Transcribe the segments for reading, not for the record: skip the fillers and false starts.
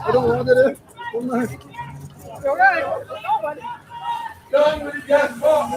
I don't want it. All right. Done with that ball.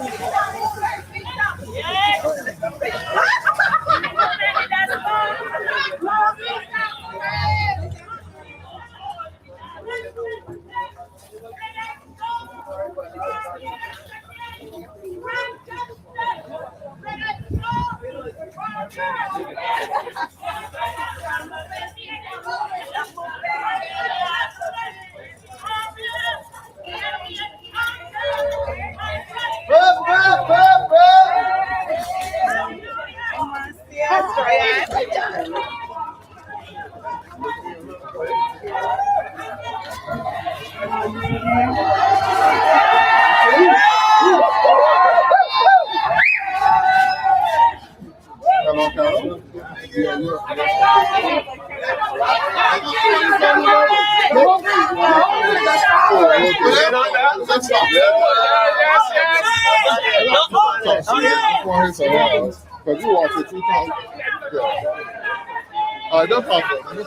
Because you watch it 2 times. Yeah. All right, that's awesome.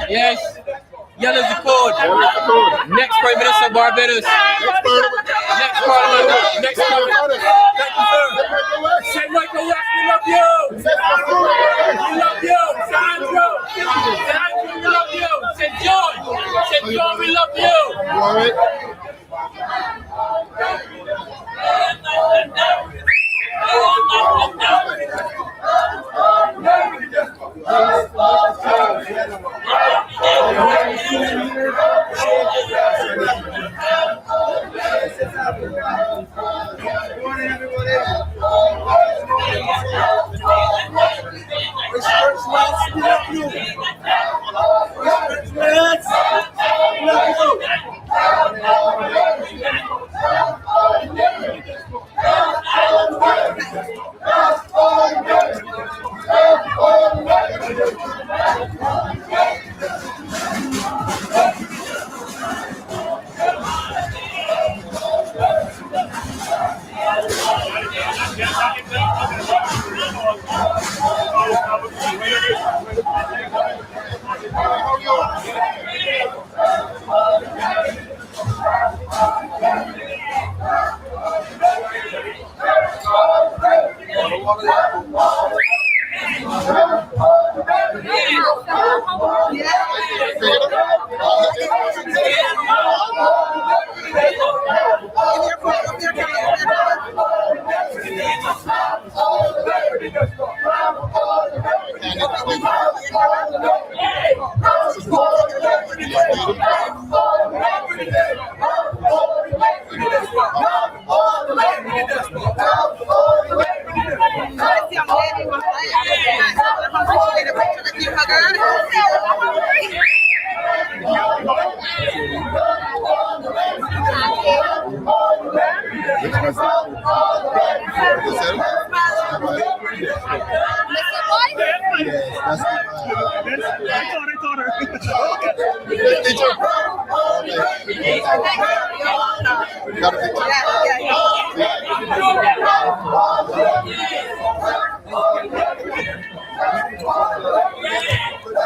Yes. Yellow's the code. Next Prime Minister of Barbados. Next Parliament. Next Parliament. Thank you, sir. St. Michael West, we love you. We love you. Sandro. Sandro, we love you. St. John. St. John, we love you. All right.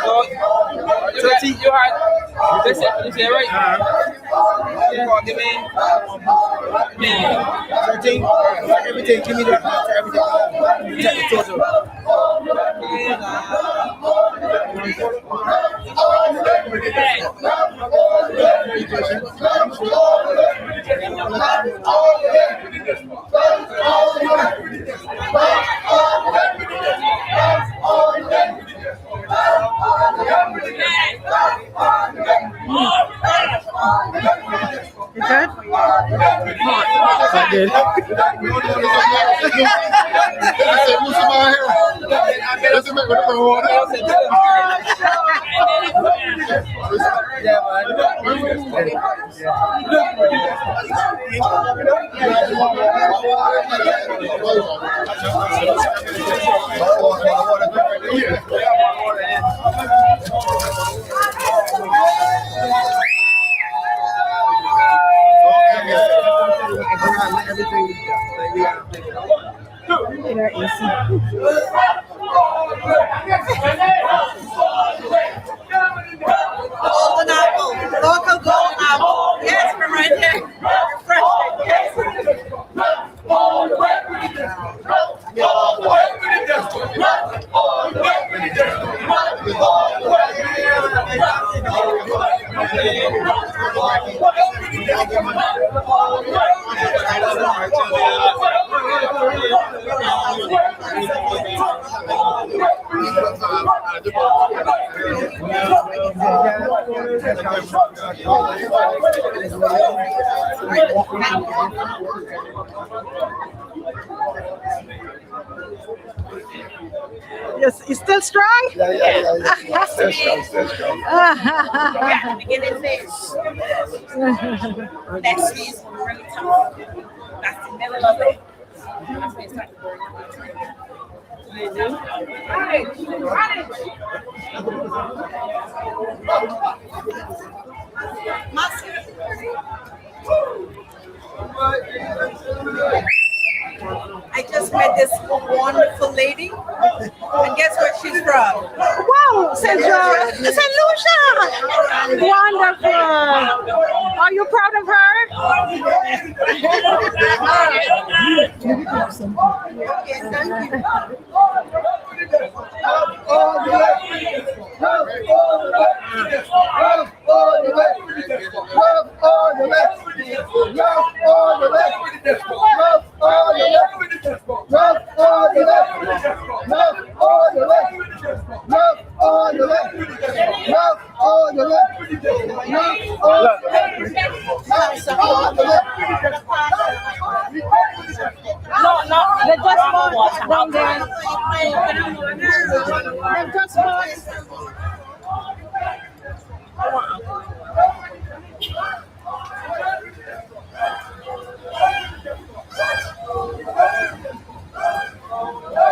30. You had. That's it. Right? Give me. 13. Everything. Give me the everything. Check the total. You good? That good. Yeah, Golden apple, local golden apple. Yes, from right there. Refreshing. Yes. Yes, it's still strong? Yeah. Still strong. Beginning phase. Next phase will be really tough. That's the middle of it. That's when it starts to burn. I just met this wonderful lady, and guess where she's from? Wow, St. Lucia! Wonderful! Are you proud of her? Okay, thank you. They're just down there. They're just all the way.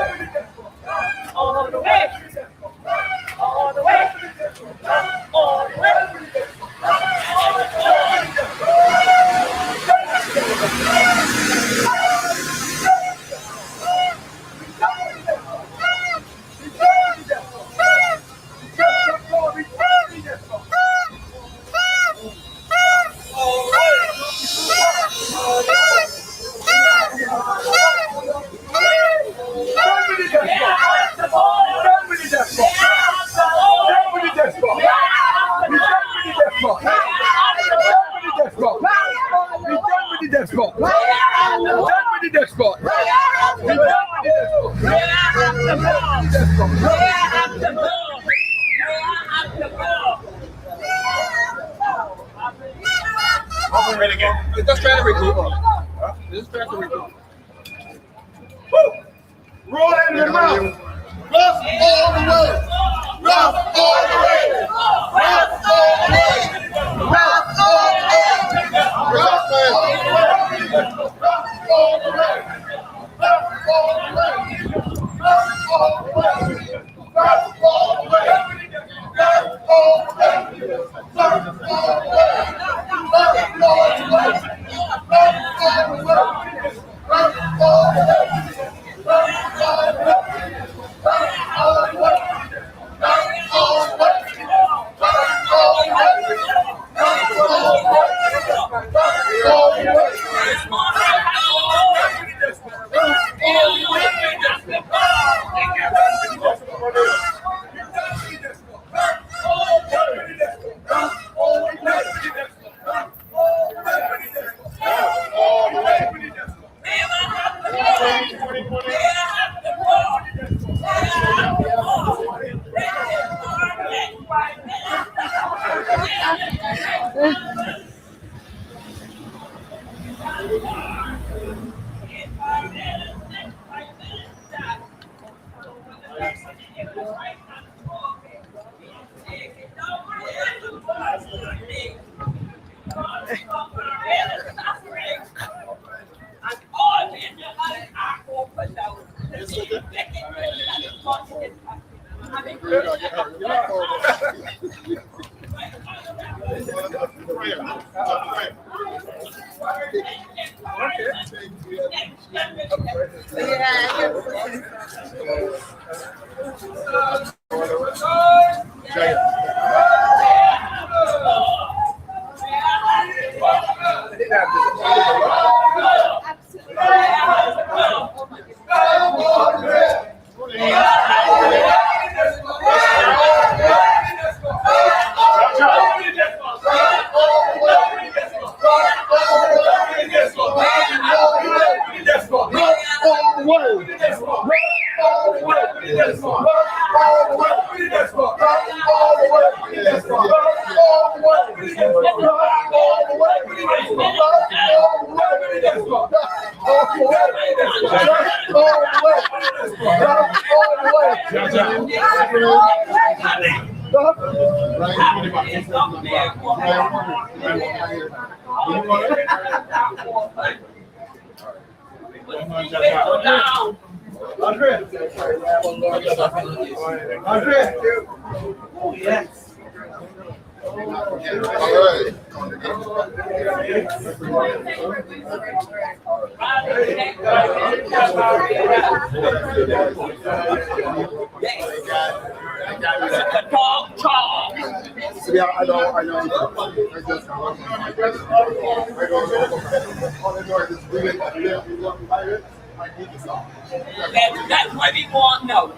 All the way. All the way. Let's try to recoup. Let's try to recoup. Roll in your mouth. Rough all the way. Rough all the way. Rough all the way. Rough all the way. Rough all the way. Rough all the way. Rough all the way. Rough all the way. Rough all the way. Rough all the way. Rough all the way. Rough all the way. Rough all the way. That's what we want now.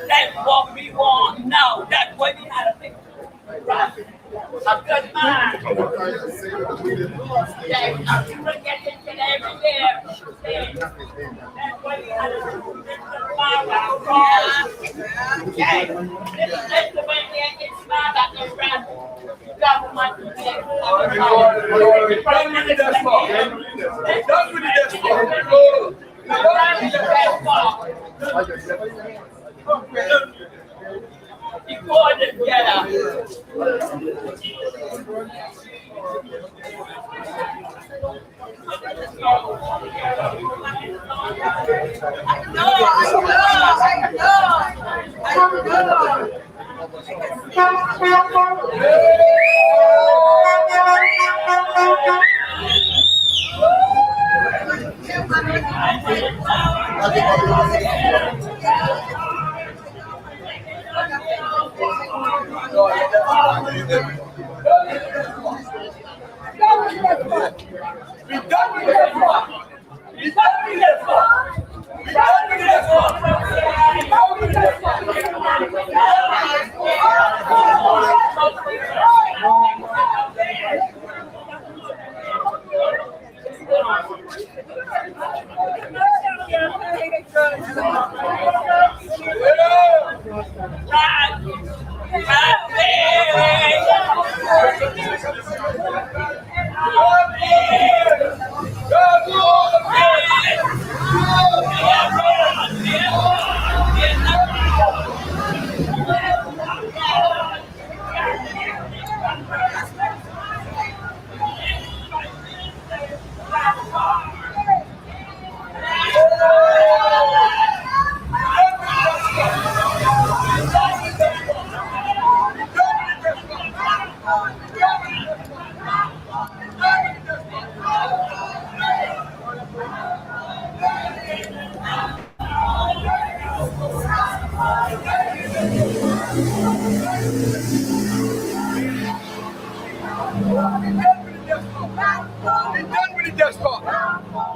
That's what we want now. That's what we had to think. A good man. Yes, I'm going to get it every year. That's what we had to do. Okay. This is the way they get smart at the rest. Government. Before the together.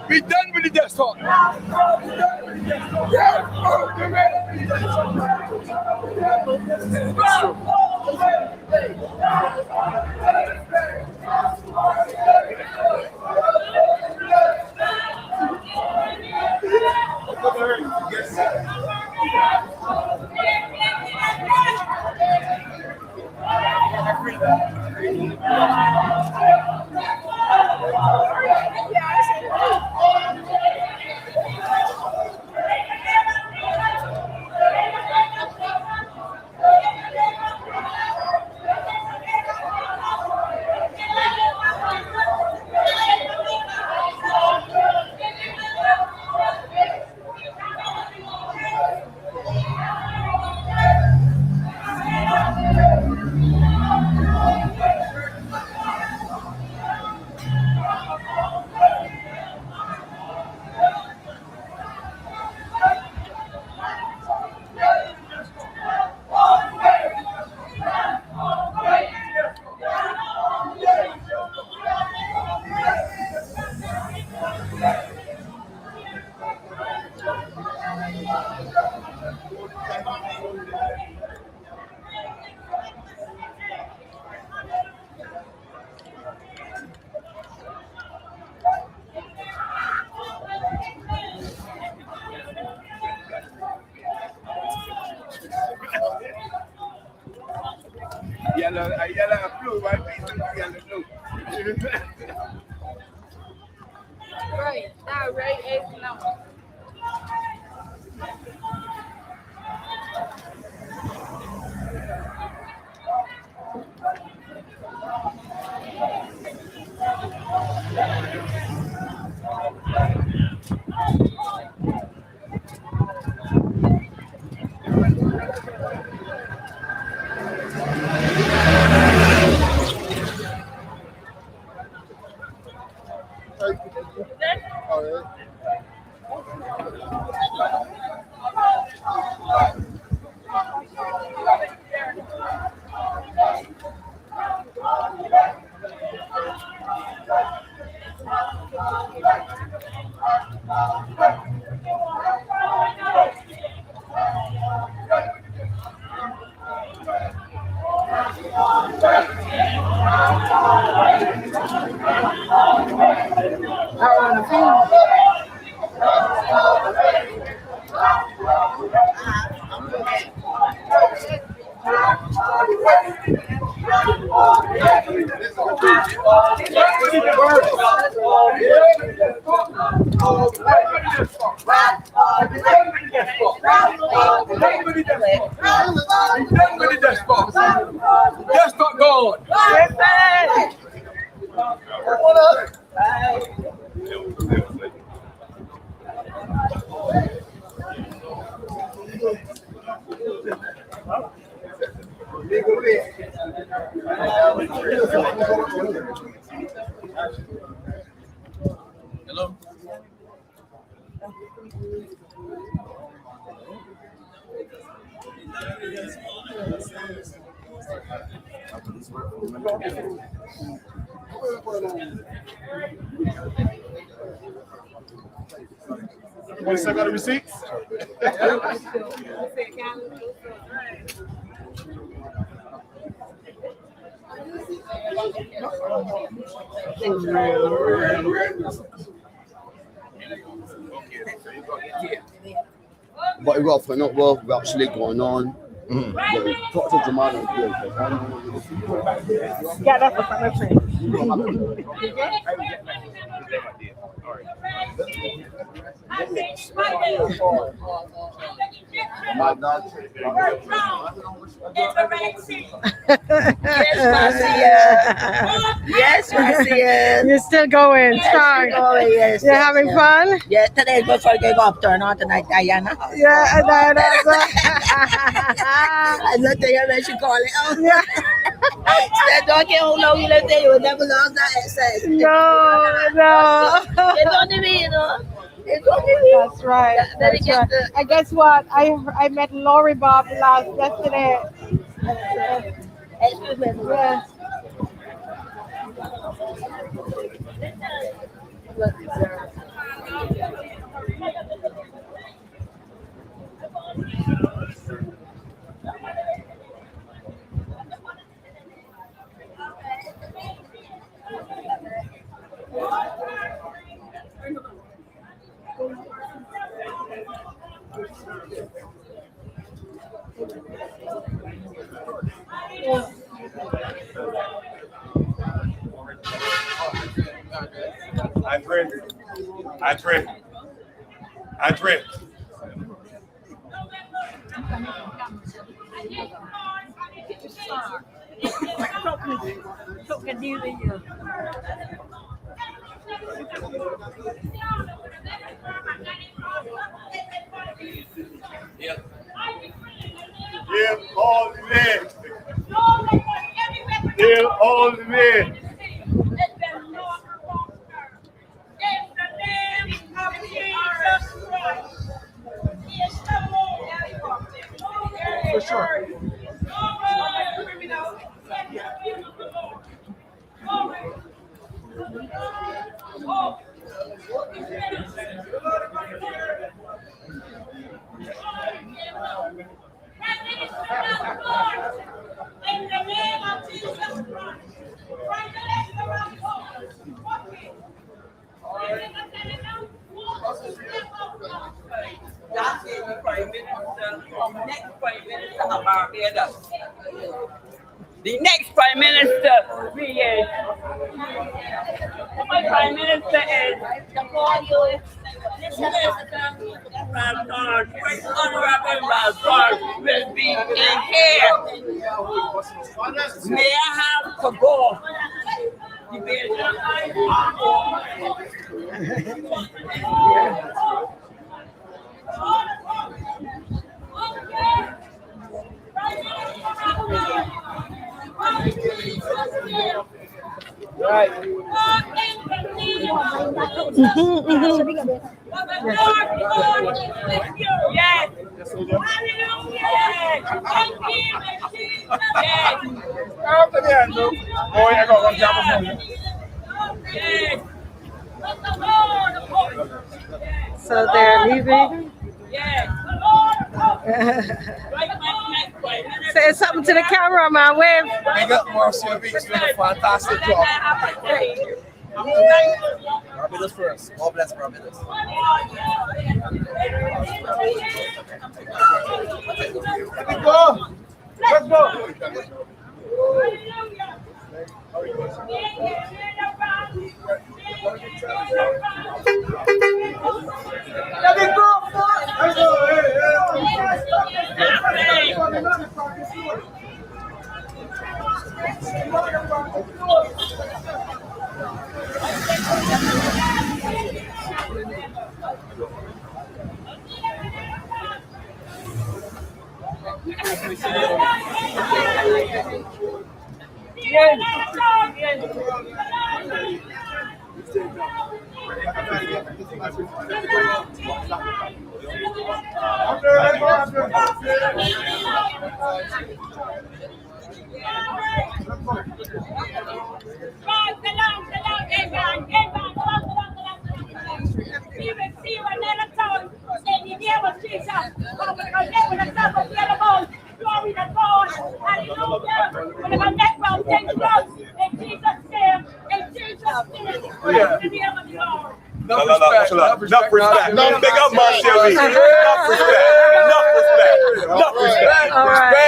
Be done with the desktop. Yellow, blue, white, yellow, blue. Right. Now, right is now. Just not gone. Hello. You still got the receipts? But we got to find out what actually going on. Talk to Jamal and Yeah, that's what I'm saying. Yes, Marcia. You're still going strong. Oh, yes. You're having fun? Yes, today is before they go up turn on tonight, Diana. Yeah, I know that's I looked at her and she called it. Oh, yeah. said, don't care how long you live there, you will never lose that access. No. It's only me, you know. It's only me. That's right. That's right. I guess what? I met Lori Bob yesterday. Excuse me. Yes. Andre. Give all the men. Give all the men. For sure. In the name of Jesus Christ, That's it, the Prime Minister, next Prime Minister of Barbados. The next Prime Minister is, my Prime Minister is Great Honorable Malcolm will be in here. May I have to go? Right. Yes. After the end, boy, I got one job of money. So they're leaving. Say something to the cameraman, wave. Big up Marcia Beach, doing a fantastic job. Barbados first. All bless Barbados. Let's go. Let's go. Let it go. Let's go. Enough respect. No, big up Marcia Beach. Enough respect. Enough respect. All right.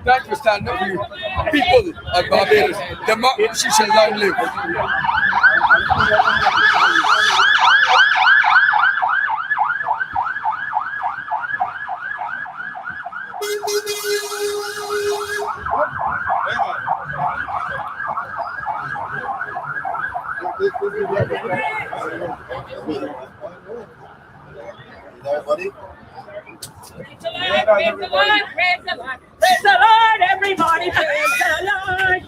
Thank you for standing up for you. People of Barbados. Democracy shall long live. Everybody? Praise the Lord, everybody, praise the Lord.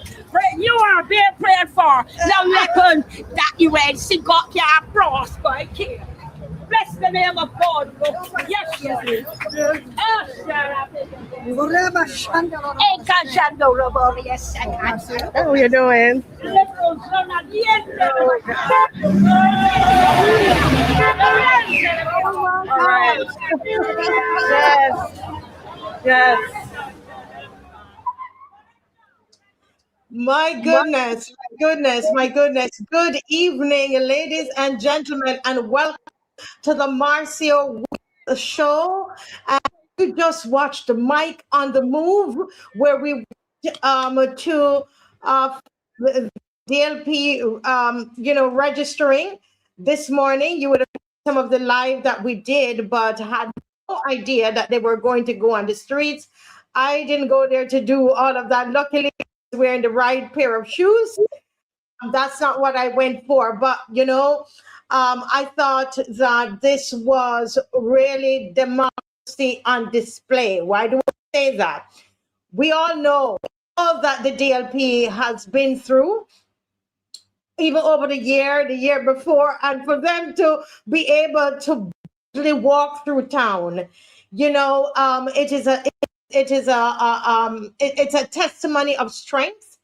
You are being prayed for. Now reckon that you ain't see God can prosper here. Bless the name of God. Yes, yes. How are you doing? All right. Yes. My goodness. Good evening, ladies and gentlemen, and welcome to the Marcio show. And you just watched the Mic on the Move, where we to DLP, registering this morning. You would have seen some of the live that we did, but had no idea that they were going to go on the streets. I didn't go there to do all of that. Luckily, I was wearing the right pair of shoes. That's not what I went for. But, I thought that this was really democracy on display. Why do I say that? We all know all that the DLP has been through, even over the year before, and for them to be able to really walk through town, it's a testimony of strength,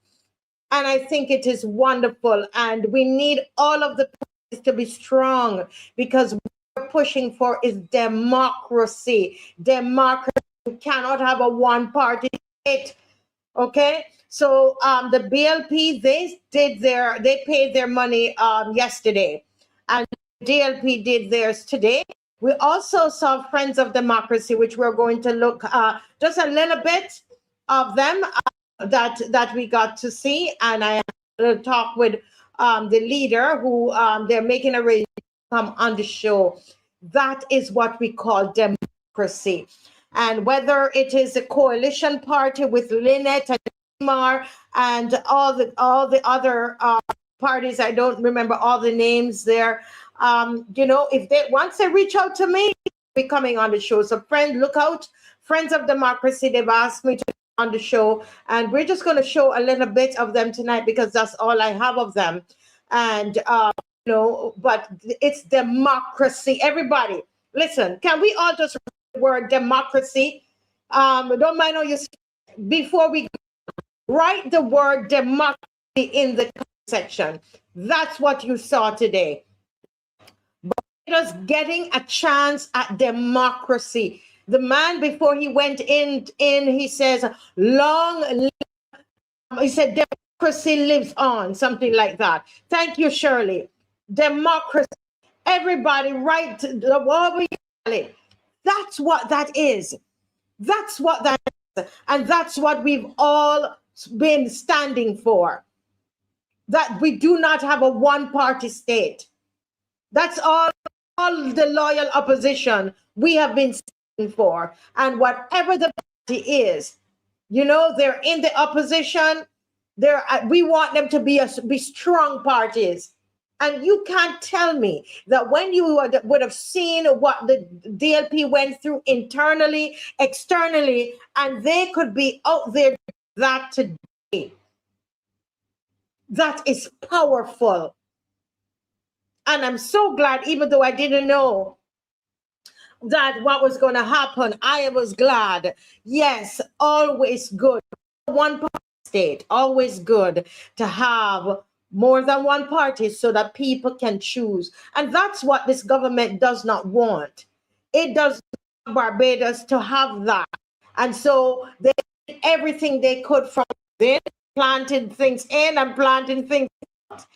and I think it is wonderful. And we need all of the parties to be strong, because what we're pushing for is democracy. Democracy. We cannot have a one-party state. Okay, so the BLP, they paid their money yesterday, and DLP did theirs today. We also saw Friends of Democracy, which we're going to look just a little bit of them that we got to see, and I will talk with the leader who they're making a raise to come on the show. That is what we call democracy. And whether it is a coalition party with Lynette and Mar and all the other parties, I don't remember all the names there. If they once they reach out to me, I'll be coming on the show. So look out, Friends of Democracy. They've asked me to be on the show, and we're just going to show a little bit of them tonight because that's all I have of them. And but it's democracy. Everybody, listen. Can we all just word democracy? Don't mind how you before we write the word democracy in the section. That's what you saw today. Barbados getting a chance at democracy. The man, before he went in he says, he said democracy lives on, something like that. Thank you, Shirley. Democracy. Everybody write the That's what that is. That's what that is. And that's what we've all been standing for. That we do not have a one-party state. That's all the loyal opposition we have been standing for. And whatever the party is, they're in the opposition. We want them to be strong parties. And you can't tell me that when you would have seen what the DLP went through internally, externally, and they could be out there that today. That is powerful. And I'm so glad, even though I didn't know that what was going to happen, I was glad. Yes, always good. One party state, always good to have more than one party so that people can choose. And that's what this government does not want. It does not want Barbados to have that. And so they did everything they could from within, planting things in and planting things out,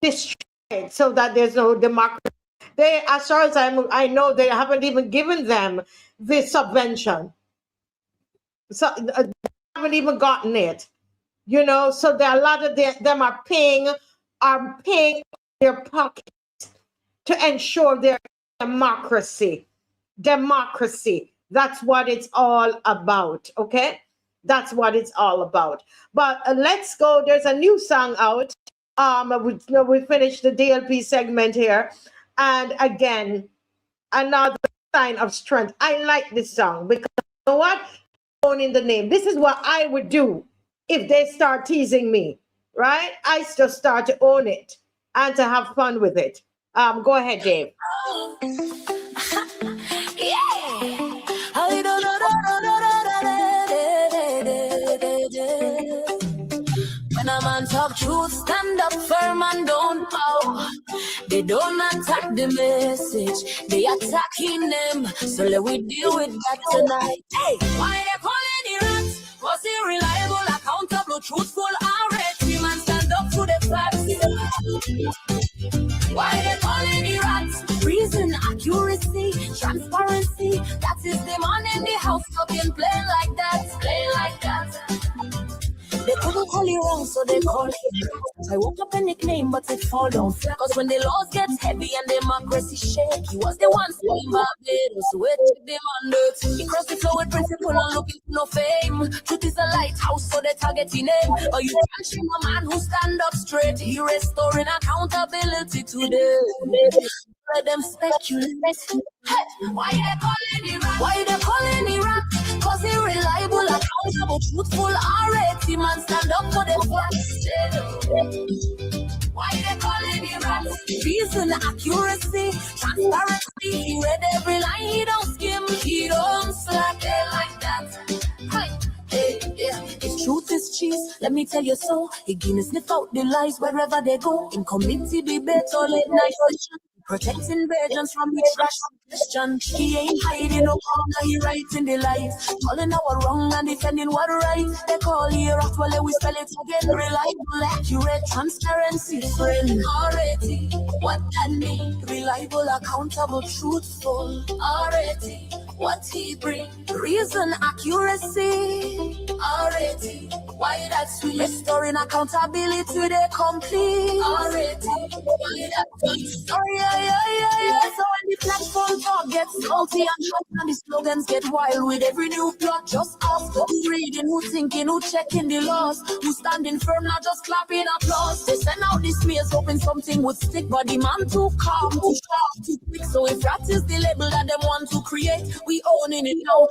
destroyed so that there's no democracy. They, as far as I know, they haven't even given them the subvention. So they haven't even gotten it. So there are a lot of them are paying their pockets to ensure their democracy. Democracy. That's what it's all about. Okay, that's what it's all about. But let's go. There's a new song out. We finished the DLP segment here, and again, another sign of strength. I like this song because you know what? Owning the name. This is what I would do. If they start teasing me, right? I just start to own it and to have fun with it. Go ahead, Dave. When a man talk truth, stand up firm and don't bow. They don't attack the message, they attacking them. So let we deal with that tonight. Hey, why they calling the rats? Was it reliable, accountable, truthful, and red? We man stand up to the facts. Why they calling the rats? Reason, accuracy, transparency. That is the man in the house talking plain like that. Plain like that. They couldn't totally wrong, so they call it. I woke up a nickname, but it fall down flat. Cause when the laws get heavy and democracy shake, he was the one saying Barbados, where to demand it. He crossed the floor with principle and looking for no fame. Truth is a lighthouse, so they targeting him. Or you can't shame a man who stand up straight. He restoring accountability today. Let them speculate. Hey, why they calling Iraq? Why they calling Iraq? Cause he reliable, accountable, truthful, alright. Man stand up for them facts. Why they calling Iraq? Reason, accuracy, transparency. He read every line, he don't skim, he don't slack. They like that. Hey. Hey, yeah. If truth is cheese, let me tell you so. He gonna sniff out the lies wherever they go. In committee debate or late night session, protecting virgins from the trash question. He ain't hiding no corner, he writing the lies. Calling our wrong and defending what right. They call here after well, we spell it again. Reliable, accurate, transparency, friend. Already, what that mean? Reliable, accountable, truthful. Already, what he bring? Reason, accuracy. Already, why that's sweet? Restoring accountability, they complete. Already, why that's story, yeah. So when the platform talk gets salty and hot and the slogans get wild with every new plot, just ask who reading, who thinking, who checking the laws, who standing firm, not just clapping applause. They send out this mails hoping something would stick, but the man too calm, too sharp, too quick. So if that is the label that them want to create, we owning it now.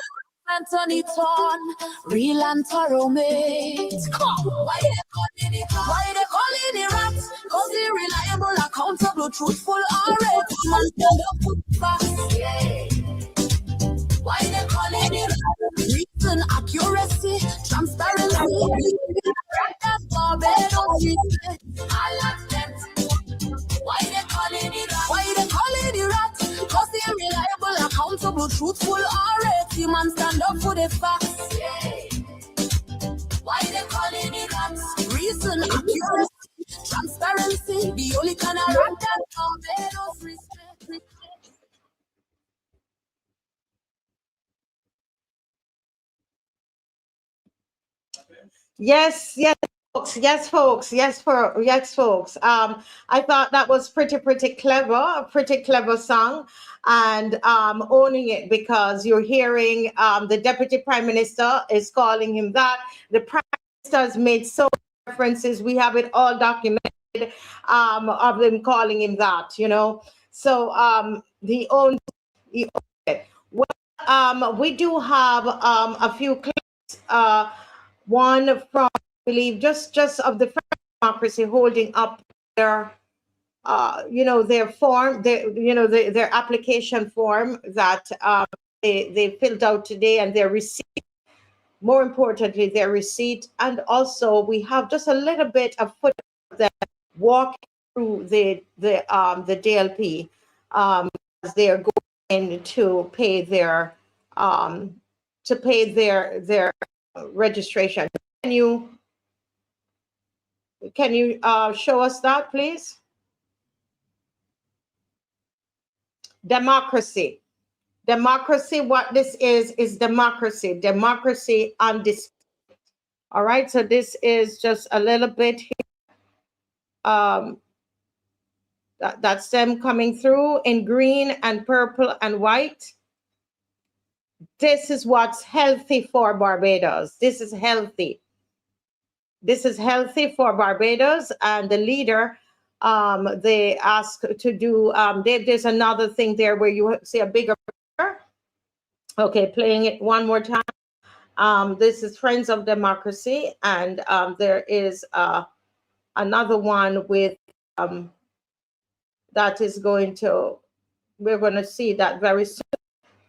Anthony Ton, real and thorough mate. Why they calling it? Why they calling it rats? Cause they reliable, accountable, truthful, alright. Man stand up with facts. Yeah. Why they calling it rats? Reason, accuracy, transparency. That's Barbados. I like that. Why they calling it rat? Why they calling it rat? Cause they're reliable, accountable, truthful, alright. Man stand up for the facts. Yeah. Why they calling it rat? Reason, accuracy, transparency. The only kind of rat that Barbados respect. Yes, folks. Yes, folks. I thought that was pretty clever, a pretty clever song, and owning it because you're hearing the Deputy Prime Minister is calling him that. The Prime Minister has made so many references. We have it all documented of them calling him that. You know, so he owns it. Well, we do have a few clips. One from, I believe, just of the French democracy holding up their, their form, their application form that they filled out today, and their receipt. More importantly, their receipt, and also we have just a little bit of footage of them walking through the DLP as they are going to pay their registration. Can you show us that, please? Democracy. What this is democracy. Democracy undisputed. All right. So this is just a little bit here. That's them coming through in green and purple and white. This is what's healthy for Barbados. This is healthy. This is healthy for Barbados. And the leader, they ask to do, there's another thing there where you see a bigger picture. Okay, playing it one more time. This is Friends of Democracy. And there is another one with, that is going to, we're going to see that very soon.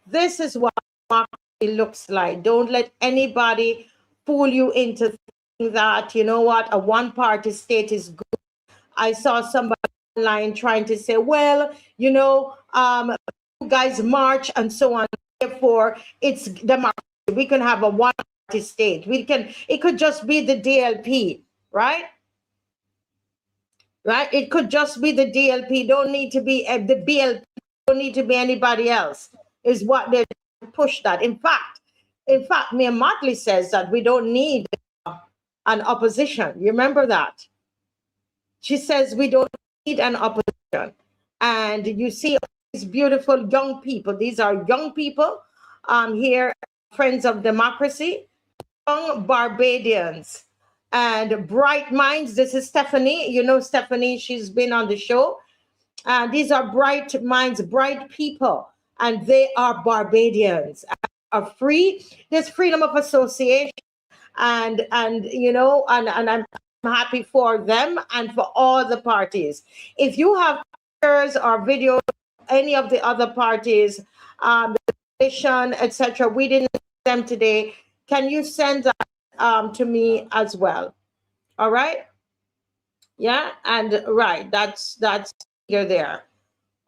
This is what democracy looks like. Don't let anybody fool you into thinking that, you know what, a one-party state is good. I saw somebody online trying to say, well, you guys march and so on. Therefore, it's democracy. We can have a one-party state. It could just be the DLP, right? Right? It could just be the DLP. Don't need to be the BLP. Don't need to be anybody else. Is what they push that. In fact, Mia Motley says that we don't need an opposition. You remember that? She says we don't need an opposition. And you see all these beautiful young people. These are young people here, friends of democracy, young Barbadians and bright minds. This is Stephanie. You know Stephanie, she's been on the show. These are bright minds, bright people, and they are Barbadians, are free. There's freedom of association, and you know, and I'm happy for them and for all the parties. If you have pictures or videos, any of the other parties, etc., we didn't see them today. Can you send that to me as well? All right. Yeah, and right, that's you're there.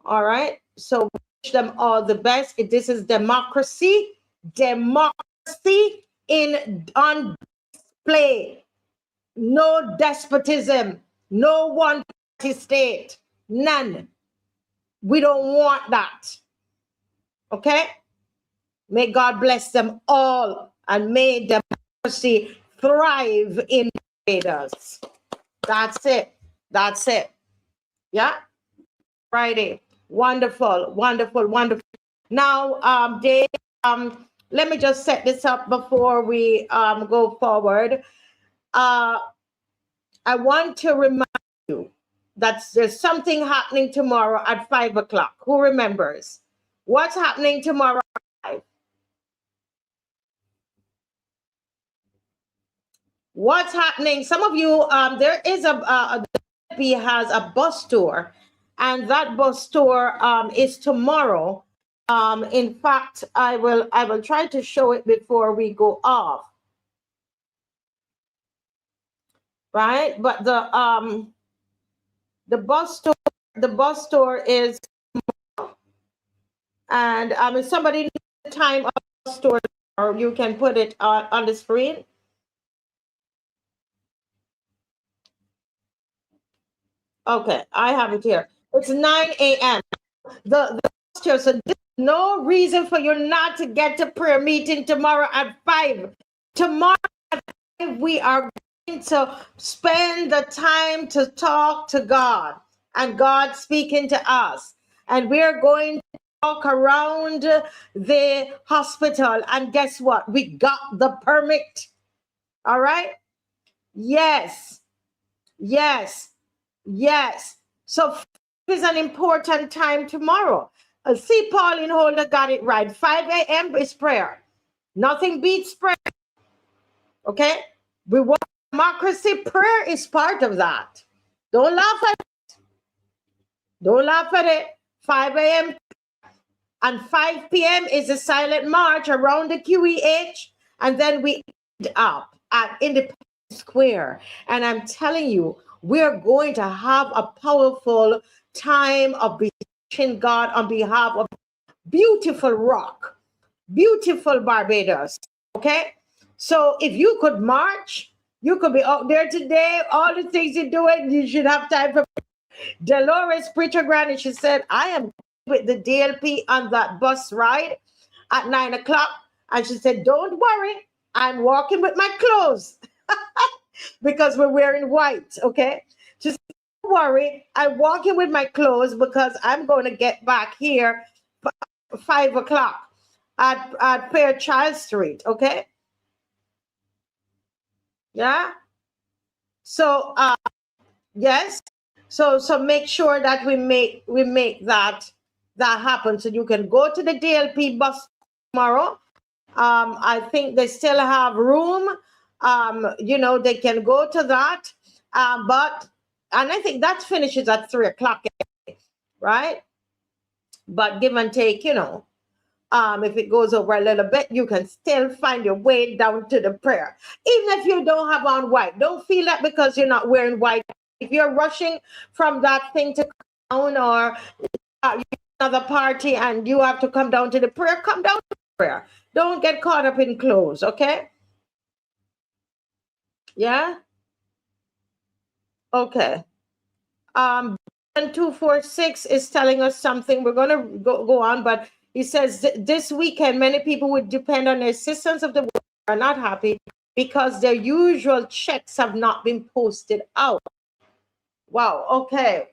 All right. So wish them all the best. This is democracy in on display. No despotism, no one party state, none. We don't want that. Okay? May God bless them all and may democracy thrive in Barbados. That's it. That's it. Yeah? Friday. Wonderful, wonderful, wonderful. Now, Dave, let me just set this up before we go forward. I want to remind you that there's something happening tomorrow at 5 o'clock. Who remembers? What's happening tomorrow at 5? What's happening? Some of you, there is the DP has a bus tour, and that bus tour is tomorrow. In fact, I will try to show it before we go off. Right, but the bus tour is, and if somebody needs the time of the bus tour, or you can put it on the screen. Okay, I have it here. It's 9 a.m. The bus tour, so there's no reason for you not to get to prayer meeting tomorrow at 5. Tomorrow at 5, we are to spend the time to talk to God and God speaking to us, and we're going to walk around the hospital, and guess what, we got the permit. All right, yes, so is an important time tomorrow. See, Pauline Holder got it right. 5 a.m. is prayer. Nothing beats prayer. Okay, we want democracy. Prayer is part of that. Don't laugh at it. Don't laugh at it. 5 a.m. and 5 p.m. is a silent march around the QEH, and then we end up at Independence Square. And I'm telling you, we're going to have a powerful time of beseeching God on behalf of beautiful rock, beautiful Barbados. Okay, so if you could march, you could be out there today. All the things you're doing, you should have time for. Dolores Preacher Granny, she said, I am with the DLP on that bus ride at 9 o'clock. And she said, don't worry, I'm walking with my clothes because we're wearing white, okay? She said, don't worry, I'm walking with my clothes because I'm going to get back here 5 o'clock at Fairchild Street, okay? Yeah. So yes. So make sure that we make that happen. So you can go to the DLP bus tomorrow. I think they still have room. You know, they can go to that. And I think that finishes at 3 o'clock, right? But give and take, you know. If it goes over a little bit, you can still find your way down to the prayer. Even if you don't have on white, don't feel that because you're not wearing white. If you're rushing from that thing to come down, or another party and you have to come down to the prayer, come down to the prayer. Don't get caught up in clothes, okay? Yeah? Okay. 246 is telling us something. We're going to go on, but he says this weekend, many people would depend on the assistance of the world are not happy because their usual checks have not been posted out. Wow, okay.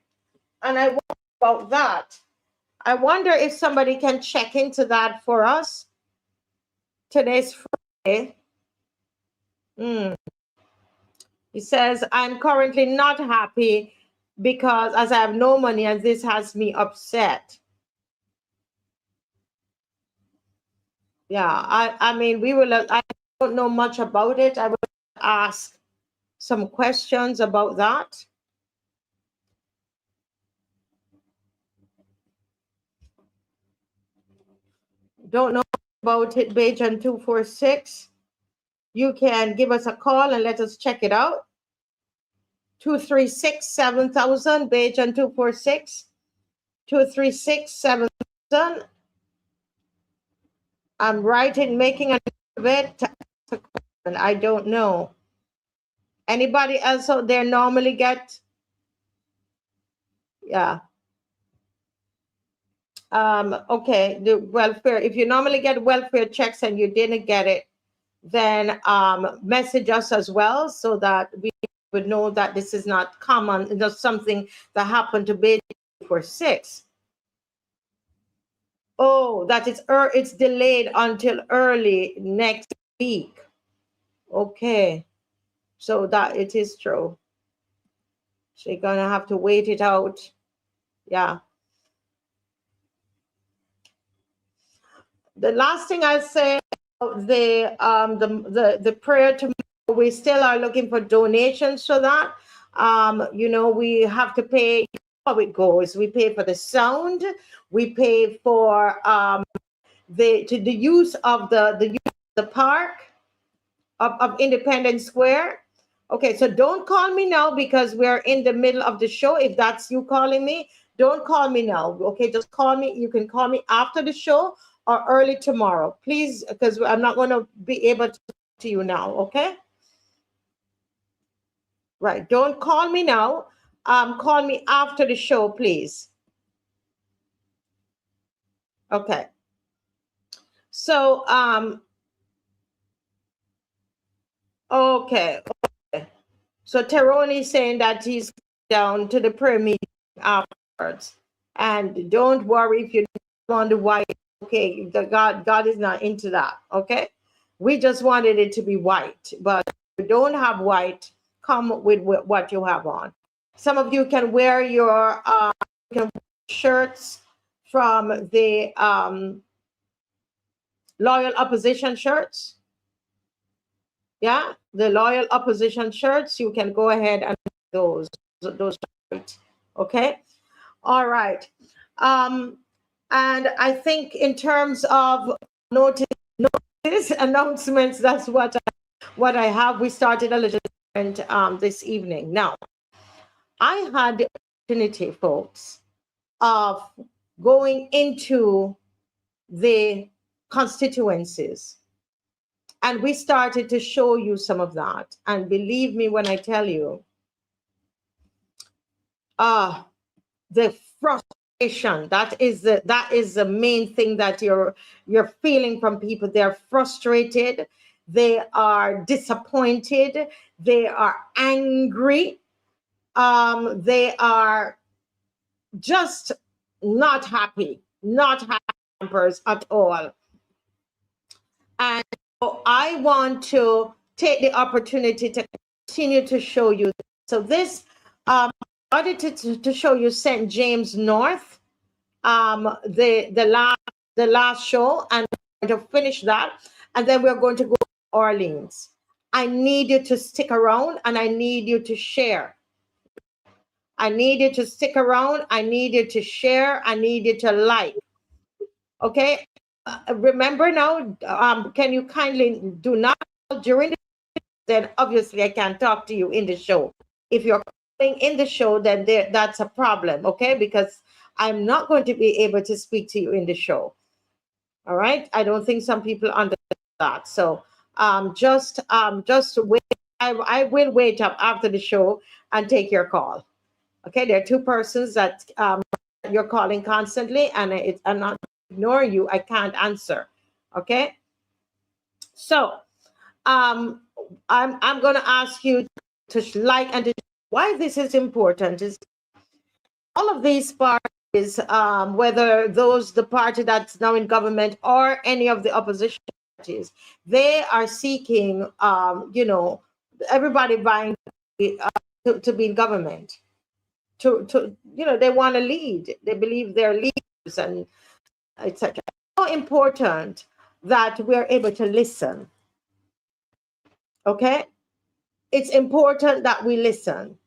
And I wonder about that. I wonder if somebody can check into that for us. Today's Friday. He says, I'm currently not happy because as I have no money and this has me upset. Yeah, I mean, I don't know much about it. I will ask some questions about that. Don't know about it, Bajan 246. You can give us a call and let us check it out. 236-7000, Bajan 246. 236-7000. I'm writing, making a note of it. I don't know. Anybody else out there normally get? Yeah. Okay, the welfare. If you normally get welfare checks and you didn't get it, then message us as well so that we would know that this is not common. It's not something that happened to Bajan 246. Oh, that it's delayed until early next week. Okay, so that it is true. So you're gonna have to wait it out. Yeah. The last thing I'll say, the prayer tomorrow, we still are looking for donations for that. You know, we have to pay how it goes. We pay for the sound, we pay for the use of the park of Independence Square. Okay, so don't call me now because we're in the middle of the show. If that's you calling me, don't call me now. Okay, just call me. You can call me after the show or early tomorrow, please, because I'm not going to be able to talk to you now. Okay. Right. Don't call me now. Call me after the show, please. Okay. So, okay. So Teroni is saying that he's down to the prayer meeting afterwards. And don't worry if you wonder why. Okay, God is not into that. Okay. We just wanted it to be white, but if you don't have white, come with what you have on. Some of you can wear your shirts from the loyal opposition shirts. Yeah, the loyal opposition shirts, you can go ahead and those shirts. Okay. All right. And I think in terms of notice announcements, that's what I have. We started a little different this evening. Now, I had the opportunity, folks, of going into the constituencies. And we started to show you some of that. And believe me when I tell you, the frustration, that is the main thing that you're feeling from people. They're frustrated, they are disappointed, they are angry, they are just not happy at all. And so I want to take the opportunity to continue to show you. So this, I wanted to show you St. James North, the last show, and we're going to finish that, and then we're going to go to Orleans. I need you to stick around, and I need you to share. I need you to stick around. I need you to share. I need you to like. Okay. Remember now, can you kindly do not during the show, then obviously I can't talk to you in the show. If you're calling in the show, then that's a problem, okay? Because I'm not going to be able to speak to you in the show. All right? I don't think some people understand that. So just wait. I will wait up after the show and take your call. Okay, there are two persons that you're calling constantly, and I'm not ignore you. I can't answer. Okay. So I'm going to ask you to like and to why this is important is all of these parties, whether the party that's now in government or any of the opposition parties, they are seeking, everybody vying to be in government. They want to lead. They believe they're leaders and etc. It's so important that we're able to listen. Okay? It's important that we listen.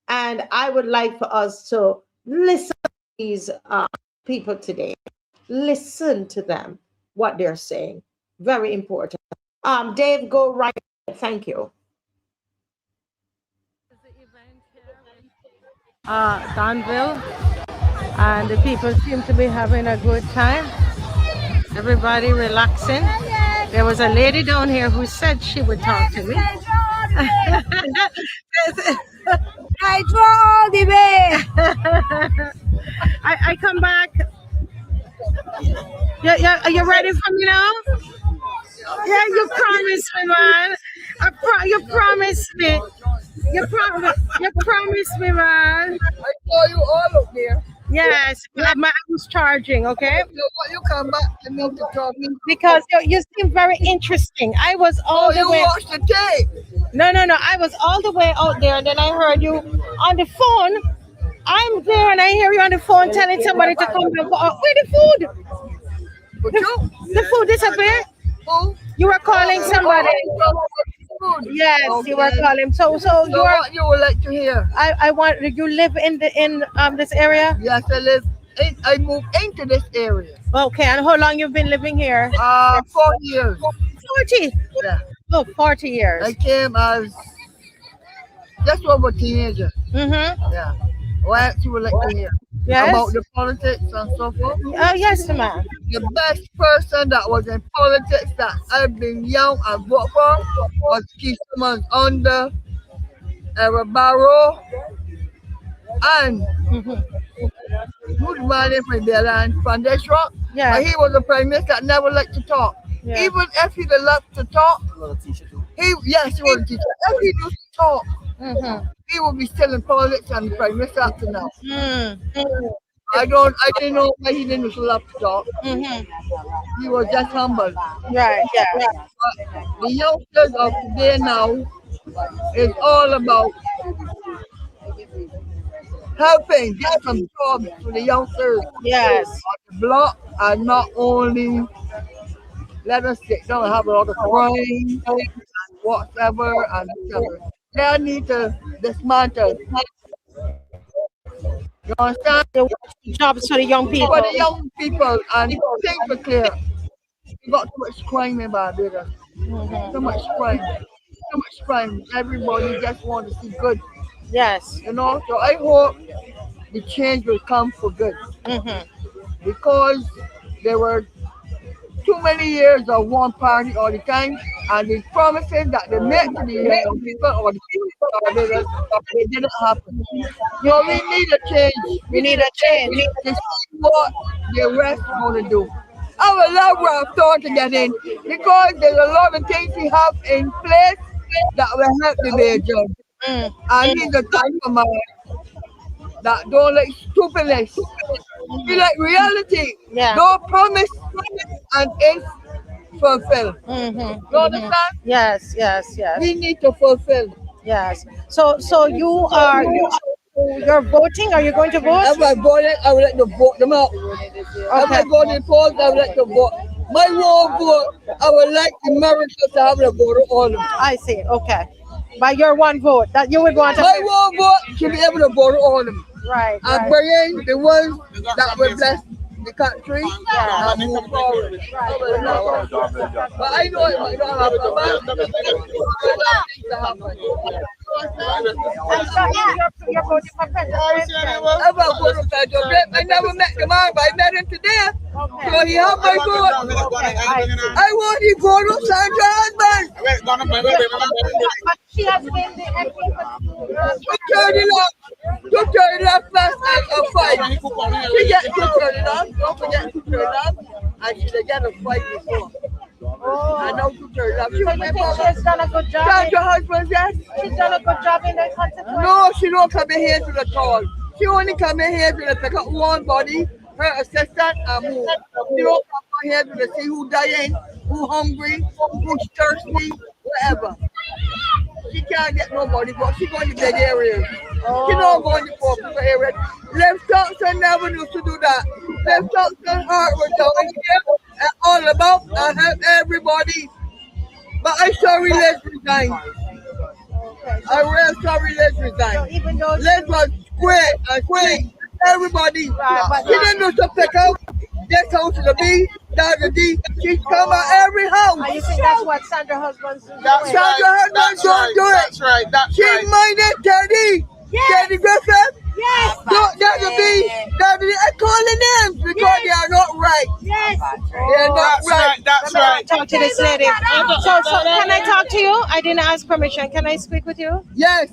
And I would like for us to listen to these people today. Listen to them, what they're saying. Very important. Dave, go right ahead. Thank you. Danville, and the people seem to be having a good time. Everybody relaxing. There was a lady down here who said she would talk to me. I draw the way. I come back. Are you ready for me now? Yeah, you promised me, man. You promised me. You promised me, man. I saw you all up there. Yes, I was charging, okay? You come back and milk the talk. Because you seem very interesting. I was all the way. You watched the tape. No. I was all the way out there, and then I heard you on the phone. I'm there, and I hear you on the phone telling somebody to come back. Where the food? The food disappeared? You were calling somebody. Yes, okay. You were calling. So what you would like to hear? I want you live in this area? Yes, I moved into this area. Okay, and how long you've been living here? 4 years. 40? Yeah. Oh, 40 years. I came as just over a teenager. Mm-hmm. Yeah. What you would like to hear? Yes. About the politics and so forth? Oh, yes, ma'am. The best person that was in politics that I've been young and voted for was Keith Simmons under Barrow and who's man from Bellland from this rock? Yeah. But he was a prime minister that never liked to talk. Yeah. Even if he loved to talk, he was a teacher. If he used to talk, he would be still in politics and prime minister up to now. I didn't know why he didn't love to talk. He was just humble. Right, yeah. But the youngsters of today now is all about helping get some jobs to the youngsters. Yes. On the block, and not only let us sit down and have a lot of crime and whatever and whatever. They need to dismantle. You understand? Jobs for the young people. For the young people, and things are clear. We got too much crime in Barbados. Too much crime. Everybody just want to see good. Yes. You know, so I hope the change will come for good. Because there were too many years of one party all the time, and the promises that they made to the young people or the people it didn't happen. So we need a change. We need a change to see what the rest want to do. I would love Ralph Thorne to get in because there's a lot of things we have in place that will help the major. And he's the type of man that don't like stupidness. He like reality. Yeah. Don't promise and it's fulfill. You understand? Yes. We need to fulfill. Yes. So you're voting? Are you going to vote? If I voted, I would like to vote them out. If I voted for, I would like to vote. My one vote, I would like America to have a vote on them. I see. Okay. By your one vote that you would want to. My one vote should be able to vote on them. Right. And bring in the ones that will bless the country and move forward. But I know it might not happen. You're voting for president. I never met the man, but I met him today. So he helped my vote. I want you to go to Sandra husband. She has been the MP You turn it off fast and fight. She get to turn it off. Don't forget to turn it off. And she get a fight before. I know to turn it off. She was you think she has done a good job? Sandra husband, yes. She's done a good job in the Constituencies? No, she don't come in here to the tall. She only come in here to pick up one body, her assistant, and move. She don't come in here to see who dying, who hungry, who's thirsty, whatever. She can't get nobody, but she going to big areas. She don't go in the poor people areas. Livestockson never used to do that. Livestockson heart was down here and all about and help everybody. But I sorry Liz resigned. I real sorry Liz resigned. Liz was great and sweet. Everybody. She didn't do to pick out. This house is a B, that's a D. She's come out every house. And you think that's what Sandra husbands do? Sandra husbands don't do it. That's right. That's She right. minded Teddy. Teddy Griffith. Yes. That's a B. That's a D. I call the names because they are not right. Yes. They're not That's right. right. That's right. Talk to this lady. So can I talk to you? I didn't ask permission. Can I speak with you? Yes.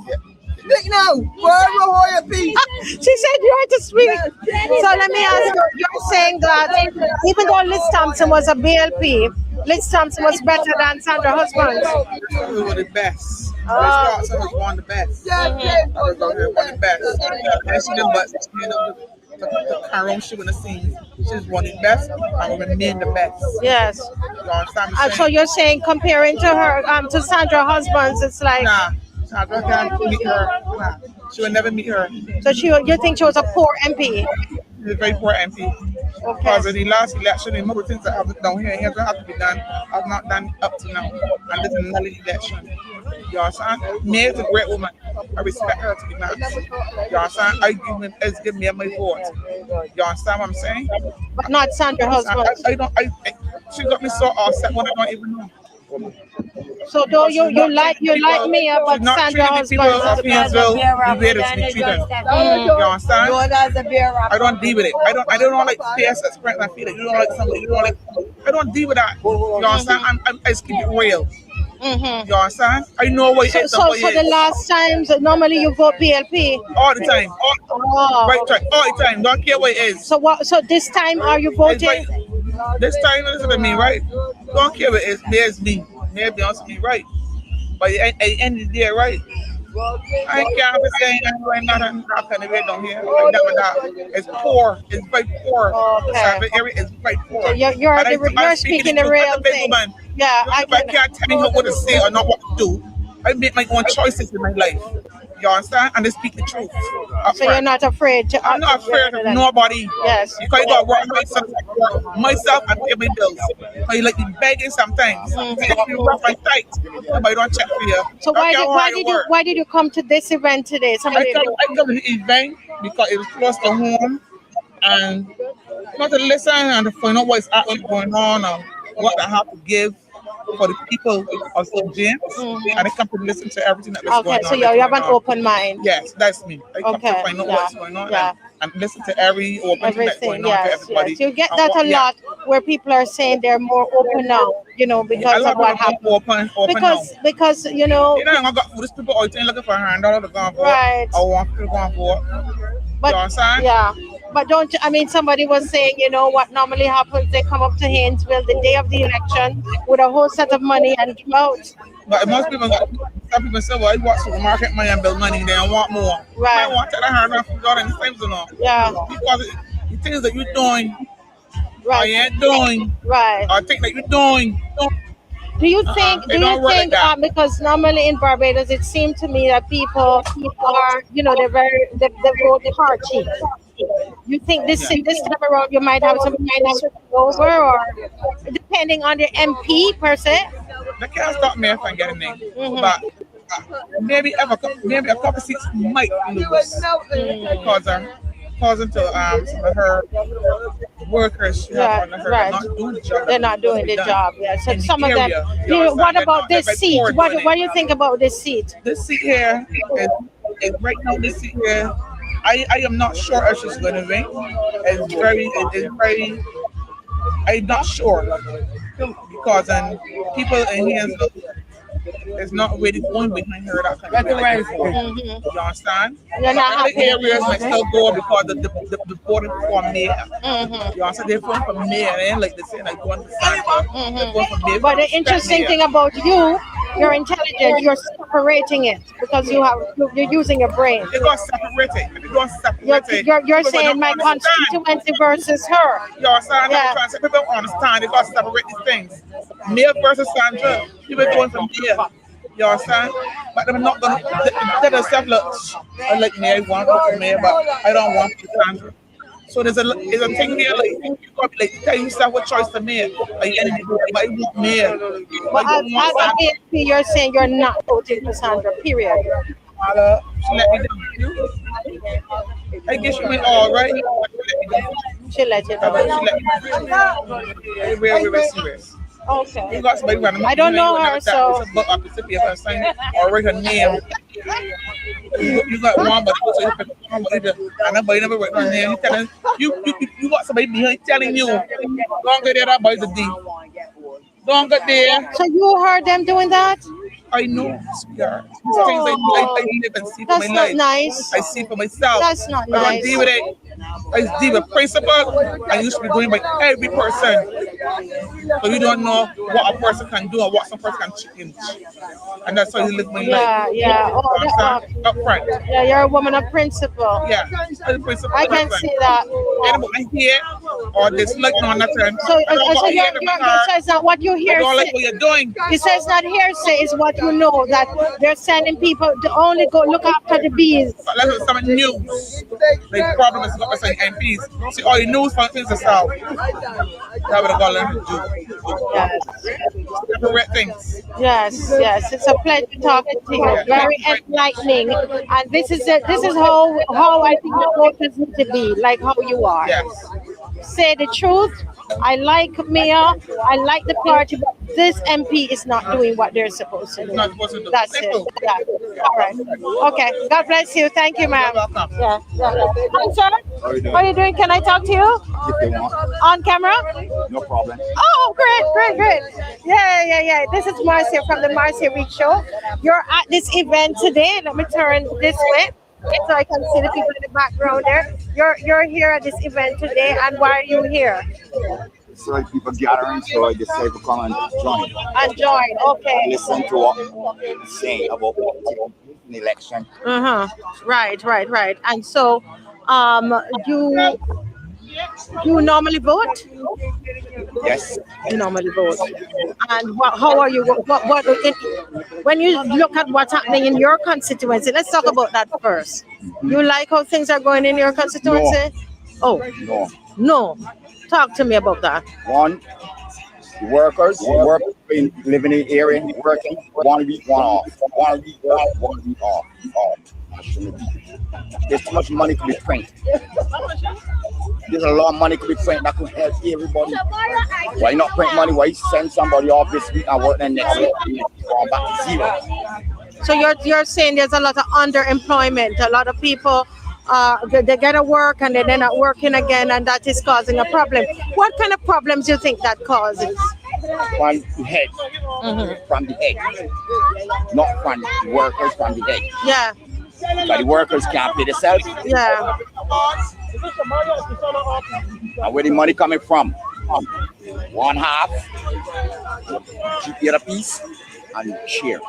Speak now. Forever hold your peace. She said you had to speak. So let me ask you, you're saying that even though Liz Thompson was a BLP, Liz Thompson was better than Sandra Husbands. She was the best. Liz Thompson was one of the best. I was one of the best. And she didn't but stand up to her own shit in the scenes. She's one of the best. I will remain the best. Yes. You understand me saying? So you're saying comparing to her, to Sandra Husbands, it's like, Nah. Sandra can't meet her. Nah. She will never meet her. so you think she was a poor MP? She's a very poor MP. Okay. Because in the last election, the more things that have down here, it have to be done, have not done up to now. And this is another election. You understand? May is a great woman. I respect her to be nice. You understand? I give me my vote. You understand what I'm saying? But not Sandra Husbands. She got me so upset when I don't even know. So though you like me about Not Sandra treating the people Husbands. of Hinesville the way it's been treated. You understand? I don't deal with it. I don't like fierce experience and feel it. You don't like somebody. You don't like. I don't deal with that. You understand? I just keep it real. You understand? I know what it is. So the last times normally you vote PLP All the time. Right, all the time. Don't care what it is. So this time are you voting? This time, listen to me, right? Don't care what it is. There's me. Maybe honest me, right? But at the end of the day, right? I can't be saying I'm not kind of way down here. It's poor. It's very poor. Okay. The area is very poor. So you're speaking the real thing. Yeah, I can't tell you what to say or not what to do. I make my own choices in my life. You understand? And they speak the truth. So you're not afraid to... I'm not afraid of nobody. Yes. Because you got to work myself and pay my bills. Because you like be begging sometimes. If you rough and tight, nobody don't check for you. So why did you come to this event today? I come to the event because it was close to home and not to listen and to find out what's actually going on or what I have to give for the people of St. James, and I come to listen to everything that is going on. Okay, so you have an open mind. Yes, that's me. I come to find out what's going on and listen to every open thing that's going on to everybody. Yes. You get that a lot where people are saying they're more open now, because of what happened. Open because you know. I got these people all the time looking for $100 to go for. Right. I want people going for. But, you understand? Yeah. But somebody was saying, what normally happens, they come up to Haynesville the day of the election with a whole set of money and give out. But most people, some people say, well, I want supermarket money and build money, they don't want more. Right. I want to $100 from God and the same thing. Yeah. Because the things that you're doing, right. or you ain't doing, right. or think that you're doing. Do you think, because normally in Barbados, it seemed to me that people are, they vote hard cheap. You think this time around you might have some kind of over, or depending on the MP per se? They can't stop me if I get a name, but maybe a couple seats might lose causing to some of her workers right. They're not doing the job. Yeah. So some of them. What about this seat? What do you think about this seat? This seat here is right now. This seat here, I am not sure if she's going to win. It's very. I'm not sure because people in here is not really going behind her that kind of thing. You understand? You're not Other happy. areas might still go because the voting for mayor. You understand? They're voting for mayor. They ain't like they say like going to Sandra. They're going for mayor. But the interesting thing about you, you're intelligent. You're separating it because you're using your brain. They're going to separate it. They're going to separate it. You're People saying don't my understand. constituency versus her. You understand? Yeah. People don't understand. They got to separate these things. Mayor versus Sandra. People going for mayor. You understand? But they're not going to tell themselves, look, I like mayor, I want to go for mayor, but I don't want to be Sandra. So there's a thing there, like, you got to like, tell yourself what choice to make. Like, I want mayor. But as a BSP, you're saying you're not voting for Sandra, period. She let me down. I guess she went all right. She let you down. She let me down. Very serious. Okay. You got somebody running. I don't know her, so. It's a book up the city of her sign or write her name. You got one, but also you pick one, but nobody never write her name. You got somebody behind telling you, don't get there, that boy's a D. Don't get there. So you heard them doing that? I know, sweetheart. Things I live and see for my life. That's not nice. I see for myself. That's not I don't nice. deal with it. I deal with principle. I used to be doing by every person. So you don't know what a person can do or what some person can change. And that's how you live my life. Yeah. Up front. Yeah, you're a woman of principle. Yeah. I can see that. Anybody here or dislike on that time. So it's not what you hear. I don't like what you're doing. He says not hearsay is what you know, that they're sending people to only go look after the bees. But that's some news. The problem is not saying MPs. See, all your news for things to solve. That's what I got to learn to do. Yes. Separate things. Yes. It's a pleasure talking to you. Very enlightening. And this is how I think the voters need to be, like how you are. Yes. Say the truth. I like Mayor. I like the party, but this MP is not doing what they're supposed to do. That's it. Yeah. All right. Okay. God bless you. Thank you, ma'am. Yeah. Hi, sir. How are you doing? Can I talk to you? If they want. On camera? No problem. Oh, great. Yeah. This is Marcia from the Marcia Week Show. You're at this event today. Let me turn this way so I can see the people in the background there. You're here at this event today, and why are you here? So like people gathering, so I decided to come and join. Okay. Listen to what they're saying about the election. Right. And so, you normally vote? Yes. You normally vote. And how are you? When you look at what's happening in your constituency, let's talk about that first. You like how things are going in your constituency? No. Talk to me about that. One, the workers living in the area, working 1 week, 1 off. 1 week off, 1 week off. There's too much money to be printed. There's a lot of money to be printed that could help everybody. Why not print money? Why send somebody off this week and work the next week? Going back to zero. So you're saying there's a lot of underemployment. A lot of people they get to work and then they're not working again, and that is causing a problem. What kind of problems do you think that causes? From the head. From the head. Not from the workers, from the head. Yeah. But the workers can't pay themselves. Yeah. And where the money coming from? One half, the other piece, and share.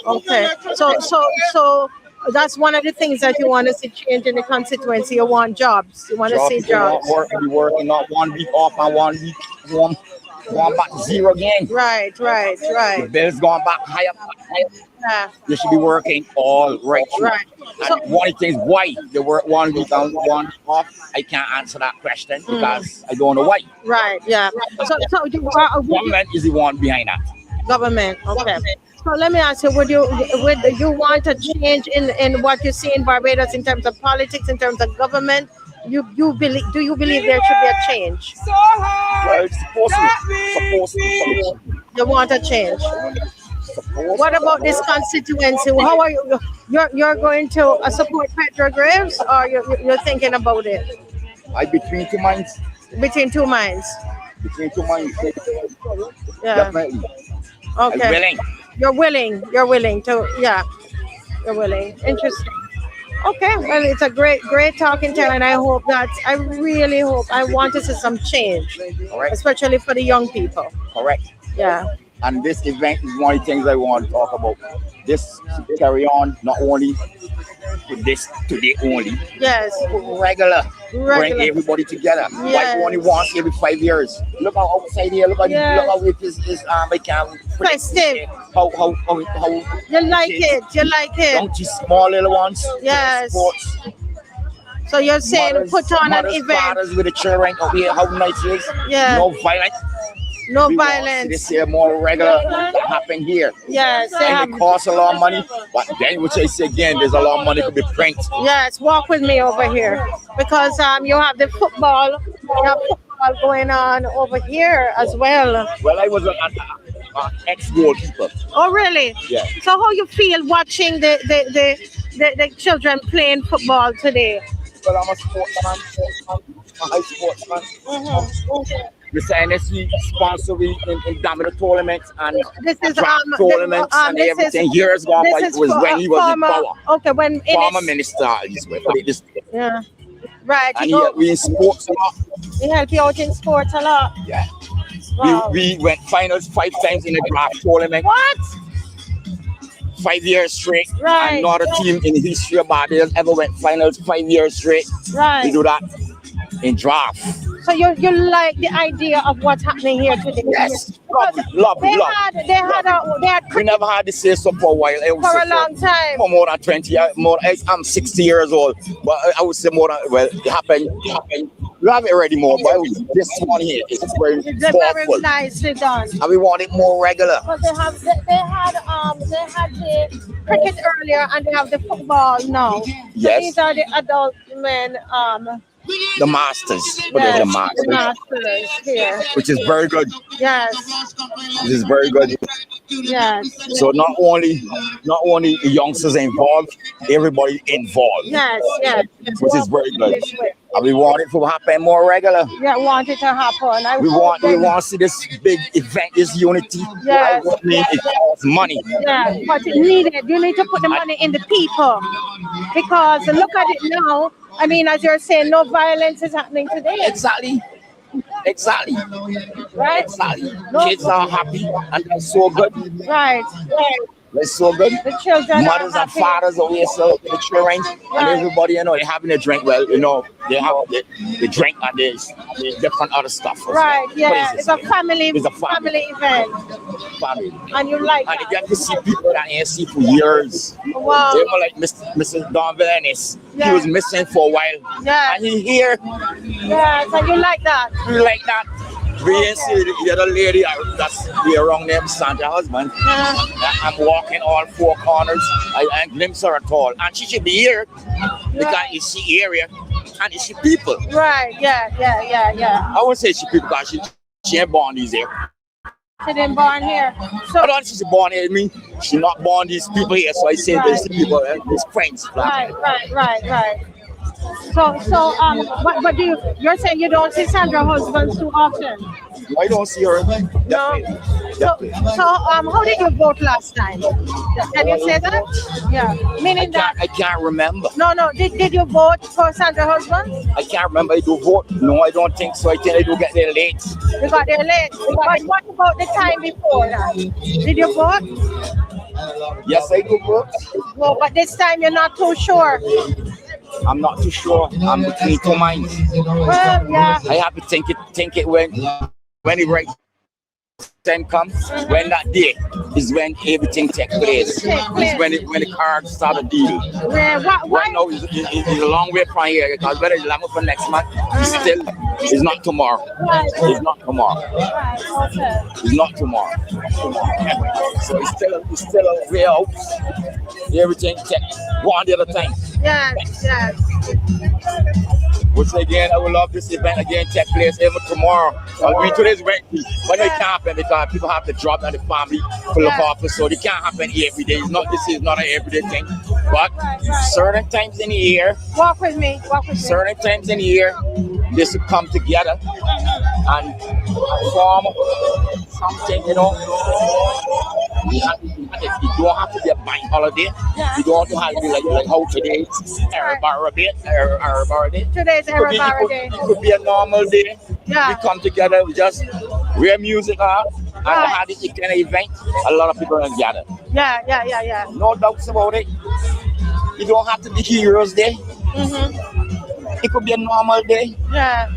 Okay. So that's one of the things that you want to see change in the constituency. You want jobs. You want to see jobs. Not working, not 1 week off and 1 week going back to zero again. Right. The bill's going back higher. Yeah. You should be working all right. So, and one of the things why they work 1 week and 1 week off, I can't answer that question because I don't know why. Right. Yeah. So government is the one behind that. Government. Okay. So let me ask you: Would you want a change in what you see in Barbados in terms of politics, in terms of government? Do you believe there should be a change? Well, it's supposed to. You want a change? What about this constituency? How are you? You're going to support Petra Graves, or you're thinking about it? Between two minds. Between two minds. Between two minds. Yeah. Definitely. Okay. I'm willing. You're willing. You're willing to, yeah. You're willing. Interesting. Okay. Well, it's a great talking to you, and I hope that, I really hope, I want to see some change, Correct. especially for the young people. Correct. Yeah. And this event is one of the things I want to talk about. This carry on not only with this today only. Yes. Regular. Bring everybody together. Yes. Like only once every 5 years. Look how outside here. Look how Yes. look how it is I can Festive. how You like it. You like it. don't you small little ones. Yes. Sports. So you're saying put on an event. Fathers with the children out here, how nice it is. Yeah. No violence. No We want violence. This year more regular happen here. Yes. And it costs a lot of money, but then which I say again, there's a lot of money to be pranked. Yes, walk with me over here because you have the football. You have football going on over here as well. Well, I was an ex-goalkeeper. Oh, really? Yeah. So how you feel watching the children playing football today? Well, I'm a sportsman. I'm a high sportsman. Mr. NSC sponsor me in Domino tournaments and This is draft tournaments and this everything. is- Years ago, this it is was for- when he was former, in power. Okay, when Former minister, this way. Put it this way. Yeah. Right. And you we in sports a lot. we help you out in sports a lot. Yeah. Wow. We went finals 5 times in the draft tournament. What? 5 years straight. Right. And not a team in the history of Barbados ever went finals 5 years straight. Right. We do that in draft. So you like the idea of what's happening here today? Yes. Love. They had We never had to say so for a while. I would for say a long time. For more than 20 years. I'm 60 years old. But I would say more than, well, it happened. We have it already more, but this one here is very It's very powerful. nicely done. And we want it more regular. But they had the cricket earlier and they have the football now. So Yes. these are the adult men. The masters. But Yes, the the masters. masters here. Which is very good. Yes. This is very good. Yes. So not only the youngsters involved, everybody involved. Yes. Yes. Which is very good. And we want it to happen more regular. Yeah, want it to happen. We want to see this big event, this unity. Yes. I mean, it costs money. Yeah, but it needed. You need to put the money in the people because look at it now. I mean, as you're saying, no violence is happening today. Exactly. Right? Exactly. Kids are happy and they're so good. Right. They're so good. The children Mothers are and happy. fathers over here celebrating the children and everybody, they're having a drink. Well, they have the drink and there's different other stuff. as well. Right, What yeah. is It's this? a family It's a family event. Family. And you like And you that. get to see people that ain't seen for years. Wow. They were like Mr. Don Villanis. Yeah. He was missing for a while. Yeah. And he here. Yes, and you like that. We like that. We ain't see the other lady that's here around there, Sandra husband. I'm walking all 4 corners. I ain't glimpse her at all. And she should be here because you see area and you see people. Right, yeah. I won't say she people because she ain't born these here. She didn't born here. I don't say she born here. I mean, she not born these people here. So I say these people, these friends. Right. So, what do you're saying you don't see Sandra husbands too often? I don't see her. No. So, how did you vote last time? Can you say that? Yeah. Meaning that. I can't remember. No. Did you vote for Sandra husbands? I can't remember. I do vote. No, I don't think so. I think I do get there late. You got there late. But what about the time before that? Did you vote? Yes, I do vote. Well, but this time you're not too sure. I'm not too sure. I'm between 2 minds. Well, yeah. I have to think it when the right time comes. When that day is when everything takes place. It's when the cards start to deal. Yeah, Right now it's a long way from here because whether it's long for next month, it's not tomorrow. It's not tomorrow. It's not tomorrow. So it's still a way out. Everything takes one at a time. Yes. Which again, I would love this event again take place even tomorrow. I mean, today's event, but it can't happen because people have to drop down the family to look after, so it can't happen every day. This is not an everyday thing, but certain times in the year, Walk with me. certain times in the year, this will come together and form something, you know. You don't have to be a bank holiday. You don't have to be like how today Today's Arab Day. It could be a normal day. Yeah. We come together, we just wear music on and have this kind of event. A lot of people are gather. Yeah. No doubts about it. You don't have to be Heroes Day. It could be a normal day. Yeah.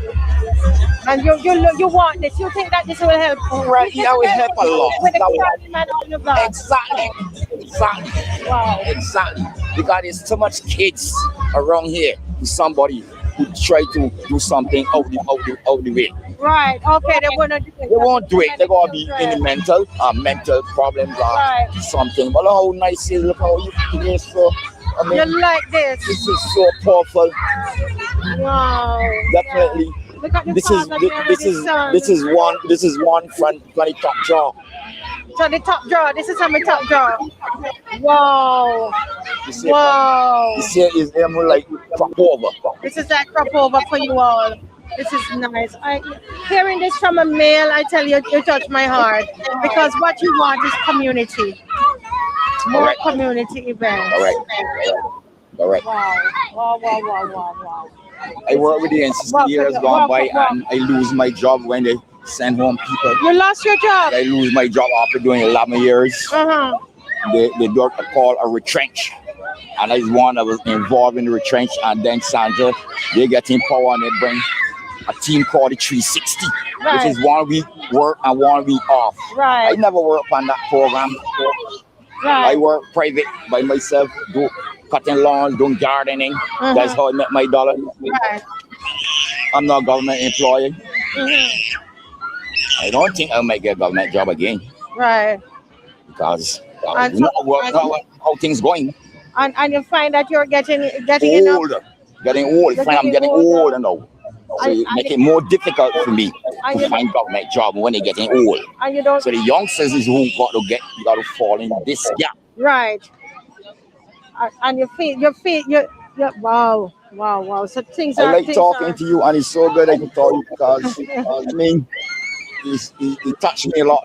And you want this? You think that this will help? Right? Yeah, it will help a lot. With the crime and all of that. Exactly. Wow. Exactly. Because there's so much kids around here. Somebody who try to do something out the way. Right. Okay. They won't do it. They won't do it. They're gonna be in the mental problems or something. But look how nice it is. Look how you play. So I mean, you like this? This is so powerful. Wow. Definitely. Look at the This is one front 20 top draw. So the top draw. This is my top draw. Wow. Wow. This here is more like crop over. This is like crop over for you all. This is nice. Hearing this from a male, I tell you, you touch my heart. Because what you want is community. More community events. All right. Wow. I work with the NCC years gone by and I lose my job when they send home people. You lost your job? I lose my job after doing 11 years. They do a call a retrench. And I was one that was involved in the retrench, and then Sandra, they get in power and they bring a team called the 360, which is 1 week work and 1 week off. Right. I never worked on that program. Right. I work private by myself, do cutting lawns, doing gardening. That's how I make my dollar. Right. I'm not a government employee. I don't think I'll make a government job again. Right. Because you know how things going. And you find that you're getting older. Getting old. I'm getting older now. So it make it more difficult for me to find government job when they're getting old. And you don't. So the youngsters is who got to fall in this gap. Right. And your feet, wow. So things are. I like talking to you, and it's so good I can talk to you because I mean, it touched me a lot.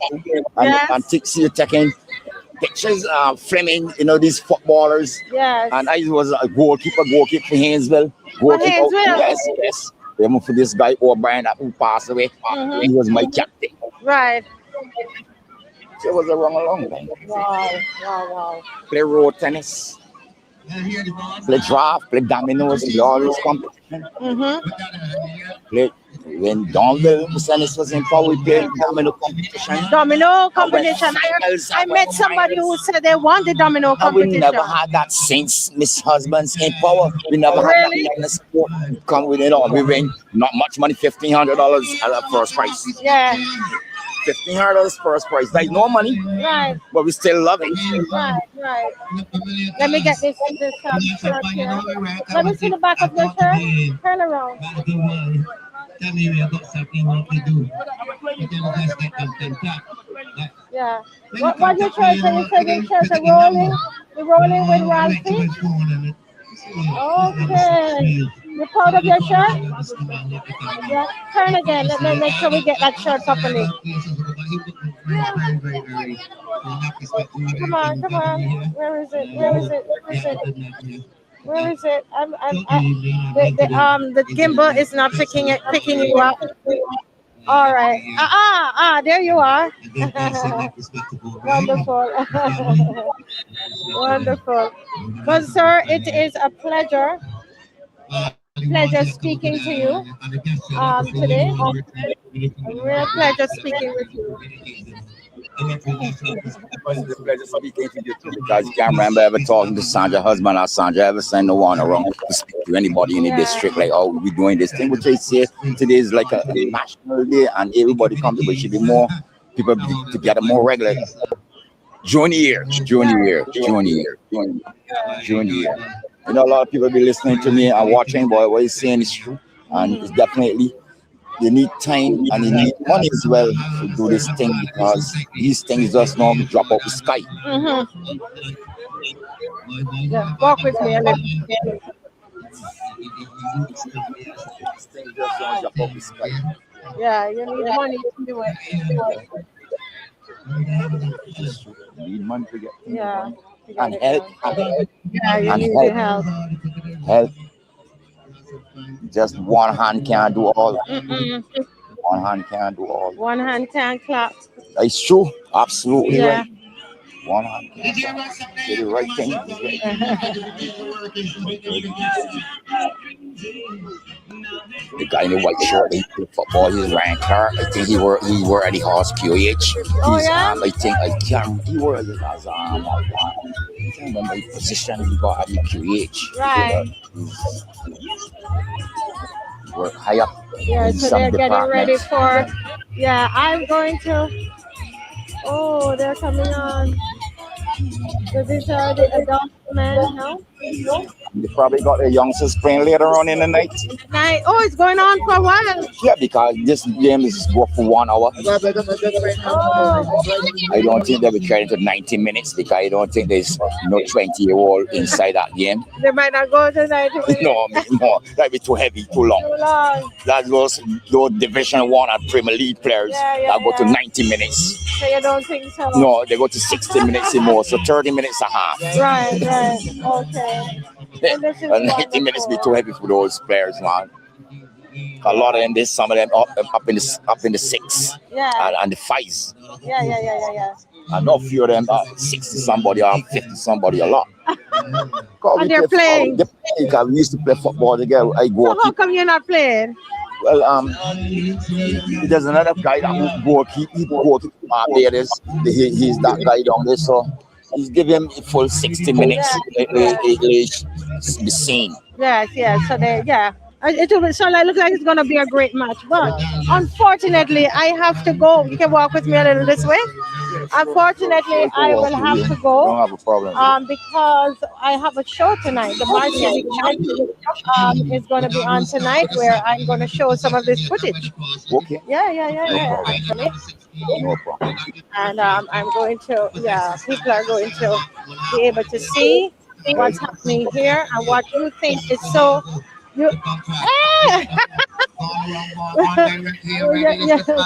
And see you taking pictures, Fleming, you know, these footballers. Yes. And I was a goalkeeper for Haynesville. Yes. Even for this guy O'Brien who passed away, he was my captain. Right. So it was a long time. Wow. Play road tennis. Play draft, play dominoes, play all those competition. Play when Donville Musanis was in power, we played domino competition. I met somebody who said they won the domino competition. We never had that since Miss Husbands in power. We never had that kind of support. Come with it all. We win not much money, $1,500 at the first prize. Yeah. $1,500 first prize. Like no money. Right. But we still love it. Right. Let me get this shirt here. Let me see the back of your shirt. Turn around. Tell me we got something what we do. Yeah. What your shirt? You said your shirts are rolling. We're rolling with Ralphie. Okay. You're proud of your shirt? Yeah. Turn again. Let me make sure we get that shirt properly. Come on. Where is it? The gimbal is not picking you up. All right. There you are. Wonderful. Well, sir, it is a pleasure speaking to you today. A real pleasure speaking with you. It's a pleasure speaking to you too, because you can't remember ever talking to Sandra's husband or Sandra ever send no one around to speak to anybody in the district like, oh, we're doing this thing, which I say today is like a national day and everybody comes to it. Should be more people together more regular. June year. You know, a lot of people be listening to me and watching, but what he's saying is true. and it's definitely you need time and you need money as well to do this thing because these things just not drop out the sky. Yeah, walk with me a little. These things just don't drop out the sky. Yeah, you need money to do it. You need money to get things Yeah. done. And help. Yeah, you And need the help. Help. Just one hand can't do all. One hand can't do all. One hand can't clap. It's true. Absolutely Yeah. right. One hand can't clap. Say the right thing. The guy in the white shirt, he played football. He's ranked car. I think he were at the horse QH. Oh, yeah? I think I can't. He were as I can't remember the position he got at the QH. Right. He worked high up. Yeah, in so some they're getting ready departments. for. Yeah, I'm going to. Oh, they're coming on. So these are the adult men, no? They probably got the youngsters playing later on in the night. Night. Oh, it's going on for a while. Yeah, because this game is go for 1 hour. Oh. I don't think they'll be carrying to 90 minutes because I don't think there's no 20-year-old inside that game. They might not go tonight. No, that'd be too heavy, too long. Too long. That's those Division 1 and Premier League players that go to 90 minutes. So you don't think so? No, they go to 60 minutes or more, so 30 minutes a half. Right. Okay. And this is 90 minutes be too heavy for those players, man. A lot of them, some of them up in the 6 and the 5s. Yeah. And not few of them 60 somebody or 50 somebody a lot. And they're playing. Because we used to play football together. So how come you're not playing? Well, there's another guy that will keep Barbados. He's that guy down there, so he's giving him a full 60 minutes the scene. Yes. So it will look like it's gonna be a great match, but unfortunately I have to go. You can walk with me a little this way. Unfortunately, I will have to go. Don't have a problem. Because I have a show tonight. The March is going to be on tonight, where I'm going to show some of this footage. Okay. Yeah. Actually. No problem. And I'm going to. People are going to be able to see what's happening here and what you think is so.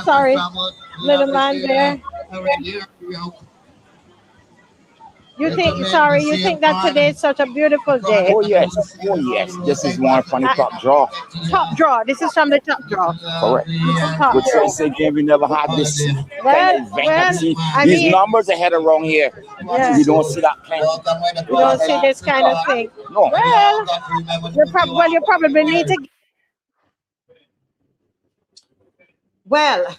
Sorry, little man there. You think that today is such a beautiful day? Oh yes. This is one from the top draw. Top draw. This is from the top draw. Correct. Which is again, we never had this kind of event. These numbers are headed around here. Yeah. You don't see that kind. You don't see this kind of thing. No. Well, you probably need to. Well,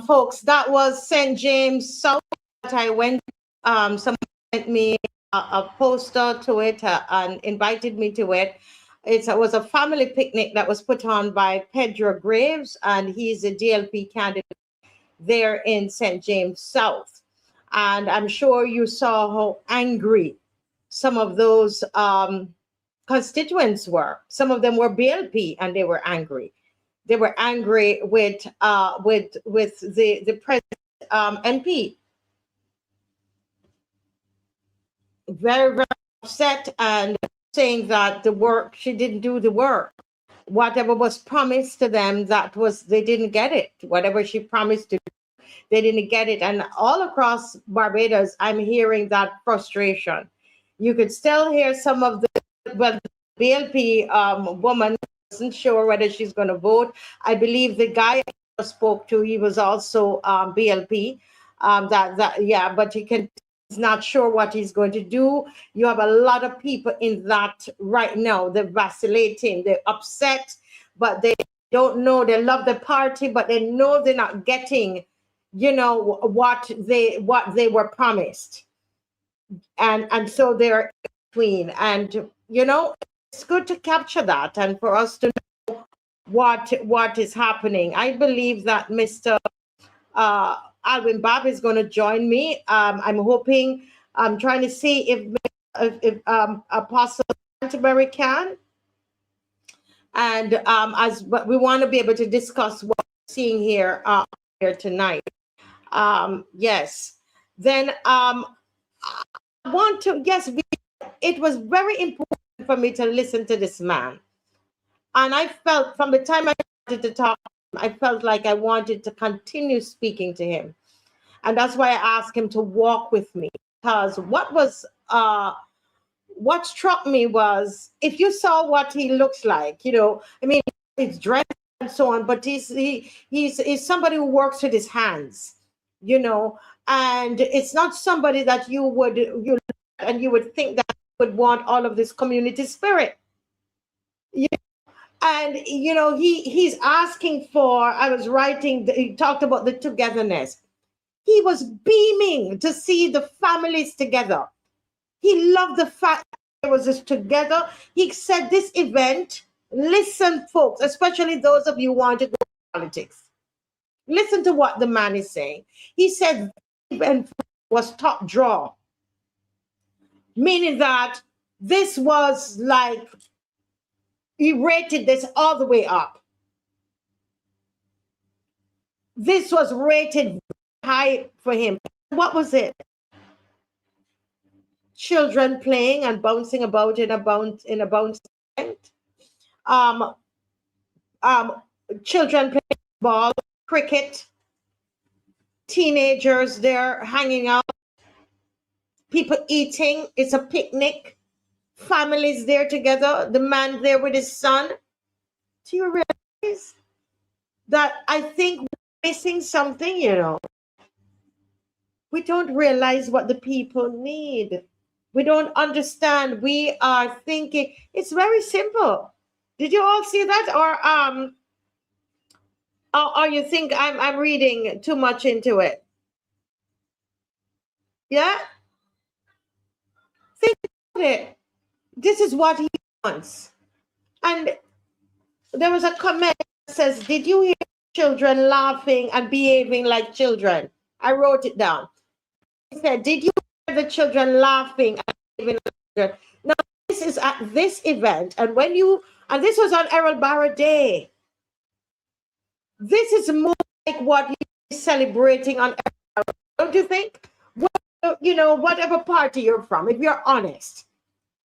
folks, that was St. James South. I went. Someone sent me a poster to it and invited me to it. It was a family picnic that was put on by Pedro Graves, and he's a DLP candidate there in St. James South. And I'm sure you saw how angry some of those constituents were. Some of them were BLP, and they were angry. They were angry with the president MP. Very, very upset and saying that she didn't do the work. Whatever was promised to them, they didn't get it. Whatever she promised to do, they didn't get it. And all across Barbados, I'm hearing that frustration. You could still hear some of the BLP woman wasn't sure whether she's going to vote. I believe the guy I spoke to, he was also BLP. But he's not sure what he's going to do. You have a lot of people in that right now. They're vacillating, they're upset, but they don't know. They love the party, but they know they're not getting, what they were promised. And so they're in between. And, it's good to capture that and for us to know what is happening. I believe that Mr. Alvin Bob is going to join me. I'm hoping. I'm trying to see if Apostle Canterbury can. And but we want to be able to discuss what we're seeing here here tonight. Yes. Then I want to, yes, it was very important for me to listen to this man. And I felt from the time I started to talk, I felt like I wanted to continue speaking to him. And that's why I asked him to walk with me. Because what struck me was, if you saw what he looks like, you know, I mean, he's dressed and so on, but he's somebody who works with his hands, you know, and it's not somebody that you would think that would want all of this community spirit. You know? And you know, he's asking for, I was writing, he talked about the togetherness. He was beaming to see the families together. He loved the fact that there was this together. He said this event, listen folks, especially those of you who want to go to politics, listen to what the man is saying. He said the event was top draw, meaning that this was like, he rated this all the way up. This was rated high for him. What was it? Children playing and bouncing about in a bounce event. Children playing ball, cricket, teenagers there hanging out, people eating, it's a picnic, families there together, the man there with his son. Do you realize that I think we're missing something, you know? We don't realize what the people need. We don't understand. We are thinking, it's very simple. Did you all see that? Or you think I'm reading too much into it? Yeah? Think about it. This is what he wants. And there was a comment that says, did you hear children laughing and behaving like children? I wrote it down. He said, did you hear the children laughing and behaving like children? Now, this is at this event. And and this was on Errol Barra Day. This is more like what he's celebrating on Errol Barra, don't you think? You know, whatever party you're from, if you're honest,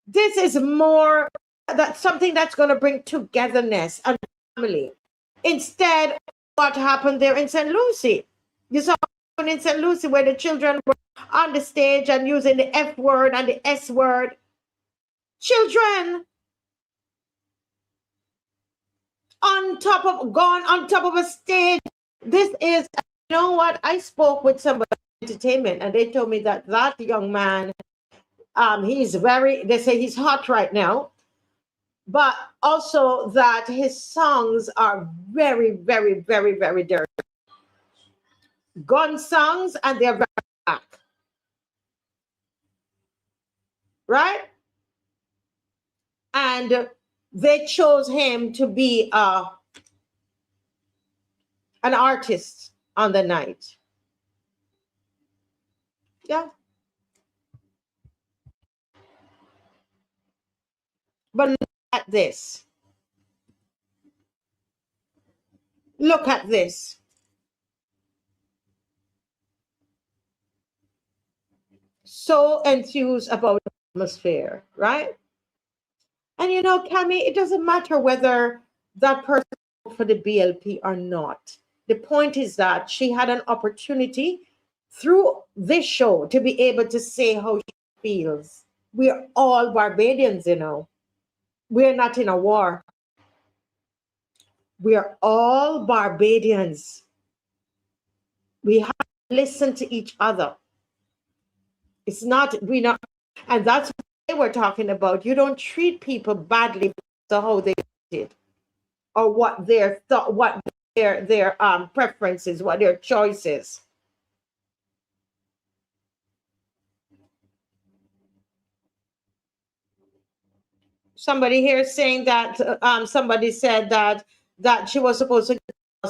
this is more that's something that's going to bring togetherness and family. Instead of what happened there in St. Lucie. You saw what happened in St. Lucie where the children were on the stage and using the F word and the S word. Children gone on top of a stage. This is, you know what? I spoke with somebody in entertainment and they told me that young man, they say he's hot right now, but also that his songs are very, very, very, very dirty. Gun songs, and they're very black. Right? And they chose him to be an artist on the night. Yeah. But look at this. Look at this. So enthused about the atmosphere, right? And you know, Cammie, it doesn't matter whether that person voted for the BLP or not. The point is that she had an opportunity through this show to be able to say how she feels. We're all Barbadians, you know. We're not in a war. We are all Barbadians. We have to listen to each other. It's not, and that's what we're talking about. You don't treat people badly because of how they did, or what their thought, what their preferences, what their choices. Somebody here is saying that somebody said that she was supposed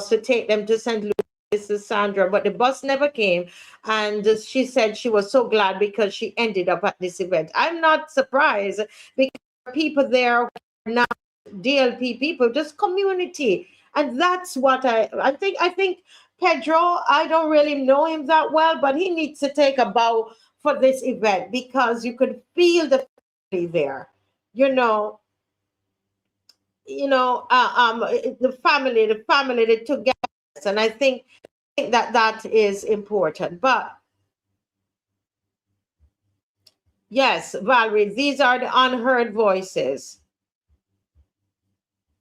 to take them to St. Louis. This is Sandra, but the bus never came, and she said she was so glad because she ended up at this event. I'm not surprised because people there now DLP people, just community. And that's what I think Pedro, I don't really know him that well, but he needs to take a bow for this event because you could feel the family there. You know, the family, the togetherness, and I think that is important. But yes, Valerie, these are the unheard voices.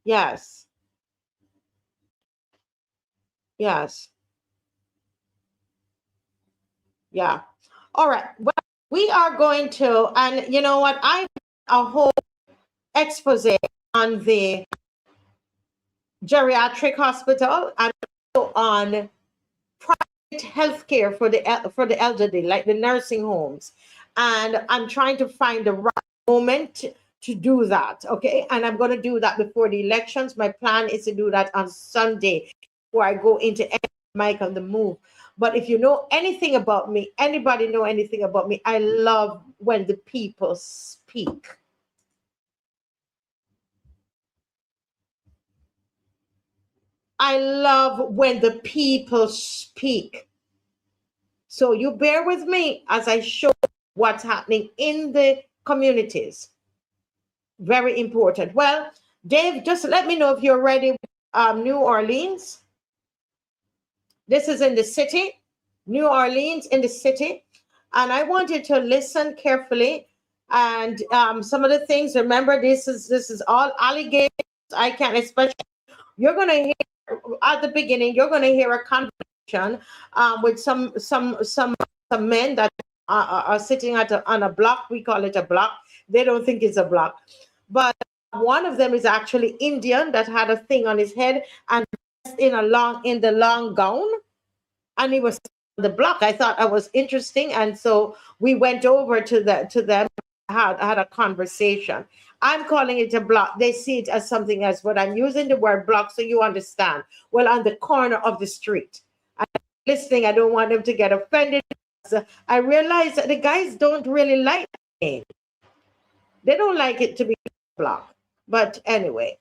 Yes. Yes. Yeah. All right. Well, we are going to, and you know what? I have a whole expose on the geriatric hospital and also on private healthcare for the elderly, like the nursing homes. And I'm trying to find the right moment to do that. Okay. And I'm going to do that before the elections. My plan is to do that on Sunday before I go into Mike on the Move. But if you know anything about me, anybody know anything about me, I love when the people speak. I love when the people speak. So you bear with me as I show what's happening in the communities. Very important. Well, Dave, just let me know if you're ready with New Orleans. This is in the city, New Orleans in the city. And I want you to listen carefully. And some of the things, remember, this is all allegations. I can't, especially, you're going to hear, at the beginning, you're going to hear a conversation with some men that are sitting on a block. We call it a block. They don't think it's a block. But one of them is actually Indian that had a thing on his head and in the long gown, and he was on the block. I thought that was interesting, and so we went over to them, had a conversation. I'm calling it a block. They see it as something else, but I'm using the word block so you understand. Well, on the corner of the street. I'm listening. I don't want them to get offended. I realize that the guys don't really like it. They don't like it to be block. But anyway.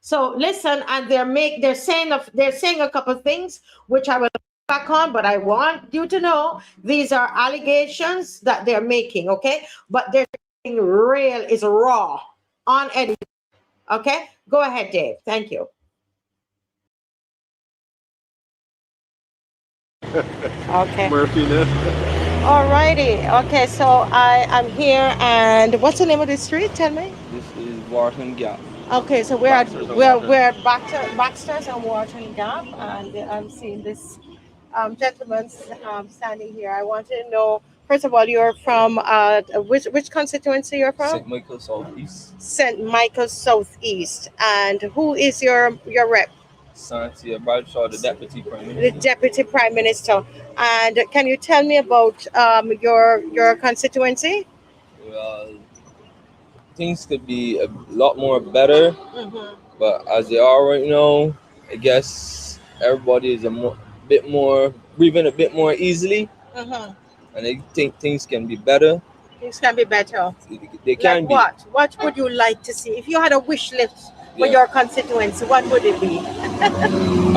So listen, and they're saying a couple of things which I will back on, but I want you to know these are allegations that they're making, okay? But they're saying real is raw, unedited. Okay? Go ahead, Dave. Thank you. Okay. Murphy, All righty. Okay, so I'm here, and what's the name of the street? Tell me. This is Wharton Gap. Okay, so we're at Baxter's and Wharton Gap, and I'm seeing this gentleman standing here. I want to know, first of all, you're from which constituency you're from? St. Michael Southeast. St. Michael Southeast, and who is your rep? Santia Bradshaw, the Deputy Prime Minister. The Deputy Prime Minister. And can you tell me about your constituency? Well, things could be a lot more better, but as they are right now, I guess everybody is breathing a bit more easily, and I think things can be better. Things can be better. They can be. What would you like to see if you had a wish list for your constituency? What would it be?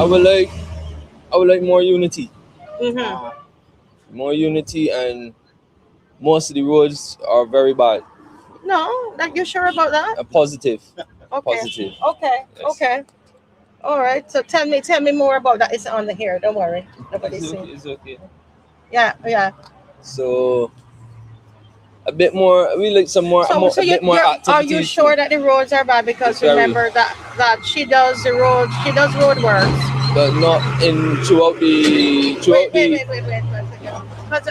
I would like more unity. More unity, and most of the roads are very bad. No, you're sure about that? Positive. Okay. Positive. Okay. Yes. Okay. All right. So tell me more about that. It's on the here. Don't worry. Nobody's seeing. It's okay. Yeah. So a bit more. We like some more. So a bit more activities. Are you sure that the roads are bad? Because remember that she does the road. She does road works. But not throughout the. Wait. Because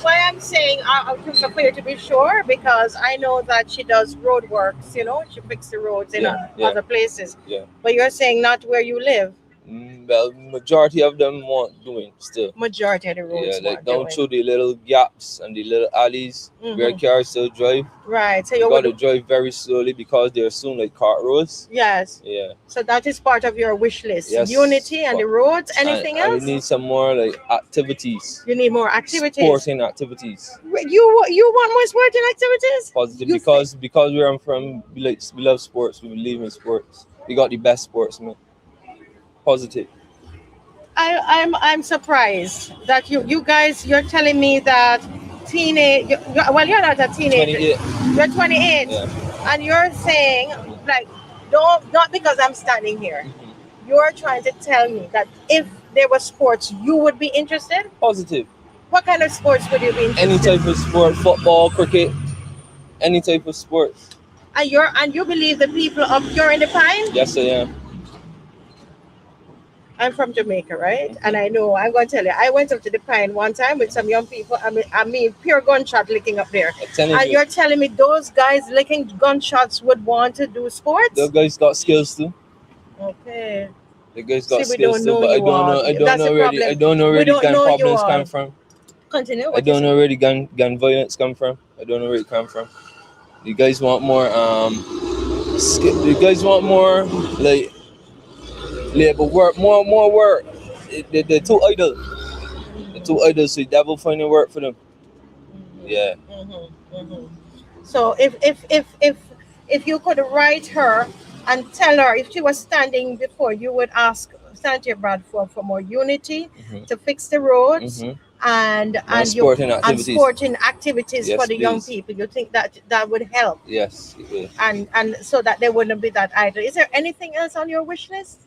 why I'm saying to clear to be sure, because I know that she does road works. You know, she fixes the roads in other places. Yeah. But you're saying not where you live. Well, majority of them want doing still. Majority of the roads. Yeah, like want down doing. through the little gaps and the little alleys where cars still drive. Right. So You you gotta would. drive very slowly because they're soon like cart roads. Yes. Yeah. So that is part of your wish list. Yes. Unity and the roads. Anything And else? we need some more like activities. You need more activities. Sporting activities. You want more sporting activities? Positive because where I'm from, we love sports. We believe in sports. We got the best sportsmen. Positive. I'm surprised that you guys you're telling me that you're not a teenager. 28. You're 28, and you're saying like not because I'm standing here. You're trying to tell me that if there was sports, you would be interested. Positive. What kind of sports would you be interested? Any type of sport, football, cricket, any type of sports. And you believe the people up you're in the Pine? Yes, I am. I'm from Jamaica, right? And I know, I'm going to tell you, I went up to the Pine one time with some young people. I mean pure gunshot licking up there. And you're telling me those guys licking gunshots would want to do sports? Those guys got skills too. Okay. The guys got See, we skills don't too, know but I you don't all. know. I That's the don't know where problem. I don't know We where the don't gun know you problems all. come from. Continue. I don't know where the gun violence come from. I don't know where it come from. You guys want more you guys want more like labor work, more work. They're too idle. They're too idle, so the devil finding work for them. Yeah. So if you could write her and tell her, if she was standing before, you would ask Santa Bradford for more unity to fix the roads and sporting activities Yes, for the young please. people. You think that would help? Yes, it will. And so that they wouldn't be that idle. Is there anything else on your wish list?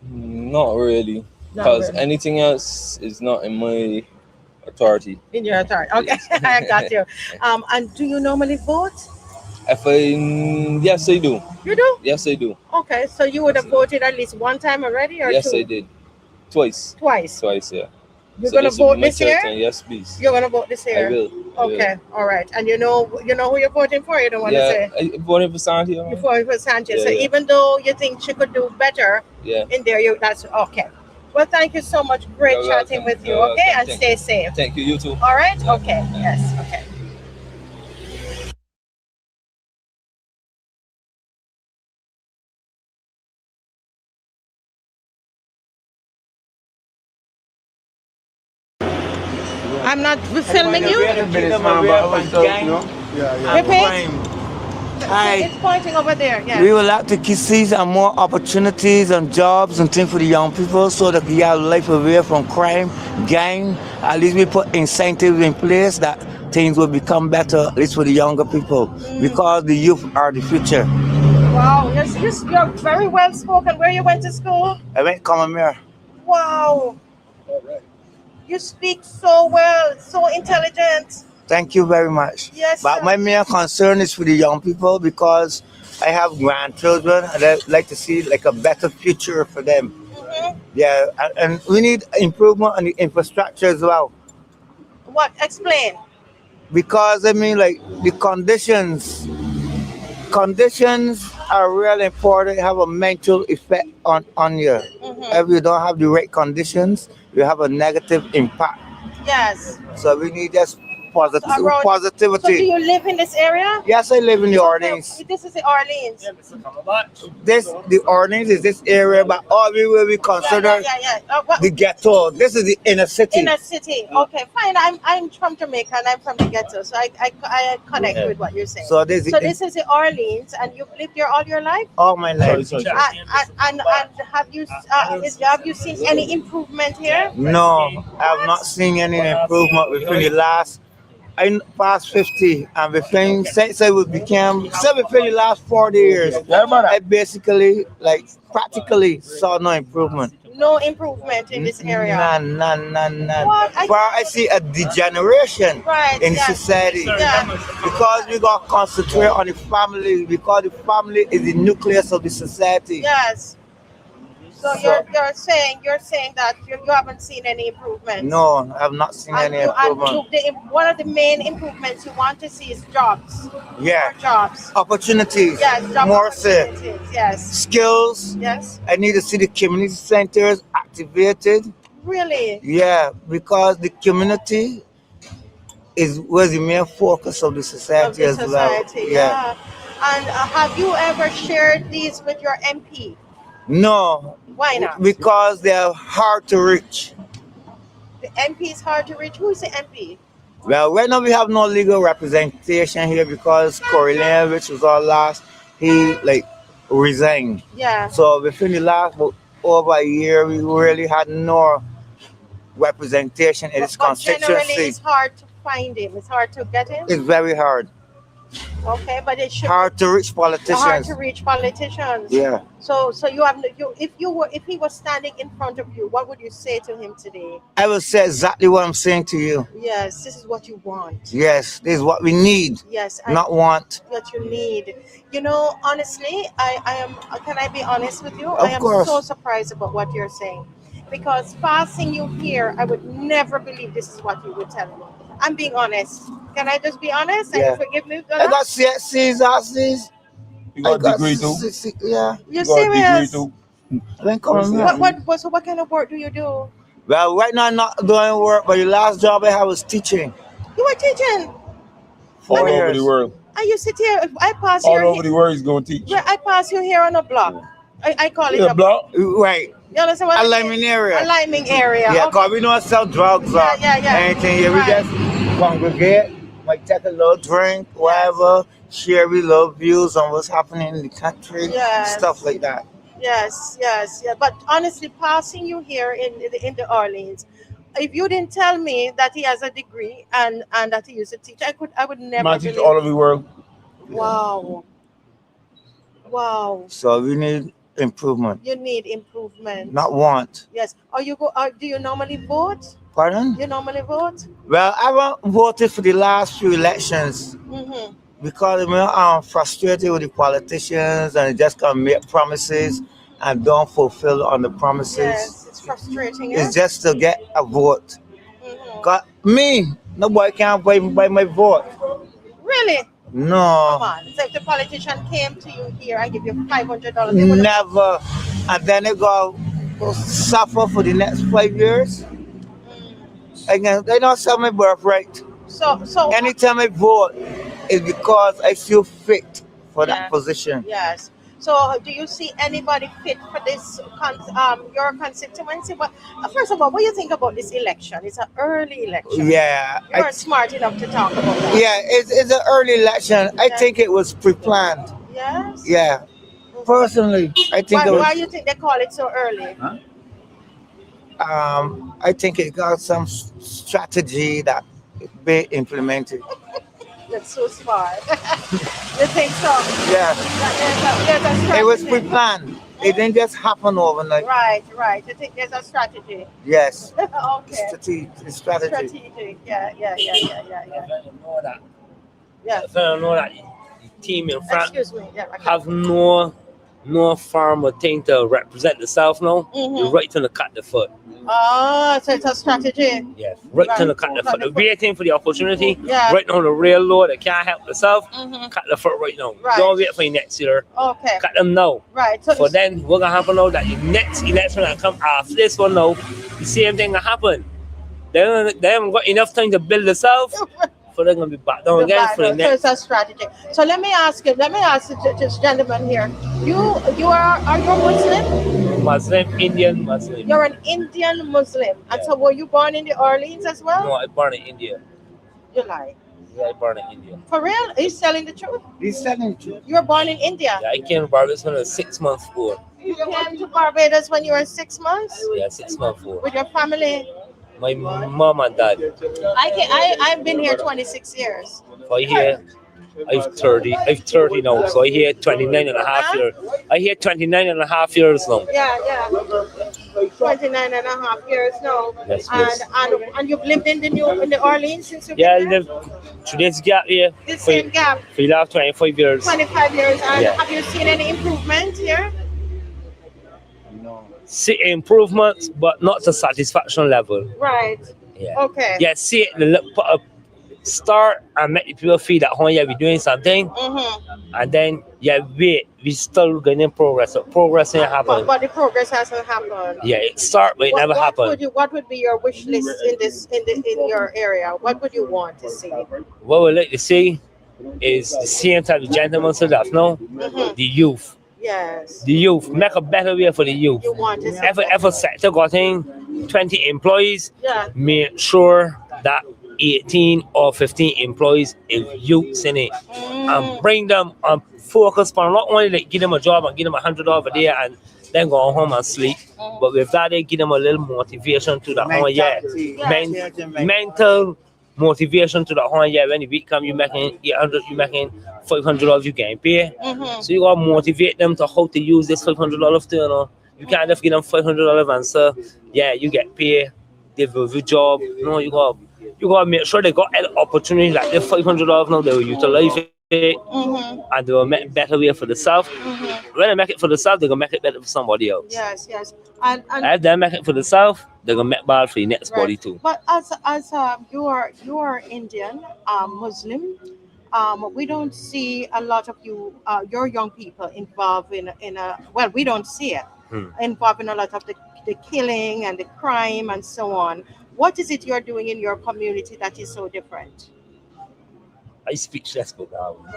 Not really. Not Because really. anything else is not in my authority. In your authority. Okay, I got you. And do you normally vote? Yes, I do. You do? Yes, I do. Okay, so you would have voted at least one time already, or Yes, two? I did. Twice. Twice. Yeah. You're So gonna this will vote be my this third year? time. Yes, please. You're gonna vote this year. I will. Okay, all right. And you know who you're voting for. You don't want to Yeah, say. I voted for Santi. You're voting for Sanchez. Yeah, So yeah. even though you think she could do better Yeah. in there, that's okay. Well, thank you so much. Great You're chatting welcome. with you. You're Okay, welcome. and Thank stay you. safe. Thank you. You too. All right. Okay. Yes. Okay. I'm not filming you. Repeat. It's pointing over there. Yeah. We would like to see some more opportunities and jobs and things for the young people so that we have life away from crime, gang. At least we put incentives in place that things will become better, at least for the younger people, because the youth are the future. Wow. You're very well spoken. Where you went to school? I went common here. Wow. You speak so well, so intelligent. Thank you very much. Yes, But sir. my main concern is for the young people because I have grandchildren and I'd like to see like a better future for them. Yeah, and we need improvement on the infrastructure as well. What? Explain. Because I mean, like the conditions are really important. Have a mental effect on you. If you don't have the right conditions, you have a negative impact. Yes. So we need just positivity. So do you live in this area? Yes, I live in the Orleans. This is the Orleans. The Orleans is this area, but all we will be considered the ghetto. This is the inner city. Inner city. Okay, fine. I'm from Jamaica and I'm from the ghetto, so I connect with what you're saying. So this is the Orleans, and you've lived here all your life. All my life. And have you seen any improvement here? No, I have not seen any improvement within the last. I past 50, and within since I became within the last 40 years, I basically practically saw no improvement. No improvement in this area. None. What? I see a degeneration in society because we got to concentrate on the family because the family is the nucleus of the society. Yes. So you're saying that you haven't seen any improvements. No, I have not seen any improvement. One of the main improvements you want to see is jobs. Yeah. More jobs. Opportunities. Yes, job more opportunities. Yes. Skills. Yes. I need to see the community centers activated. Really? Yeah, because the community was the main focus of the society Of the as well. society, yeah. And have you ever shared these with your MP? No. Why not? Because they're hard to reach. The MP is hard to reach. Who is the MP? Well, right now we have no legal representation here because Corleone, which was our last, he resigned. Yeah. So within the last over a year, we really had no representation in this constituency. Generally, it's hard to find him. It's hard to get him. It's very hard. Okay, but it should hard to reach politicians. Hard to reach politicians. Yeah. So if he was standing in front of you, what would you say to him today? I would say exactly what I'm saying to you. Yes, this is what you want. Yes, this is what we need. Yes, not want. What you need. You know, honestly, I am. Can I be honest with you? Of I am course. so surprised about what you're saying, because passing you here, I would never believe this is what you would tell me. I'm being honest. Can I just be honest and forgive me? I got CSCs, RCs. You got a degree too? Yeah. You're serious? Too? What kind of work do you do? Well, right now I'm not doing work, but the last job I had was teaching. You were teaching? All over the world. And you sit here, I pass All here. over the world he's going to teach. Yeah, I pass you here on a block. I call it a block? Right. You understand what a liming area. A liming area. Yeah, Okay. because we don't sell drugs or anything here. We just congregate, might take a little drink, whatever, share we little views on what's happening in the country, stuff like that. Yes. But honestly, passing you here in the Orleans, if you didn't tell me that he has a degree and that he used to teach, I would never Man teach believe. all over the world. Wow. So we need improvement, You need improvement. not want. Yes. Do you normally vote? Pardon? You normally vote? Well, I haven't voted for the last few elections Mm-hmm. because I'm frustrated with the politicians and they just gonna make promises and don't fulfill on the promises. Yes, it's frustrating. It's just to get a vote. Cause me, nobody can buy my vote. Really? No. Come on. So if the politician came to you here and give you $500, they would've- Never. And then they go suffer for the next 5 years. Again, they don't sell my birthright. So anytime I vote, it's because I feel fit for that position. Yes. So do you see anybody fit for this your constituency? But first of all, what do you think about this election? It's an early election. Yeah. You are smart enough to talk about that. Yeah, it's an early election. I think it was pre-planned. Yes. Yeah. Personally, I think it was. Why do you think they call it so early? I think it got some strategy that be implemented. That's so smart. You think so? Yeah. There's a It was strategy. pre-planned. It didn't just happen overnight. Right. You think there's a strategy? Yes. Okay. It's strategy. Strategic. Yeah. know that. Yeah. So I know that the team in front Excuse me. Yeah. have no farmer thing to represent the South now. You're right to the cut the foot. Oh, so it's a strategy. Yes, right to the cut the foot. The waiting for the opportunity. Yeah. Right now the real law that can't help the South. Cut the foot right now. Right. Don't wait for the next year. Okay. Cut them now. Right. So then what's gonna happen now that the next election that come after this one now, the same thing will happen. They haven't got enough time to build the South. So they're gonna be back down again for the So next. it's a strategy. So let me ask this gentleman here. You are you Muslim? Indian Muslim. You're an Indian Muslim. And so were you born in the Orleans as well? No, I born in India. You lie. Yeah, I born in India. For real? Are you telling the truth? He's telling the truth. You were born in India? Yeah, I came to Barbados when I was 6 months old. You came to Barbados when you were 6 months? Yeah, 6 months old. With your family? My mom and dad. I've been here 26 years. So I hear I'm 30 now, so I hear 29 and a half years. I hear 29 and a half years now. Yeah. 29 and a half years now. Yes. And you've lived in the Orleans since you've Yeah, I been there? live through this gap here. This same gap? For the last 25 years. 25 years. And Yeah. have you seen any improvement here? see improvements, but not to satisfaction level. Right. Yeah. Okay. Yeah, see it, put a start and make people feel that, yeah, we're doing something. Mm-hmm. And then, yeah, we still getting progress. So progress ain't happening. But the progress hasn't happened. Yeah, it start, but it never happened. What would be your wish list in your area? What would you want to see? What we like to see is the same type of gentlemen so that, no? Mm-hmm. The youth. Yes. The youth. Make a better way for the youth. You want to see Every sector got in 20 employees. Yeah. Make sure that 18 or 15 employees is youths in it. And bring them and focus on not only like give them a job and give them $100 a day and then go home and sleep. But with that they give them a little motivation to the mental motivation to the whole year. When the week come, you making 800, you making $500, you getting paid. So you gotta motivate them to how to use this $500 to, you know. You can't just give them $500 and say, yeah, you get paid, they will do job. No, you gotta make sure they got an opportunity like the $500 now they will utilize it. And they will make better way for themselves. When they make it for themselves, they're gonna make it better for somebody else. Yes, yes. And if they make it for themselves, they're gonna make bad for the next body too. But as you are Indian, Muslim, we don't see a lot of your young people involved in a well, we don't see it involved in a lot of the killing and the crime and so on. What is it you're doing in your community that is so different? I'm speechless, but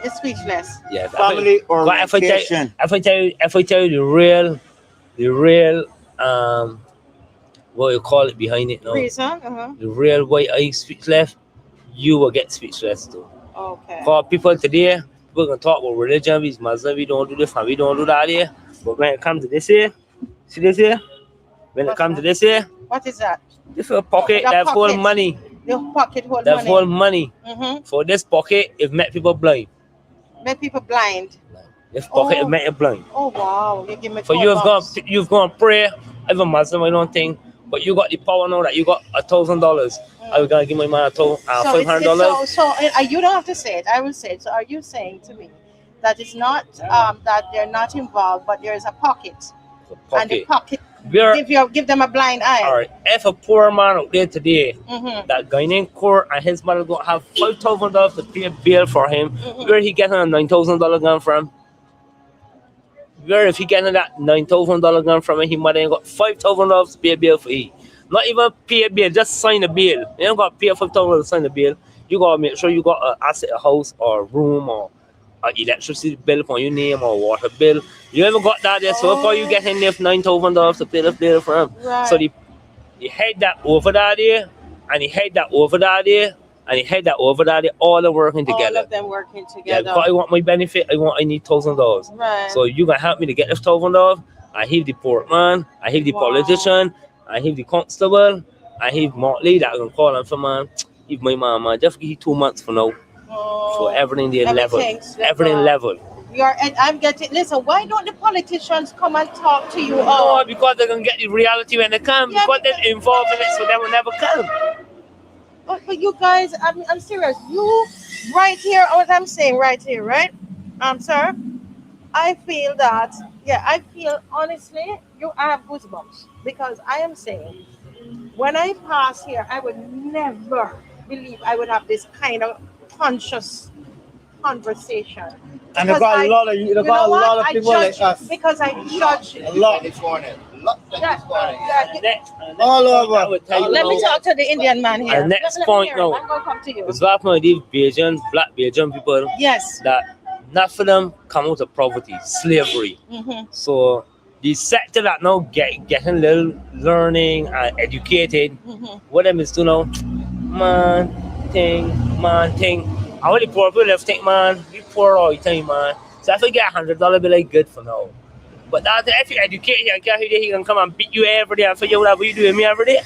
You're speechless. Yeah, Family orientation. If I tell you the real what you call it behind it now, reason, the real why I speechless, you will get speechless too. Okay. For people today, people can talk about religion, we Muslim, we don't do this and we don't do that here. But when it comes to this here, see this here? When it comes to this here, what is that? This is a pocket that hold money. The pocket hold that money. hold money. For this pocket, it make people blind. Make people blind. This pocket it make you blind. Oh wow! You give me. For you've gone pray. Even Muslim, I don't think. But you got the power now that you got $1,000. Are you gonna give my man $500? So you don't have to say it. I will say it. So are you saying to me that it's not that they're not involved, but there is a pocket, and the pocket give them a blind eye? All right. If a poor man out there today that going in court and his mother gonna have $5,000 to pay a bill for him, where he getting a $9,000 gun from? Where if he getting that $9,000 gun from him, he might have got $5,000 to pay a bill for him. Not even pay a bill, just sign a bill. You don't got to pay $5,000 to sign a bill. You got to make sure you got an asset, a house or a room or an electricity bill for your name or water bill. You haven't got that there, so far you get in there for $9,000 to pay the bill for him. Right. So he had that over that there, and he had that over that there, and he had that over that there, all are working together. All of them working together. Yeah, because I want my benefit, I need $1,000. Right. So you can help me to get this $1,000. I have the portman, I have the politician, I have the constable, I have Motley that I can call him for man. If my man, just give you 2 months for now. For everything level. Everything level. I'm getting. Listen, why don't the politicians come and talk to you? No, because they're gonna get the reality when they come. Yeah, because they're involved in it, so they will never come. But you guys, I'm serious. You right here, what I'm saying right here, right? Sir, I feel that, I feel honestly, I have goosebumps because I am saying, when I pass here, I would never believe I would have this kind of conscious conversation. And they got a lot of people like us. Because I judge a lot. All over. Let me talk to the Indian man here. And next point now, I'm going to come to you. it's about these Bajan, black Bajan people. Yes. That not for them come out of poverty, slavery. So the sector that now getting little learning and educated, what them is to know, man thing. I want the poor people left think, man, we poor all the time, man. So if I get $100 be like good for now. But that if you educate him, he can come and beat you every day and figure out what you do with me every day.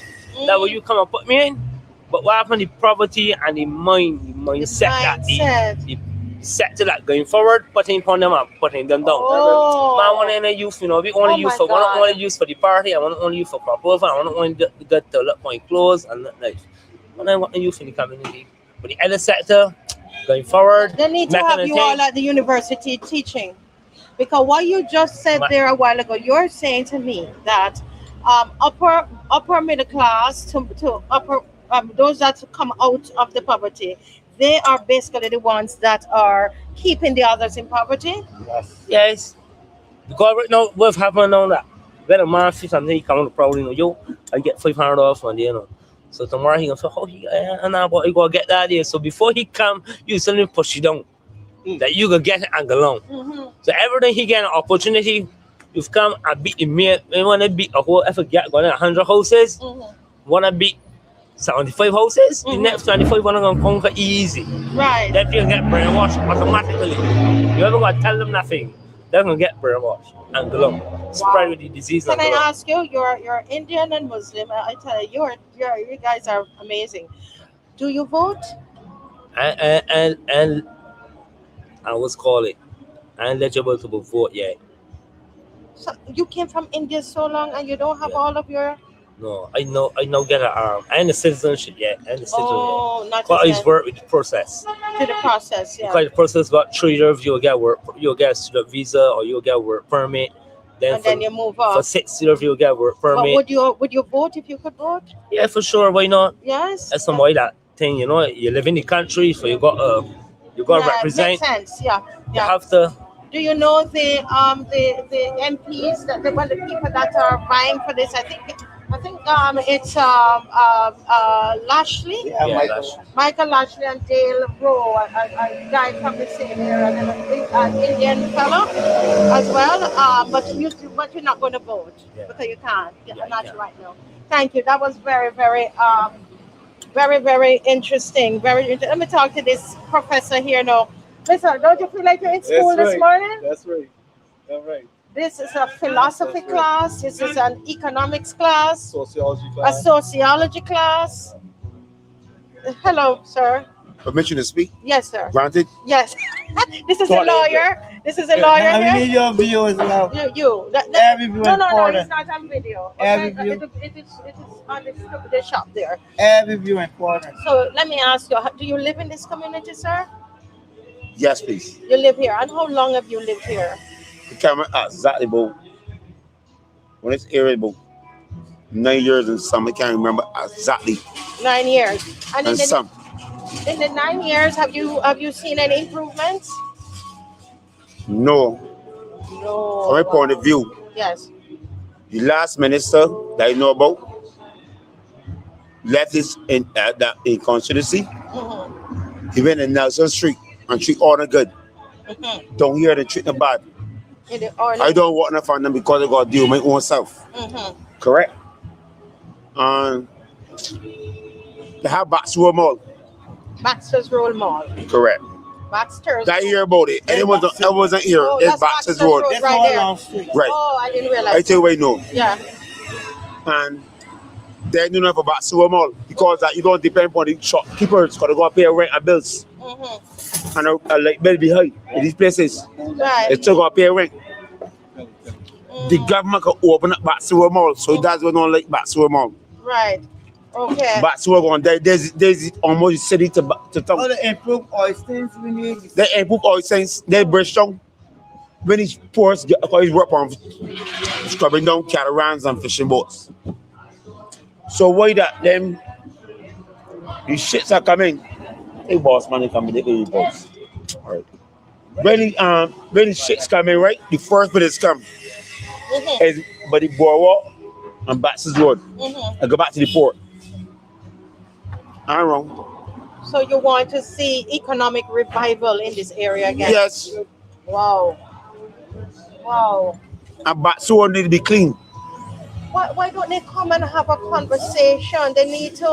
That way you come and put me in. But what happened, the poverty and the mindset the sector that going forward, putting upon them and putting them down. Man, I want any youth, we only use for one, only use for the party, I want only use for proposal, I want only get to look my clothes and look nice. I want the youth in the community. But the other sector going forward, they need to have you all at the university teaching. Because what you just said there a while ago, you're saying to me that upper middle class to upper those that come out of the poverty. They are basically the ones that are keeping the others in poverty. Yes. Because right now, what's happening now that when a man sees something, he come on the problem, yo, I get $500 from there, So tomorrow he gonna say, oh, but he gonna get that there. So before he come, you suddenly push you down. That you gonna get it and go along. So everything he get an opportunity, you've come and beat the man. You wanna beat a whole effort, get going 100 houses, wanna beat 75 houses, the next 25 wanna gonna conquer easy. Right. That you get brainwashed automatically. You never gonna tell them nothing. They're gonna get brainwashed and go along. Spread with the disease. Can and I go along. ask you? You're Indian and Muslim. I tell you, you guys are amazing. Do you vote? And I was call it eligible to vote yet. So you came from India so long and you don't have all of your. No, I know get a I ain't a citizenship yet. I ain't a citizen Oh, not But I yet. work with the process. To the process, yeah. Because the process got 3 years, you'll get work, you'll get a student visa or you'll get work permit. And then you move on. For 6 years, you'll get work But permit. would you vote if you could vote? Yeah, for sure. Why not? Yes. That's somebody that thing, you live in the country, so you got Yeah, represent. makes sense. Yeah. You have to. Do you know the MPs that the people that are vying for this? I think it's Lashley. Yeah, Michael Lashley and Dale Rowe, a guy from the same area, and an Indian fellow as well. But you're not going to vote because you can't. Not right now. Thank you. That was very, very, very interesting. Let me talk to this professor here now. Listen, don't you feel like you're in school this morning? That's right. All right. This is a philosophy class. This is an economics class. Sociology A class. sociology class. Hello, sir. Permission to speak? Yes, sir. Granted? Yes. This is a lawyer. This is a lawyer I here. need your view as well. You. Every view No, important. it's not on video. Every Okay? view. It is on the shop there. Every view important. So let me ask you, do you live in this community, sir? Yes, please. You live here. And how long have you lived here? The camera exactly about when it's area about 9 years and some. I can't remember exactly. 9 years. And And some. in the 9 years, have you seen any improvements? No. No. From my point of view, Yes. the last minister that I know about left this in constituency. He went in Nelson Street and treat all the good. Don't hear the treatment bad. I don't want enough on them because I got to deal with my own self. Correct. And they have Baxter Mall. Baxter's Road Mall. Correct. Baxter's. I hear about it. And it wasn't here. Oh, It's that's Baxter's Baxter's Road. Road right there. Right. Oh, I didn't realize. I tell you what I know. Yeah. And they do not have Baxter Mall because that you don't depend on the shopkeepers because they got to pay rent and bills. And like bill behind in these places. Right. They still got to pay rent. The government can open up Baxter Mall, so that's why don't like Baxter Mall. Right. Okay. Baxter going there's almost city to town. All the improved oysters we need. They improve all things. They bridge down. When these ports get because work on scrubbing down caravans and fishing boats. So why that them these shits are coming? Hey boss man, they coming, they go boss. Alright. When the shits coming, right? The first bit is come. Is by the boardwalk and Baxter's Road. And go back to the port. I'm wrong. So you want to see economic revival in this area again? Yes. Wow. Wow. And Baxter's Road need to be clean. Why don't they come and have a conversation? They need to,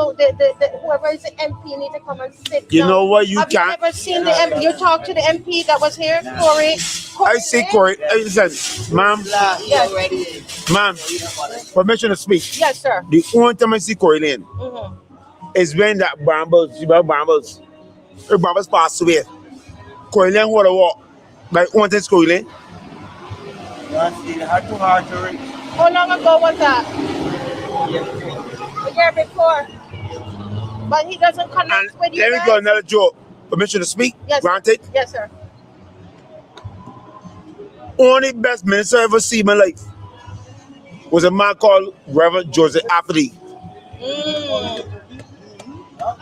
whoever is the MP need to come and sit You down. know what? You Have can't. you ever seen the MP? You talked to the MP that was here, Corey? I see Corey. Listen, ma'am. Yes. Ma'am, permission to speak. Yes, sir. The only time I see Corey Lane is when that Brambles passed away. Corey Lane would have walked. Like, one time Corey Lane. How long ago was that? A year before. But he doesn't connect with you Let me guys? go another joke. Permission to speak? Yes. Granted. Yes, sir. Only best minister I ever see in my life. was a man called Reverend Joseph Athlete.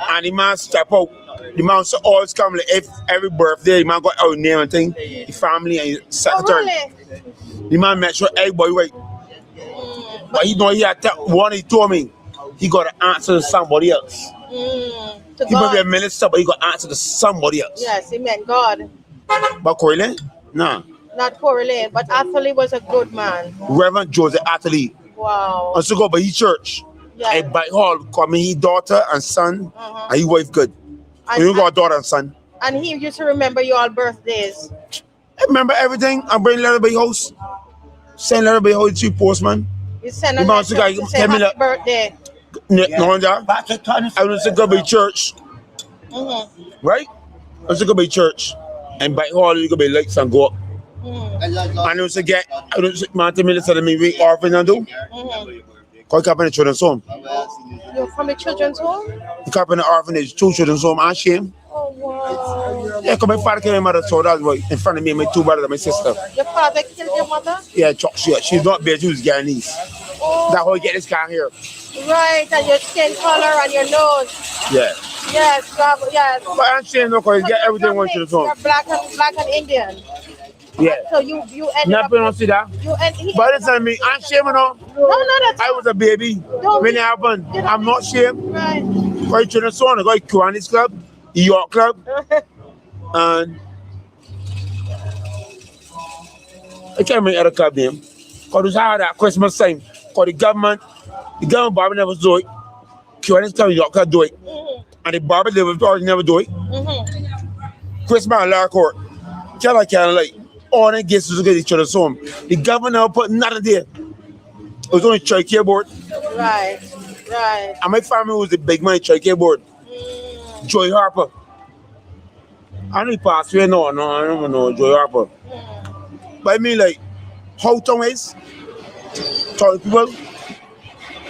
And the man step out. The man so always come like if every birthday, the man got our name and thing, the family and his secretary. The man make sure everybody wait. But he know he had one he told me he got to answer to somebody else. He might be a minister, but he got to answer to somebody else. Yes, he meant God. But Corey, nah. Not Corey Lane, but Athlete was a good man. Reverend Joseph Athlete. Wow. And so go by his church. Yeah. And by all, come his daughter and son, and his wife good. And you got a daughter and son. And he used to remember your all birthdays. I remember everything. I bring letter by house. Send letter by house to postman. You send a letter to say happy birthday. No, I was to go by church. Right? I was to go by church. And by all, you go by lights and go up. And I was to get, I was to Martin Miller said to me, we orphan and do. Cause up in the children's home. You're from the children's home? He up in the orphanage, 2 children's home, and shame. Oh, wow. Yeah, because my father came and my mother, so that's why in front of me, my 2 brothers and my sister. Your father killed your mother? Yeah, she's not bad, she was Guyanese. Oh. That's how you get this car here. Right, and your skin color and your nose. Yeah. Yes, yes. But I'm saying no, because you get everything one children's home. You're black and Indian. Yeah. So you ended Nothing up... don't see that. But listen, me, I'm shaming on. No, that's... I was a baby when it happened. I'm not ashamed. Right. Because children's home, I go to Kiwanis Club, York Club, and I can't remember the club name. Because it was hard at Christmas time. Because the government Barbados never do it. Kiwanis Club, York Club do it. And the Barbados never do it. Christmas and Lark Court. Can't like. All the guests to get each other's home. The governor put nothing there. It was only try keyboard. Right. And my family was the big money try keyboard. Joy Harper. I know he passed away. No, I don't know Joy Harper. But I mean, like, how town is? Town people.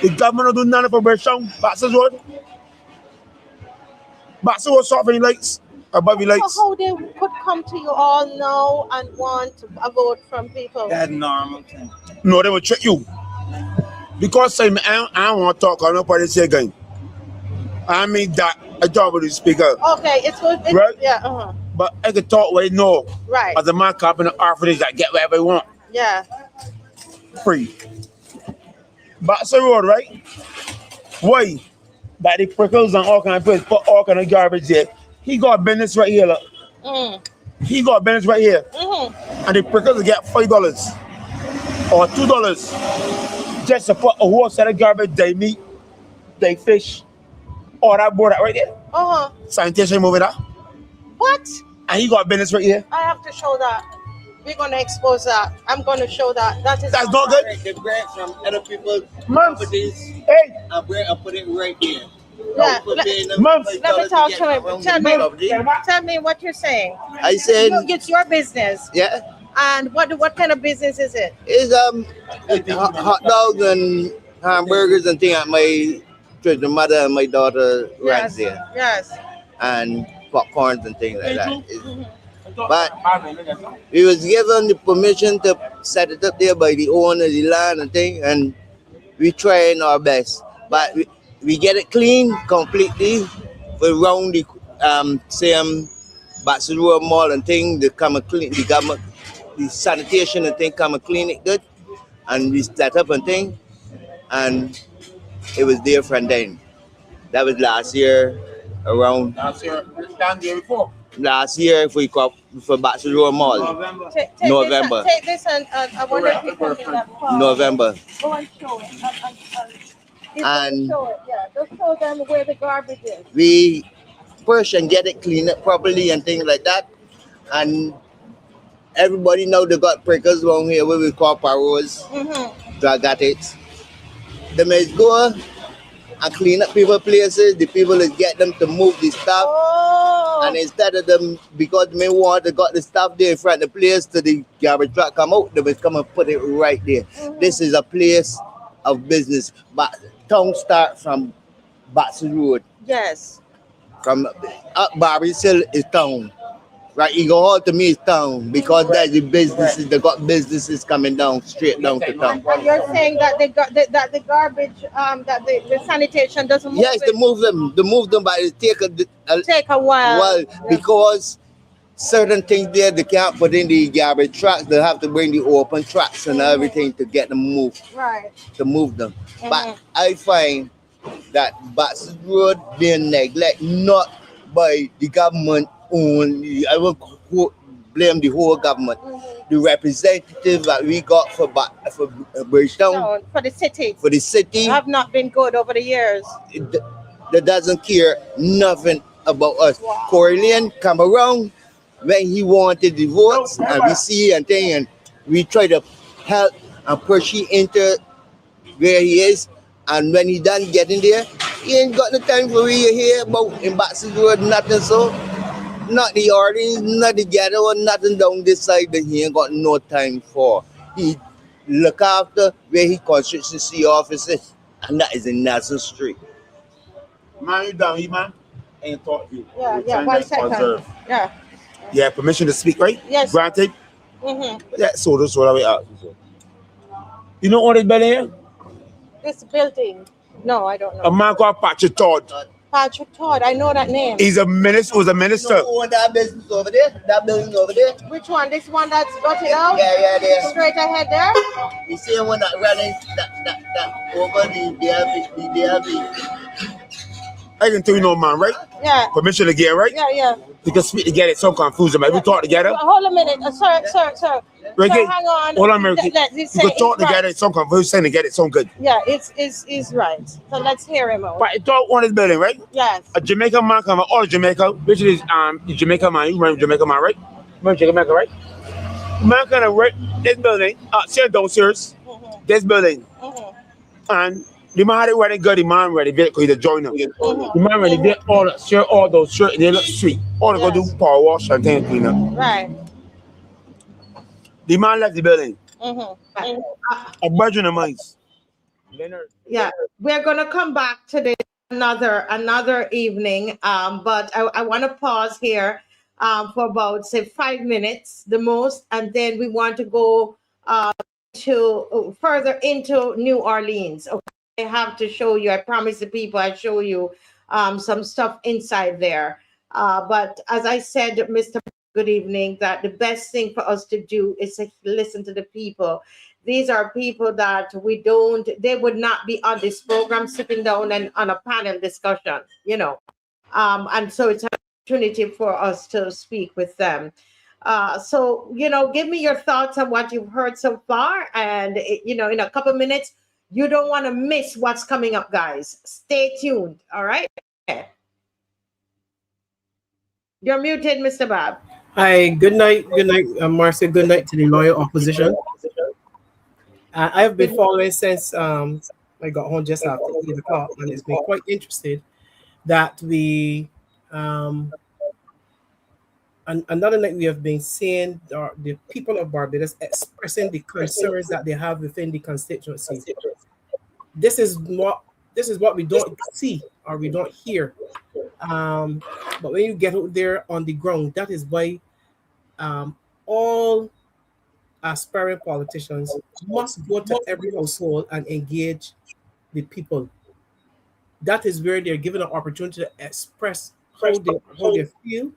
The government don't do nothing for Bershon. Baxter's Road. Baxter was suffering lights. Above your lights. So how they could come to you all now and want a vote from people? That's normal. No, they will trick you. Because I don't want to talk on nobody say again. I mean that I talk with the speaker. Okay, it's good. Right? Yeah, But I can talk right now. Right. As a man come in the orphanage that get whatever he want. Yeah. Free. Baxter Road, right? Why? That the prickles and all kind of places put all kind of garbage there. He got business right here, look. He got business right here. And the prickles get $5 or $2 just to put a whole set of garbage, they meat, they fish, all that board right there. Sanitation moving that. What? And he got business right here. I have to show that. We're going to expose that. I'm going to show that. That's not good. The bread from other people's properties. Hey. And put it right here. Yeah. Let me talk to him. Tell me what you're saying. I said it's your business. Yeah. And what kind of business is it? It's hot dogs and hamburgers and things. My mother and my daughter runs there. Yes. And popcorns and things like that. But we was given the permission to set it up there by the owner of the land and thing, and we trying our best. But we get it clean completely around the same Barbados Mall and thing. They come and clean the government, the sanitation and thing come and clean it good, and we set up and thing, and it was there from then. That was last year around. Last year, down there before. Last year, if we call for Barbados Mall, November. Take this and I wonder if you can get that far. November. Go and show it. And show it. Yeah, just show them where the garbage is. We push and get it cleaned up properly and things like that. And everybody know they got prickers along here where we call paros, drug addicts. They may go and clean up people places. The people is get them to move the stuff. And instead of them, because they want, they got the stuff there in front of the place to the garbage truck come out, they will come and put it right there. This is a place of business. But town start from Barbados Road. Yes. From up Barbados Hill is town. Right, you go out to me town because that's the businesses. They got businesses coming down straight down to town. And you're saying that that the garbage, that the sanitation doesn't move Yes, it? they move them. They move them, but it Take a while. Well, because certain things there they can't put in the garbage trucks. They have to bring the open trucks and everything to get them moved. Right. To move them. But I find that Bassett Road being neglected not by the government only. I won't blame the whole government. The representative that we got for Bridgetown, No, for the city. for the city, Have not been good over the years. that doesn't care nothing about us. Corleone come around when he wanted the votes, and we see and thing, and we try to help and push him into where he is. And when he done getting there, he ain't got no time for we here about in Bassett Road, nothing. So not the audience, not the ghetto, nothing down this side that he ain't got no time for. He look after where he constituency offices, and that is in Nassau Street. Man, you down here, man? Ain't talk to you. Yeah, 1 second. Yeah. Yeah, permission to speak, right? Yes. Granted? Mm-hmm. Yeah, so that's what I ask you. You know what is better here? This building. No, I don't know. A man called Patrick Todd. Patrick Todd, I know that name. He's a minister. Was a minister. You know who own that business over there? That building over there? Which one? This one that's got it out? Yeah, there. Straight ahead there? The same one that running that over the DLB. I can tell you no man, right? Yeah. Permission to get right? Yeah. You can speak together. It's so confusing, man. We talk together. Hold a minute. Sir. Ricky, Sir, hang on. hold on, Ricky. Let's You say can talk it's together. It's so confusing together. It's so good. Yeah, it's right. So let's hear him out. But it's all one is building, right? Yes. A Jamaican man come all Jamaica, which is the Jamaican man. You remember Jamaica man, right? Remember Jamaica, right? Man kind of rent this building, downstairs, this building, and the man had it ready good. The man ready because he's a joiner. The man ready did all those shirts in the street. All they go do power wash and things clean up. Right. The man left the building. A virgin of mine. Yeah, we're gonna come back to this another evening. But I want to pause here for about say 5 minutes the most, and then we want to go to further into New Orleans. Okay, I have to show you. I promise the people I show you some stuff inside there. But as I said, Mr. Good evening, that the best thing for us to do is to listen to the people. These are people that they would not be on this program sitting down and on a panel discussion, and so it's an opportunity for us to speak with them. So, give me your thoughts on what you've heard so far. And, in a couple minutes, you don't want to miss what's coming up, guys. Stay tuned. All right. Okay. You're muted, Mr. Bob. Hi, good night, Marcia. Good night to the loyal opposition. I have been following since I got home just after 8 o'clock, and it's been quite interesting that another night we have been seeing the people of Barbados expressing the concerns that they have within the constituency. This is what we don't see or we don't hear. But when you get out there on the ground, that is why all aspiring politicians must go to every household and engage the people. That is where they're given an opportunity to express how they feel,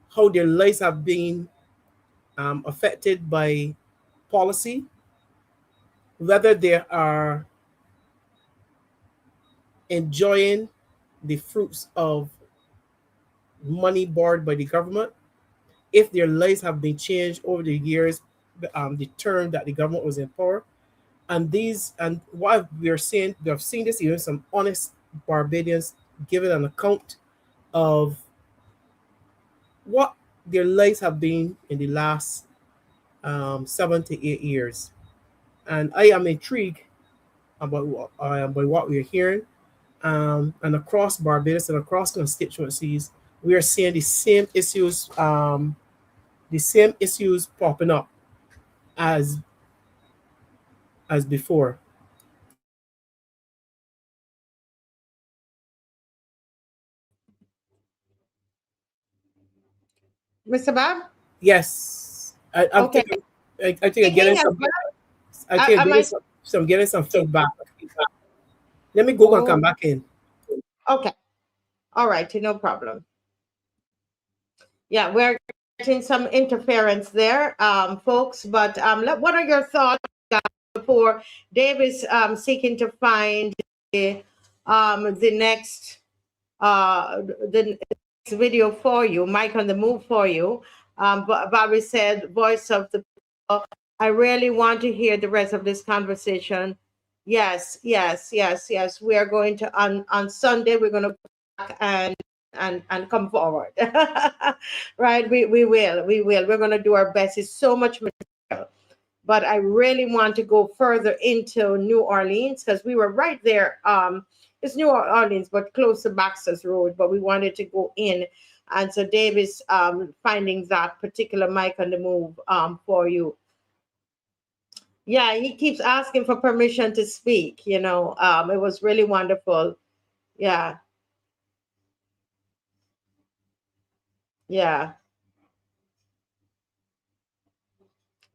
how their lives have been affected by policy, whether they are enjoying the fruits of money borrowed by the government, if their lives have been changed over the years, the term that the government was in power, and what we have seen this even some honest Barbadians giving an account of what their lives have been in the last 7 to 8 years, and I am intrigued about what we are hearing, and across Barbados and across constituencies, we are seeing the same issues popping up as before. Mr. Bob? Yes. Okay. I think I'm getting some. I think I'm getting some feedback. Let me go and come back in. Okay. All right. No problem. Yeah, we're getting some interference there, folks. But what are your thoughts before Dave is seeking to find the next video for you, Mike on the Move for you. Bobby said, "Voice of the people." I really want to hear the rest of this conversation. Yes. We are going to on Sunday. We're going to go back and come forward. Right? We will. We're going to do our best. It's so much material, but I really want to go further into New Orleans because we were right there. It's New Orleans, but close to Baxter's Road, but we wanted to go in. And so Dave is finding that particular Mic on the Move for you. Yeah, he keeps asking for permission to speak, it was really wonderful. Yeah.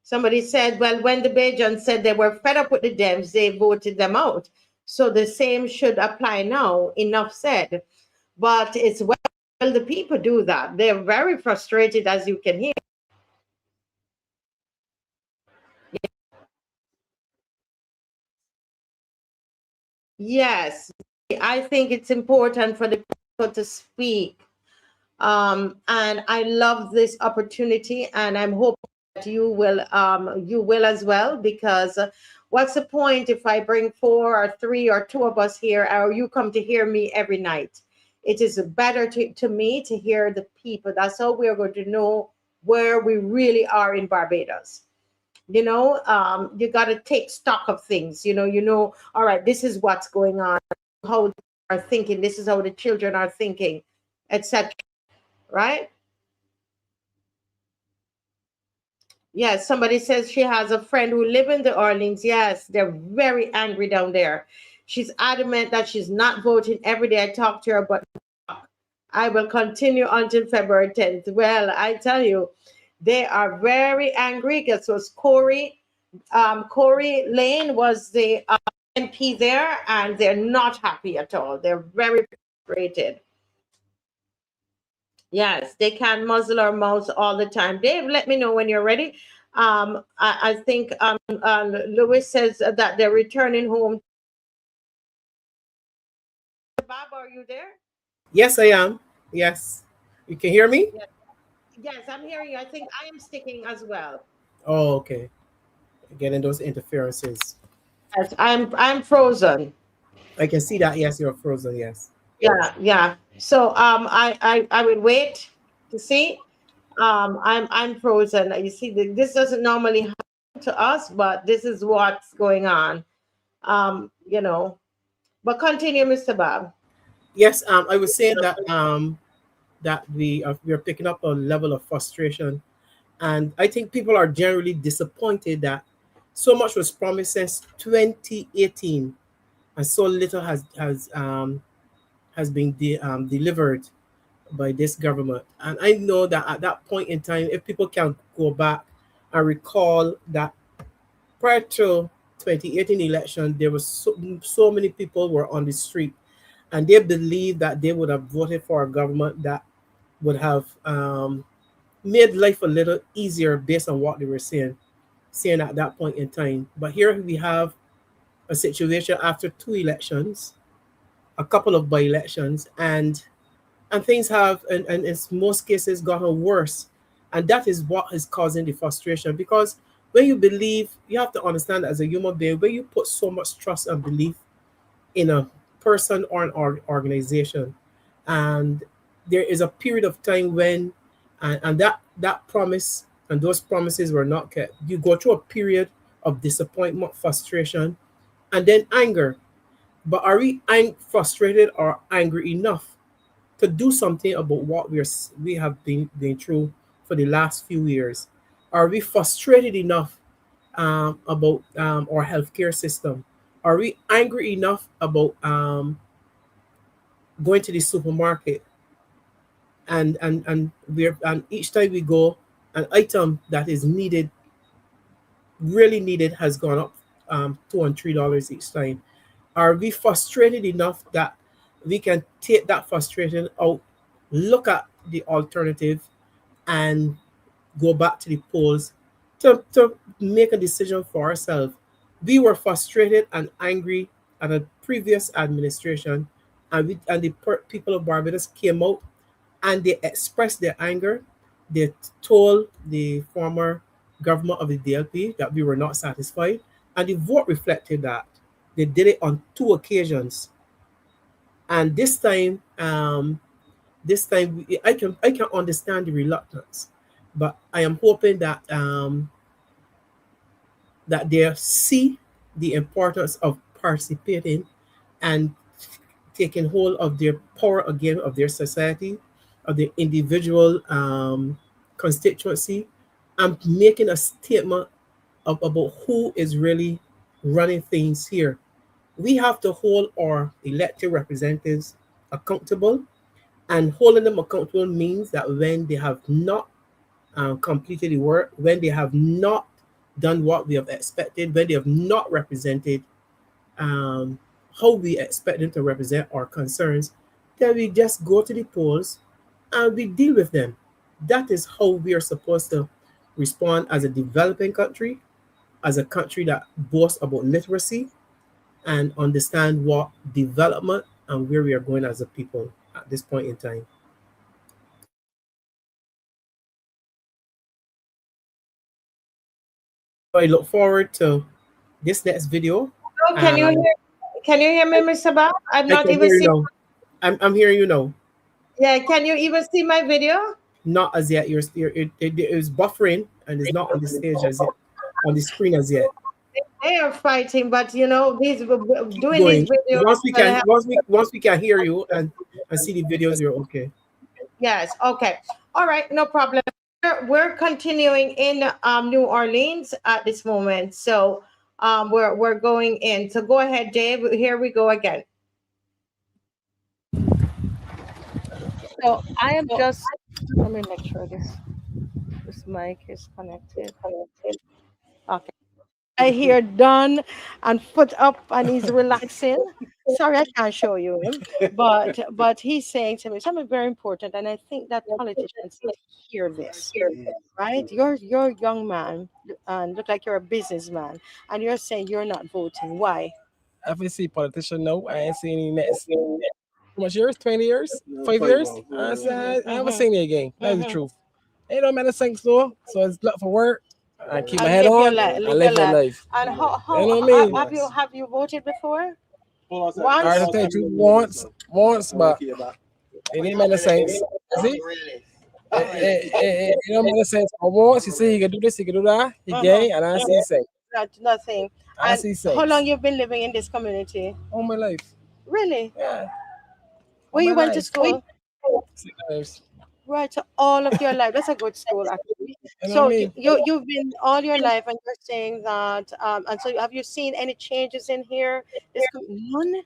Somebody said, well, when the Bajans said they were fed up with the Dems, they voted them out. So the same should apply now. Enough said. But it's well the people do that. They're very frustrated, as you can hear. Yes, I think it's important for the people to speak. And I love this opportunity, and I'm hoping that you will as well, because what's the point if I bring 4 or 3 or 2 of us here, or you come to hear me every night? It is better to me to hear the people. That's how we're going to know where we really are in Barbados. You got to take stock of things. All right, this is what's going on, how they are thinking, this is how the children are thinking, etc. Right? Yes, somebody says she has a friend who live in the Orleans. Yes, they're very angry down there. She's adamant that she's not voting every day. I talk to her, but I will continue until February 10th. Well, I tell you, they are very angry because it was Corey Lane was the MP there, and they're not happy at all. They're very frustrated. Yes, they can muzzle our mouths all the time. Dave, let me know when you're ready. I think Louis says that they're returning home. Bob, are you there? Yes, I am. Yes. You can hear me? Yes, I'm hearing you. I think I am sticking as well. Oh, okay. Getting those interferences. Yes, I'm frozen. I can see that. Yes, you're frozen. Yes. Yeah. So I will wait to see. I'm frozen. You see, this doesn't normally happen to us, but this is what's going on. But continue, Mr. Bob. Yes, I was saying that that we're picking up a level of frustration, and I think people are generally disappointed that so much was promised since 2018, and so little has been delivered by this government. And I know that at that point in time, if people can go back and recall that prior to 2018 election, there was so many people were on the street, and they believed that they would have voted for a government that would have made life a little easier based on what they were saying at that point in time. But here we have a situation after 2 elections, a couple of by-elections, and things have, and in most cases, gotten worse. And that is what is causing the frustration, because when you believe, you have to understand as a human being, when you put so much trust and belief in a person or an organization, and there is a period of time when, and that promise and those promises were not kept, you go through a period of disappointment, frustration, and then anger. But are we frustrated or angry enough to do something about what we have been through for the last few years? Are we frustrated enough about our healthcare system? Are we angry enough about going to the supermarket? and each time we go, an item that is needed, really needed, has gone up $2 and $3 each time. Are we frustrated enough that we can take that frustration out, look at the alternative, and go back to the polls to make a decision for ourselves? We were frustrated and angry at a previous administration, and the people of Barbados came out and they expressed their anger. They told the former government of the DLP that we were not satisfied, and the vote reflected that. They did it on 2 occasions, and this time, I can understand the reluctance, but I am hoping that that they see the importance of participating and taking hold of their power again, of their society, of the individual constituency, and making a statement about who is really running things here. We have to hold our elected representatives accountable, and holding them accountable means that when they have not completed the work, when they have not done what we have expected, when they have not represented how we expect them to represent our concerns, then we just go to the polls and we deal with them. That is how we are supposed to respond as a developing country, as a country that boasts about literacy and understand what development and where we are going as a people at this point in time. I look forward to this next video. Oh, can you hear me, Mr. Bob? I'm I not can even hear you seeing. now. I'm hearing you now. Yeah, can you even see my video? Not as yet. It is buffering and it's not on the stage as yet, on the screen as yet. They are fighting, but these Keep doing going. these videos. Once we can hear you and see the videos, you're okay. Yes. Okay. All right. No problem. We're continuing in New Orleans at this moment, so we're going in. So go ahead, Dave. Here we go again. So I am just. Let me make sure this mic is connected. Okay. I hear Don and foot up and he's relaxing. Sorry, I can't show you him, but he's saying to me something very important, and I think that politicians need to hear this, right? You're a young man and look like you're a businessman, and you're saying you're not voting. Why? If I see politician, no, I ain't seen any next. How much years? 20 years? 5 years? I haven't seen it again. That's the truth. Ain't no many things though. So it's luck for work. I keep my head on and live my life. And You know what I mean? have you voted before? Once? I think you once, but it ain't many things. See? It don't make sense. Once you say you can do this, you can do that, you gay, and I see say. Nothing. I see say. How long you've been living in this community? All my life. Really? Yeah. Where you went to school? 6 years. Right, so all of your life. That's a good school, actually. You know So what I mean? you've been all your life, and you're saying that. And so have you seen any changes in here? None.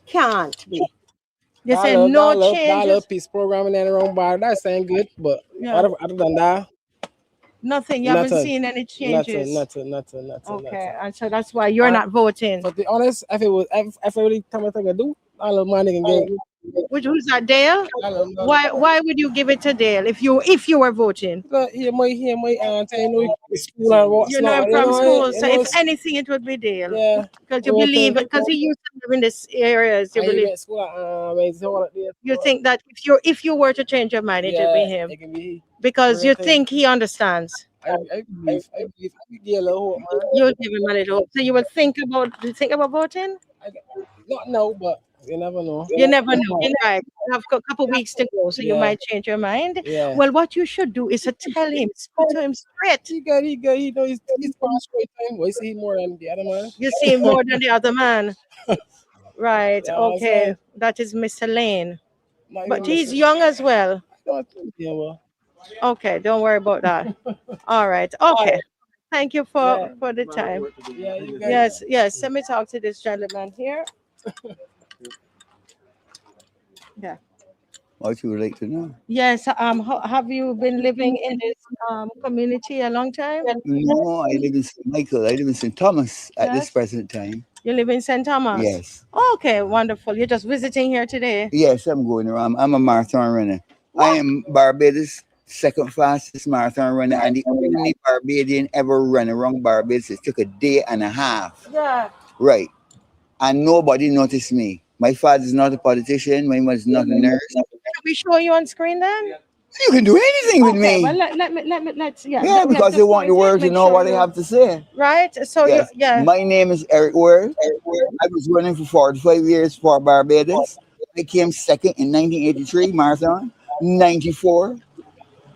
Can't be. You're saying no changes. Peace programming and around bar. That sound good, but Yeah. other than that, Nothing. You haven't seen any changes. Nothing. Okay, and so that's why you're not voting. To be honest, if I really tell me thing I do, I love money can get. Who's that, Dale? Why would you give it to Dale if you were voting? He might tell you school and what's You know not. him from school, so if it's- anything, it would be Dale. Yeah. Because you believe it, because he used to live in this areas. You believe. You think that if you were to change your mind, it would be him. It can be Because you think he understands. I believe Dale a hope, man. You'll give him a little hope. So you will think about voting? Not no, but you never know. You never know. Right. You have a couple weeks to go, so you Yeah. might change your mind. Yeah. Well, what you should do is to tell him, speak to him straight. He know he's going straight time. Well, you see more than the other man. You see him more than the other man. Right. Yeah, Okay. that's That is Mr. Lane. Not But even he's Mr. young as well. Yeah, well. Okay. Don't worry about that. All right. Okay. Thank you for the time. Yeah, you guys. Yes. Let me talk to this gentleman here. Yeah. What you would like to know? Yes. Have you been living in this community a long time? No, I live in St. Michael. I live in St. Thomas at this Yes. present time. You live in St. Thomas? Yes. Okay, wonderful. You're just visiting here today? Yes, I'm going around. I'm a marathon runner. I am Barbados' second fastest marathon runner and the only Barbadian ever run around Barbados. It took a day and a half. Yeah. Right. And nobody noticed me. My father's not a politician. My mother's not a nurse. Can we show you on screen then? You can do anything with Okay, me. well, let's Yeah, because they want the world to know what I have to say. Right? So, Yes. yeah. My name is Eric Ward. I was running for 45 years for Barbados. I came second in 1983 marathon, 94,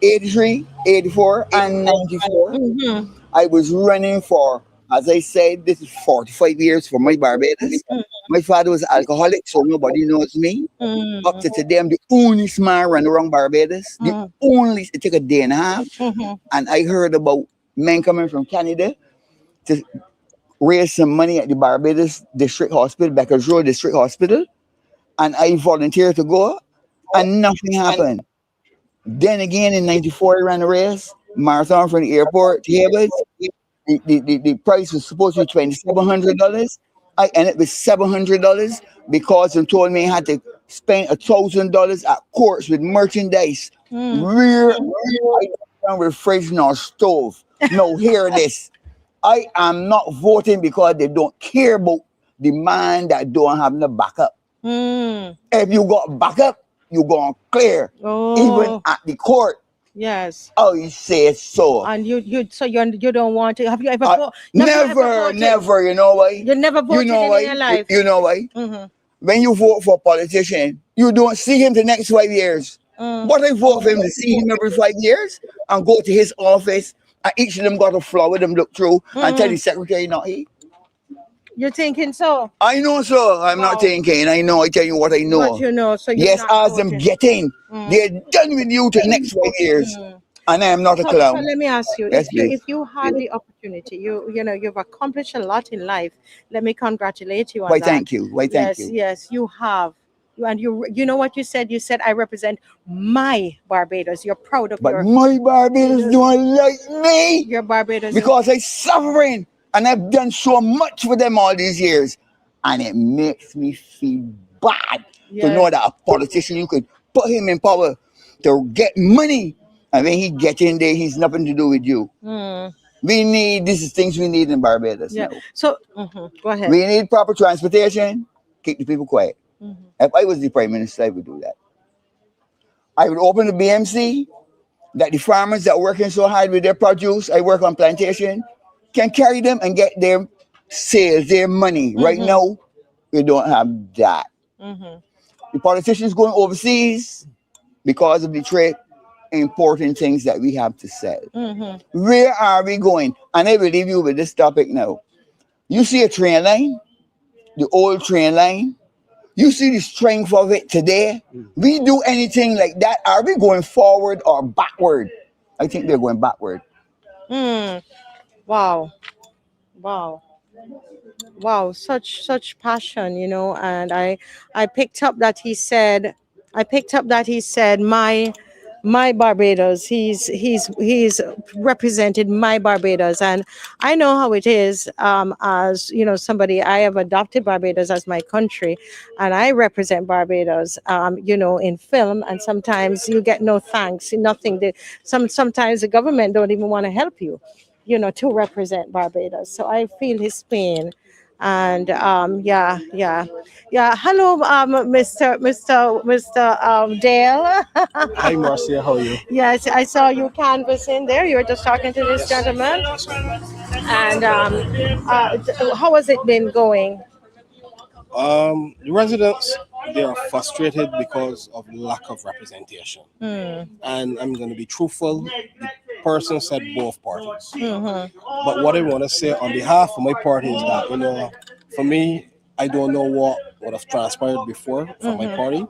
83, 84, and 94. Mm-hmm. I was running for, as I said, this is 45 years for my Barbados. My father was alcoholic, so nobody knows me. Up to today, I'm the only smart runner around Barbados. The only, it took a day and a half. And I heard about men coming from Canada to raise some money at the Barbados District Hospital, Becker's Road District Hospital. And I volunteered to go, and nothing happened. Then again, in 94, I ran a race, marathon from the airport to Havens. The price was supposed to be $2,700. I ended with $700 because they told me I had to spend $1,000 at courts with merchandise. Rear, I don't refrigeration or stove. No, hear this. I am not voting because they don't care about the man that don't have no backup. If you got backup, you gonna clear. Even at the court. Yes. Oh, you say so. And you don't want to. Have you ever Never, you know why? You never voted you know in why? your life? You know why? Mm-hmm. When you vote for a politician, you don't see him the next 5 years. But I vote for him to see him every 5 years and go to his office, and each of them got a flower them look through and tell the secretary not he. You're thinking so? I know, so I'm not thinking. I know. I tell you what I know. What you know, so you're yes, not as I'm voting. getting, they're done with you to the next 5 years, and I am not a So clown. let me ask you, Yes, if you had the opportunity, you've accomplished a lot in life. Let me congratulate you on Why, that. thank you. Why, thank you. Yes, you have. And you know what you said? You said, I represent my Barbados. You're proud of But my Barbados don't like me. Your Barbados. Because I'm suffering. And I've done so much for them all these years. And it makes me feel bad to know that a politician, you could put him in power to get money. And when he gets in there, he's nothing to do with you. We need, this is things we need in Barbados. Yeah. Now. So, go ahead. We need proper transportation. Keep the people quiet. If I was the prime minister, I would do that. I would open the BMC, that the farmers that are working so hard with their produce, I work on plantation, can carry them and get their sales, their money. Right now, we don't have that. The politicians going overseas because of the trade, important things that we have to sell. Where are we going? And I will leave you with this topic now. You see a train line, the old train line, you see the strength of it today. We do anything like that, are we going forward or backward? I think they're going backward. Wow. Such passion, and I picked up that he said my Barbados. He's represented my Barbados, and I know how it is. As somebody, I have adopted Barbados as my country, and I represent Barbados. In film, and sometimes you get no thanks, nothing. Sometimes the government don't even want to help you, to represent Barbados. So I feel his pain. And yeah. Hello, Mr. Dale. Hi, Marcia. How are you? Yes, I saw you canvassing there. You were just talking to this gentleman. And how has it been going? The residents, they are frustrated because of lack of representation. And I'm going to be truthful. The person said both parties. But what I want to say on behalf of my party is that, for me, I don't know what would have transpired before from my party.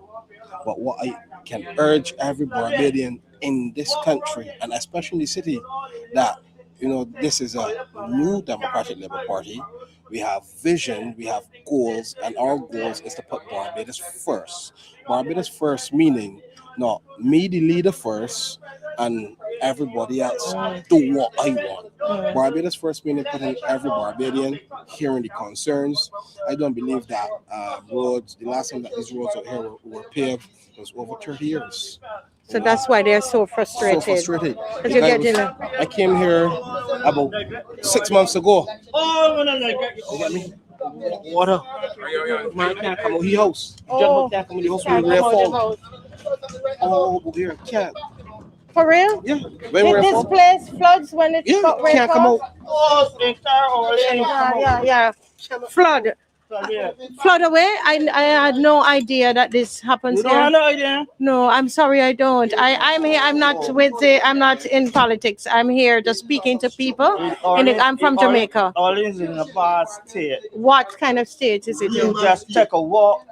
But what I can urge every Barbadian in this country, and especially in the city, that, this is a new Democratic Labour Party. We have vision, we have goals, and our goals is to put Barbados first. Barbados first meaning No, me the leader first, and everybody else do what I want. Barbados first meaning putting every Barbadian hearing the concerns. I don't believe that roads. The last time that these roads out here were paved was over 30 years. So that's why they're so frustrated. So frustrated. Because you're getting I came here about 6 months ago. You get me? Water. Man can't come out his house. Oh, Can't come out his house can't when the rain come out the fall. house. Oh, over here can't. For real? Yeah. When rain This fall. place floods when it's got rain. Can't come out. Yeah. Flood. Flood away? I had no idea that this happens You don't here. have no idea? No, I'm sorry, I don't. I'm here. I'm not in politics. I'm here just speaking to people. I'm from Jamaica. Orleans is in a bad state. What kind of state is it in? You just take a walk.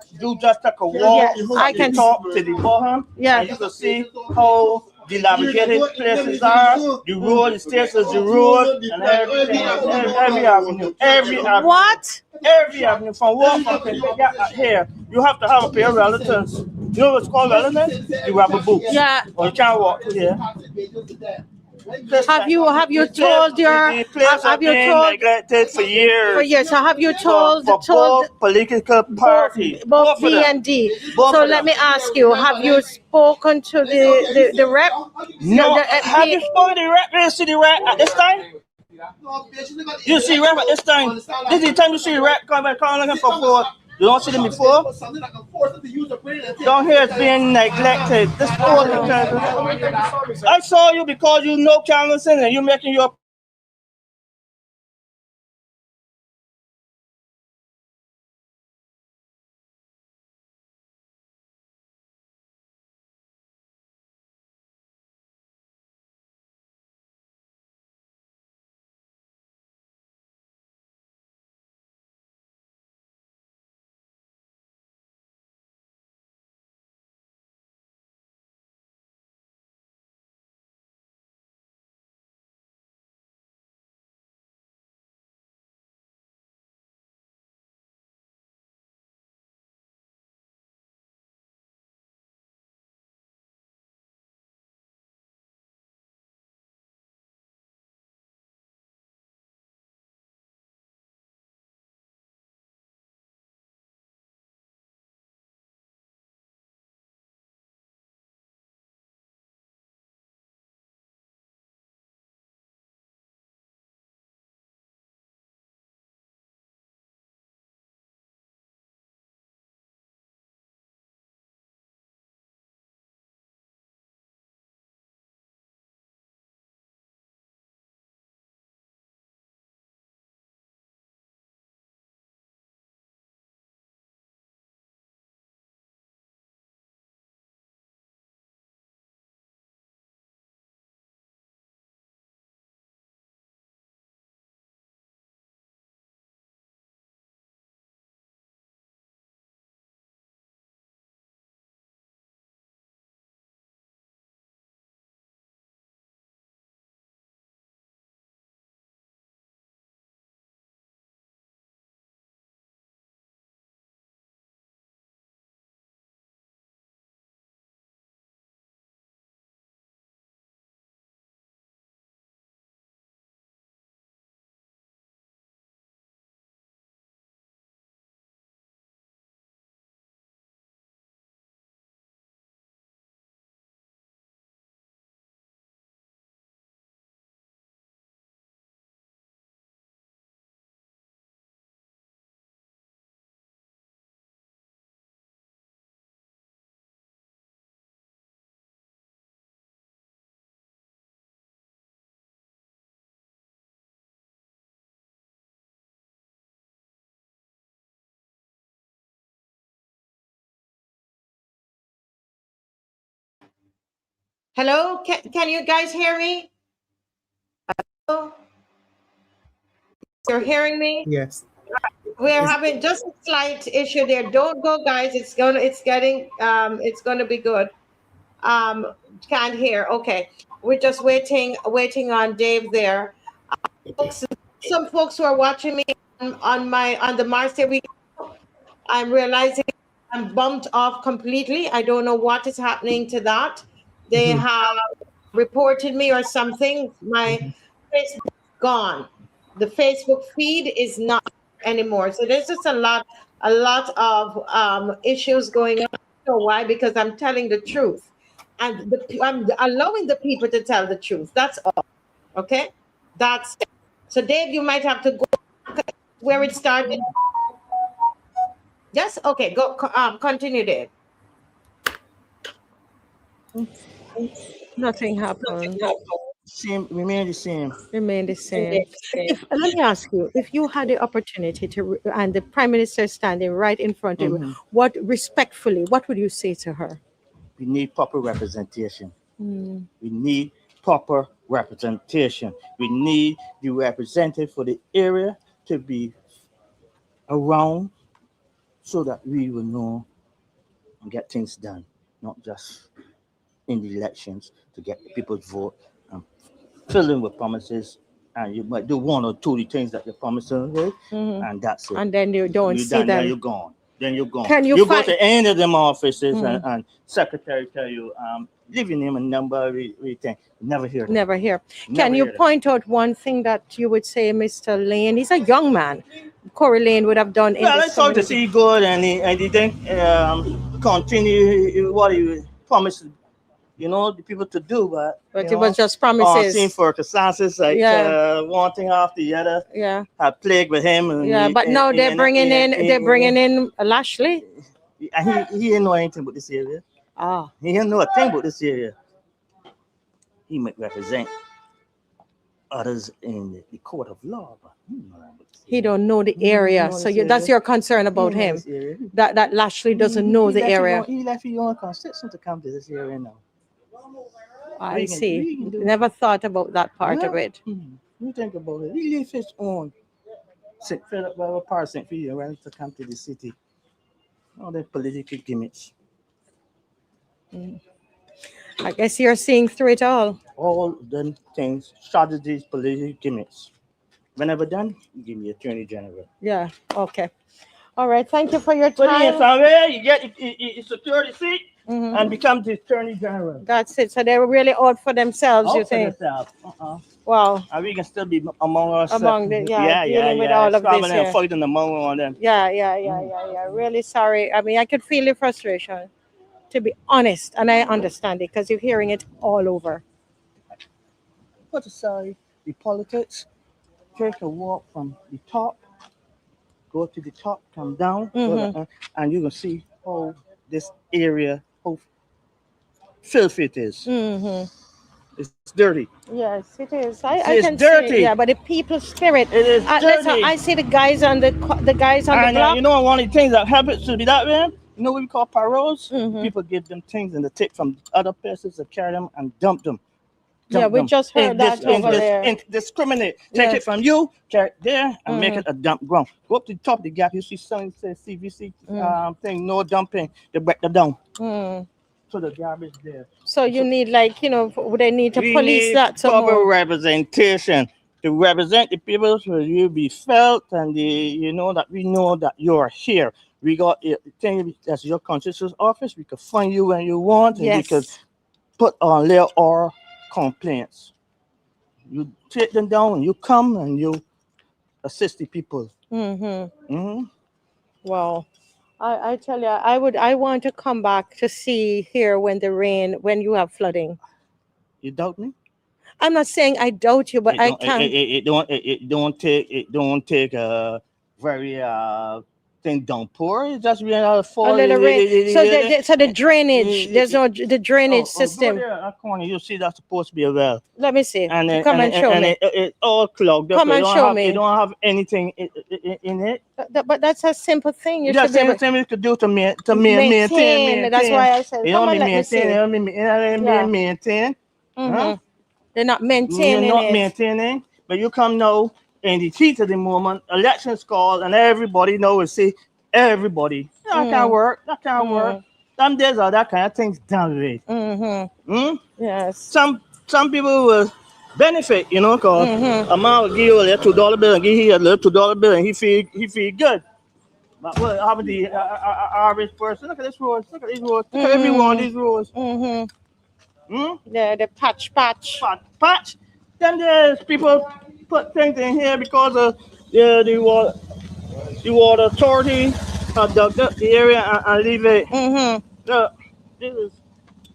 Yeah, I can talk to the bottom. Yeah. And you can see how dilapidated places are. The road, the states is the road, and everything. Every avenue. What? Every avenue from here. You have to have a pair of relatives. You know what's called relatives? You have a boot. Yeah. Or you can't walk to here. Have you told your have you told neglected for years? For years. So have you told both political parties? Both B and D. So let me ask you: have you spoken to the rep? No. Have you spoken to the rep? You see the rep at this time? You see rep at this time. This is the time you see rep coming looking for vote. You don't see them before? Don't hear it's being neglected. This I saw you because you know canvassing and you're making your Hello? Can you guys hear me? Hello? You're hearing me? Yes. We're having just a slight issue there. Don't go, guys. It's gonna be good. Can't hear. Okay. We're just waiting on Dave there. Some folks who are watching me on the Mars Day week, I'm realizing I'm bumped off completely. I don't know what is happening to that. They have reported me or something. My Facebook is gone. The Facebook feed is not anymore. So there's just a lot of issues going on. I don't know why? Because I'm telling the truth, and I'm allowing the people to tell the truth. That's all. Okay, that's it. So Dave, you might have to go back where it started. Yes. Okay. Go. Continue, Dave. Nothing happened. Same, remain the same. Remain the same. Let me ask you, if you had the opportunity to, and the Prime Minister is standing right in front of you, what would you say to her? We need proper representation. Mm. We need proper representation. We need the representative for the area to be around so that we will know and get things done, not just in the elections to get people's vote and fill in with promises. And you might do one or two of the things that you're promising with, and that's it. And then you don't You're see done, them. then you're gone. Then you're gone. Can you go find- to any of them offices Mhm. and secretary tell you, leave your name and number, everything. Never hear that. Never hear. Never Can you hear that. point out one thing that you would say, Mr. Lane? He's a young man. Corey Lane would have done in Well, I this thought to community. see good and he think continue what he promised, the people to do, but it was just promises. Seen for consensus, like Yeah. one thing after the other. Yeah. Had plague with him. And Yeah, but now they're bringing in Lashley. And he didn't know anything about this area. Ah. He didn't know a thing about this area. He might represent others in the court of law, but he didn't know that about this He don't know the area, know so this that's area. your concern about He know him. this area. That Lashley doesn't know the area. He left his own constitution to come to this area now. I We can see. do Never thought about that part of Yeah. it. You think about it. He left his own. St. Philip, part of St. Philip, went to come to the city. All the political gimmicks. I guess you're seeing through it all. All the things, strategies, political gimmicks. Whenever done, you give me Attorney General. Yeah. Okay. All right. Thank you for your Put in time. somewhere, you get a security seat and become the Attorney General. That's it. So they were really out for themselves, you Out for think? themselves. Wow. And we can still be among us. Among the- yeah, dealing with all of Scrabbling this, and yeah. fighting among them. Yeah. Really sorry. I mean, I could feel the frustration, to be honest, and I understand it because you're hearing it all over. Put aside the politics, take a walk from the top, go to the top, come down, and you can see how this area, how filthy it is. It's dirty. Yes, it is. I It's can dirty. see it. Yeah, but the people's spirit. It is Listen, dirty. I see the guys on the guys on the And block. you know one of the things that happens to be that way? You know what we call paroles? People give them things and they take from other places and carry them and dump them. Yeah, we just heard that over there. Discriminate. Take it from you, carry it there, and make it a dump ground. Go up to the top of the gap, you see something says CVC thing, no dumping. They break them down. So the garbage there. So you need, like, would they need to We police need that some proper more? representation to represent the people so you be felt and that we know that you're here. We got a thing that's your constituency office. We could find you when you want, and we could put on there our complaints. You take them down and you come and you assist the people. Well, I tell you, I want to come back to see here when you have flooding. You doubt me? I'm not saying I doubt you, but I can't. It don't take a very thing downpour. It just fall. A little rain. So the drainage, there's no the drainage Go system. there, that corner, you see that's supposed to be a well. Let me see. And Come and show me. It all clogged up. Come and show me. You don't have anything in it. But that's a simple thing. You That's should be the able- same you could do to maintain. That's why I said, You come don't and let me maintain. see. You don't maintain. Huh? They're not maintaining You're not it. maintaining, but you come now in the heat of the moment, elections call, and everybody knows, see, everybody, that can't work, that can't work. Some days are that kind of things done with. Yes. Some people will benefit, because a man will give you a little $2 bill and give you a little $2 bill and he feel good. But what happened to the average person? Look at this road. Look at these roads. Look at every one of these roads. The patch. Patch. Then there's people put things in here because of the water authority dug up the area and leave it. Look, this is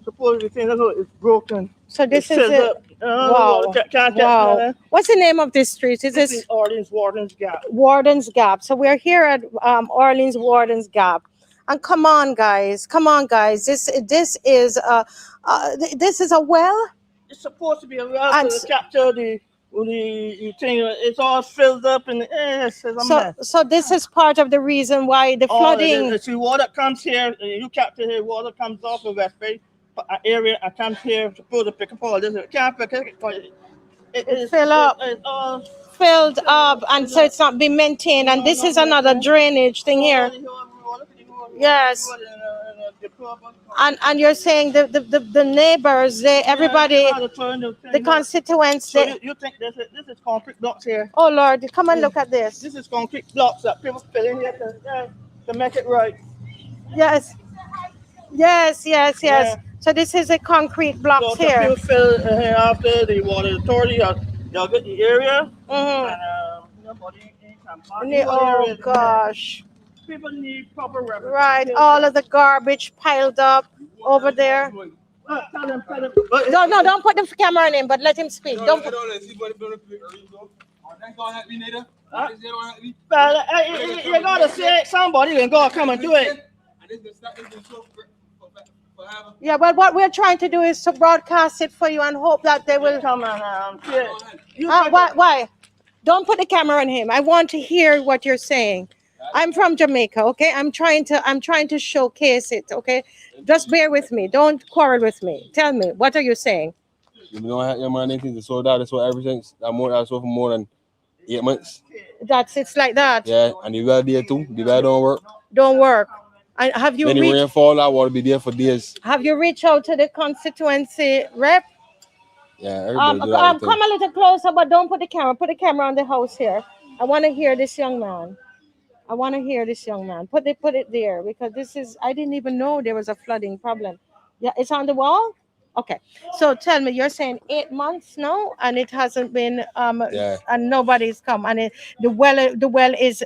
supposedly thing. Look, it's broken. So this It is says it. up. Wow. Can't Wow. What's the name of this street? Is This this is Warden's Gap. Warden's Gap? So we're here at Orleans Warden's Gap. And come on, guys. This is a well. It's supposed to be a well to capture the thing. It's all filled up and it's a mess. So this is part of the reason why the flooding. See, water comes here. You capture here. Water comes off the West Bay area and comes here to pick up all this. It can't pick it. It's fill up. It's all filled up, and so it's not being maintained. And this is another drainage thing here. Yes. And you're saying the neighbors, everybody, the constituents. So you think this is concrete blocks here? Oh Lord, come and look at this. This is concrete blocks that people fill in here to make it right. Yes. Yeah. So this is a concrete blocks So here. people fill here after the water authority they'll get the area. And nobody can park in the Oh area. gosh. People need proper reference. Right, all of the garbage piled up over there. No, don't put the camera on him, but let him speak. Don't put... Well, you gotta say it, somebody and go come and do it. Yeah, well, what we're trying to do is to broadcast it for you and hope that they will come and see it. Why? Don't put the camera on him. I want to hear what you're saying. I'm from Jamaica, okay? I'm trying to showcase it, okay? Just bear with me. Don't quarrel with me. Tell me, what are you saying? You don't have your money to sort out. That's what everything's. I sold for more than 8 months. It's like that. Yeah, and the well there too. The well don't work. And have you when the rainfall, I want to be there for days. Have you reached out to the constituency rep? Yeah, everybody do that come a little closer, but don't put the camera. Put the camera on the house here. I want to hear this young man. Put it there, because this is, I didn't even know there was a flooding problem. Yeah, it's on the wall. Okay, so tell me, you're saying 8 months now, and it hasn't been and nobody's come, and the well is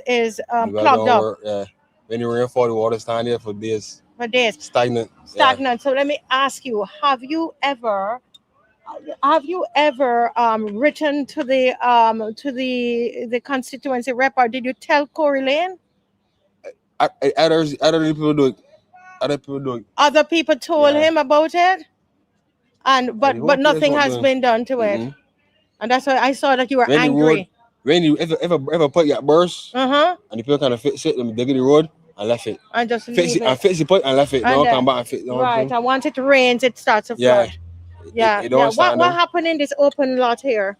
plugged up. Work, yeah, when the rainfall, the water stand there for days. Stagnant. Yeah. So let me ask you: Have you ever written to the constituency rep, or did you tell Corey Lane? Other people do it. Other people told him about it, but nothing has been done to it, and that's why I saw that you were angry. When you ever put your burst, and the people kind of fix it, and dig the road and left it. And just fix it and fix the point and left it. Don't come back and fix it. Right. And once it rains, it starts to flood. Yeah. What happened in this open lot here?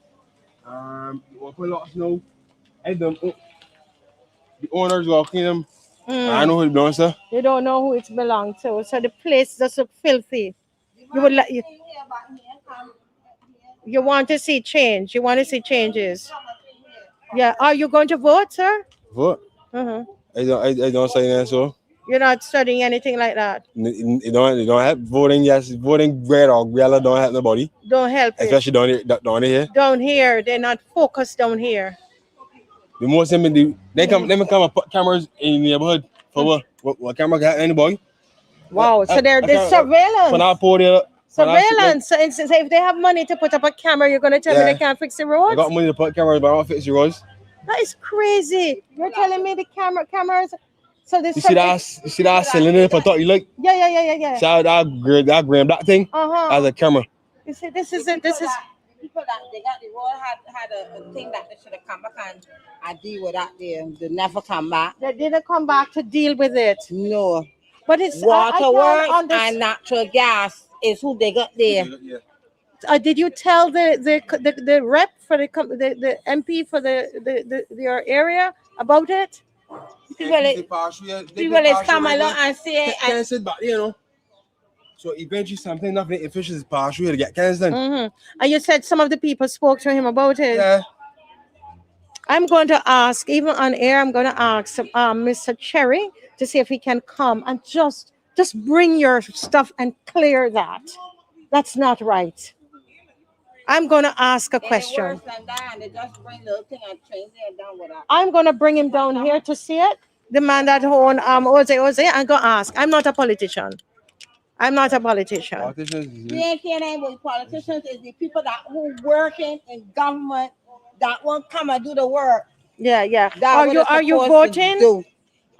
Open lot snow. The owners will clean them. I know who it belongs to. You don't know who it belongs to. So the place just look filthy. You want to see change. You want to see changes. Yeah. Are you going to vote, sir? Vote? I don't say that, so. You're not studying anything like that? You don't help voting. Yes, voting red or yellow don't help nobody. Don't help. Especially down here. Down here. They're not focused down here. The most they come and put cameras in the neighborhood for what camera got anybody. Wow, so there's surveillance. When I pull it up. Surveillance. So if they have money to put up a camera, you're gonna tell me they can't fix the roads? I got money to put cameras, but I don't fix the roads. That is crazy. You're telling me the cameras. So this. You see that cylinder for top you like? Yeah. See that green black thing? As a camera. You see, this is it. This is. People that they got the road had a thing that they should have come back and deal with that there. They never come back. They didn't come back to deal with it. No. But it's waterworks and natural gas is who they got there. Did you tell the rep for the MP for your area about it? People come along and say. So eventually something nothing officials is partial to get cancelled. And you said some of the people spoke to him about it. Yeah. I'm going to ask, even on air, I'm going to ask Mr. Cherry to see if he can come and just bring your stuff and clear that. That's not right. I'm going to ask a question. Worse than that, and they just bring the thing and change it down with that. I'm going to bring him down here to see it. The man that own Jose, I'm going to ask. I'm not a politician. I'm not a politician. We ain't can't with politicians. Is the people that who working in government that won't come and do the work. Yeah. That Are you voting?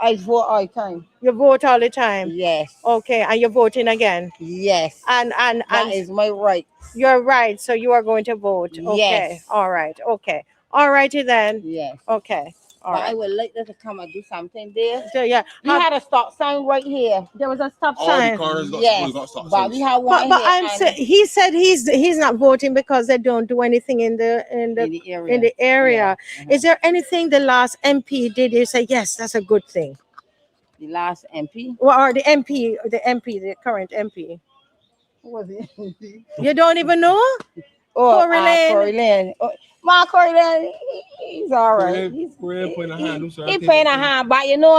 I vote all the time. You vote all the time? Yes. Okay, and you're voting again? Yes. And that is my right. You're right. So you are going to vote. Okay. Yes. All right. Okay. All righty then. Yes. Okay. All but right. I would like them to come and do something there. So yeah, we had a stop sign right here. There was a stop All sign. the cars got stop but we have one But here. he said he's not voting because they don't do anything in the area. Yeah. Is there anything the last MP did? You say yes, that's a good thing. The last MP? Or the current MP. Who was it? You don't even know? Corey Lane. My Corey Lane, he's all right. He playing a hand, but you know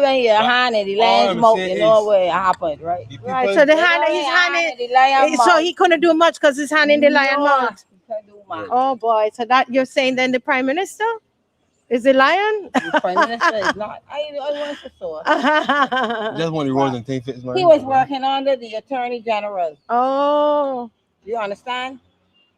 when your hand in the land smoke, you know what happened, right? Right. So the hand, his hand, so he couldn't do much because his hand in the lion mouth. Oh boy! So that you're saying then the prime minister is the lion? The prime minister is not. I want to saw. Just when he wasn't fits, man. He was working under the attorney general. Oh. You understand?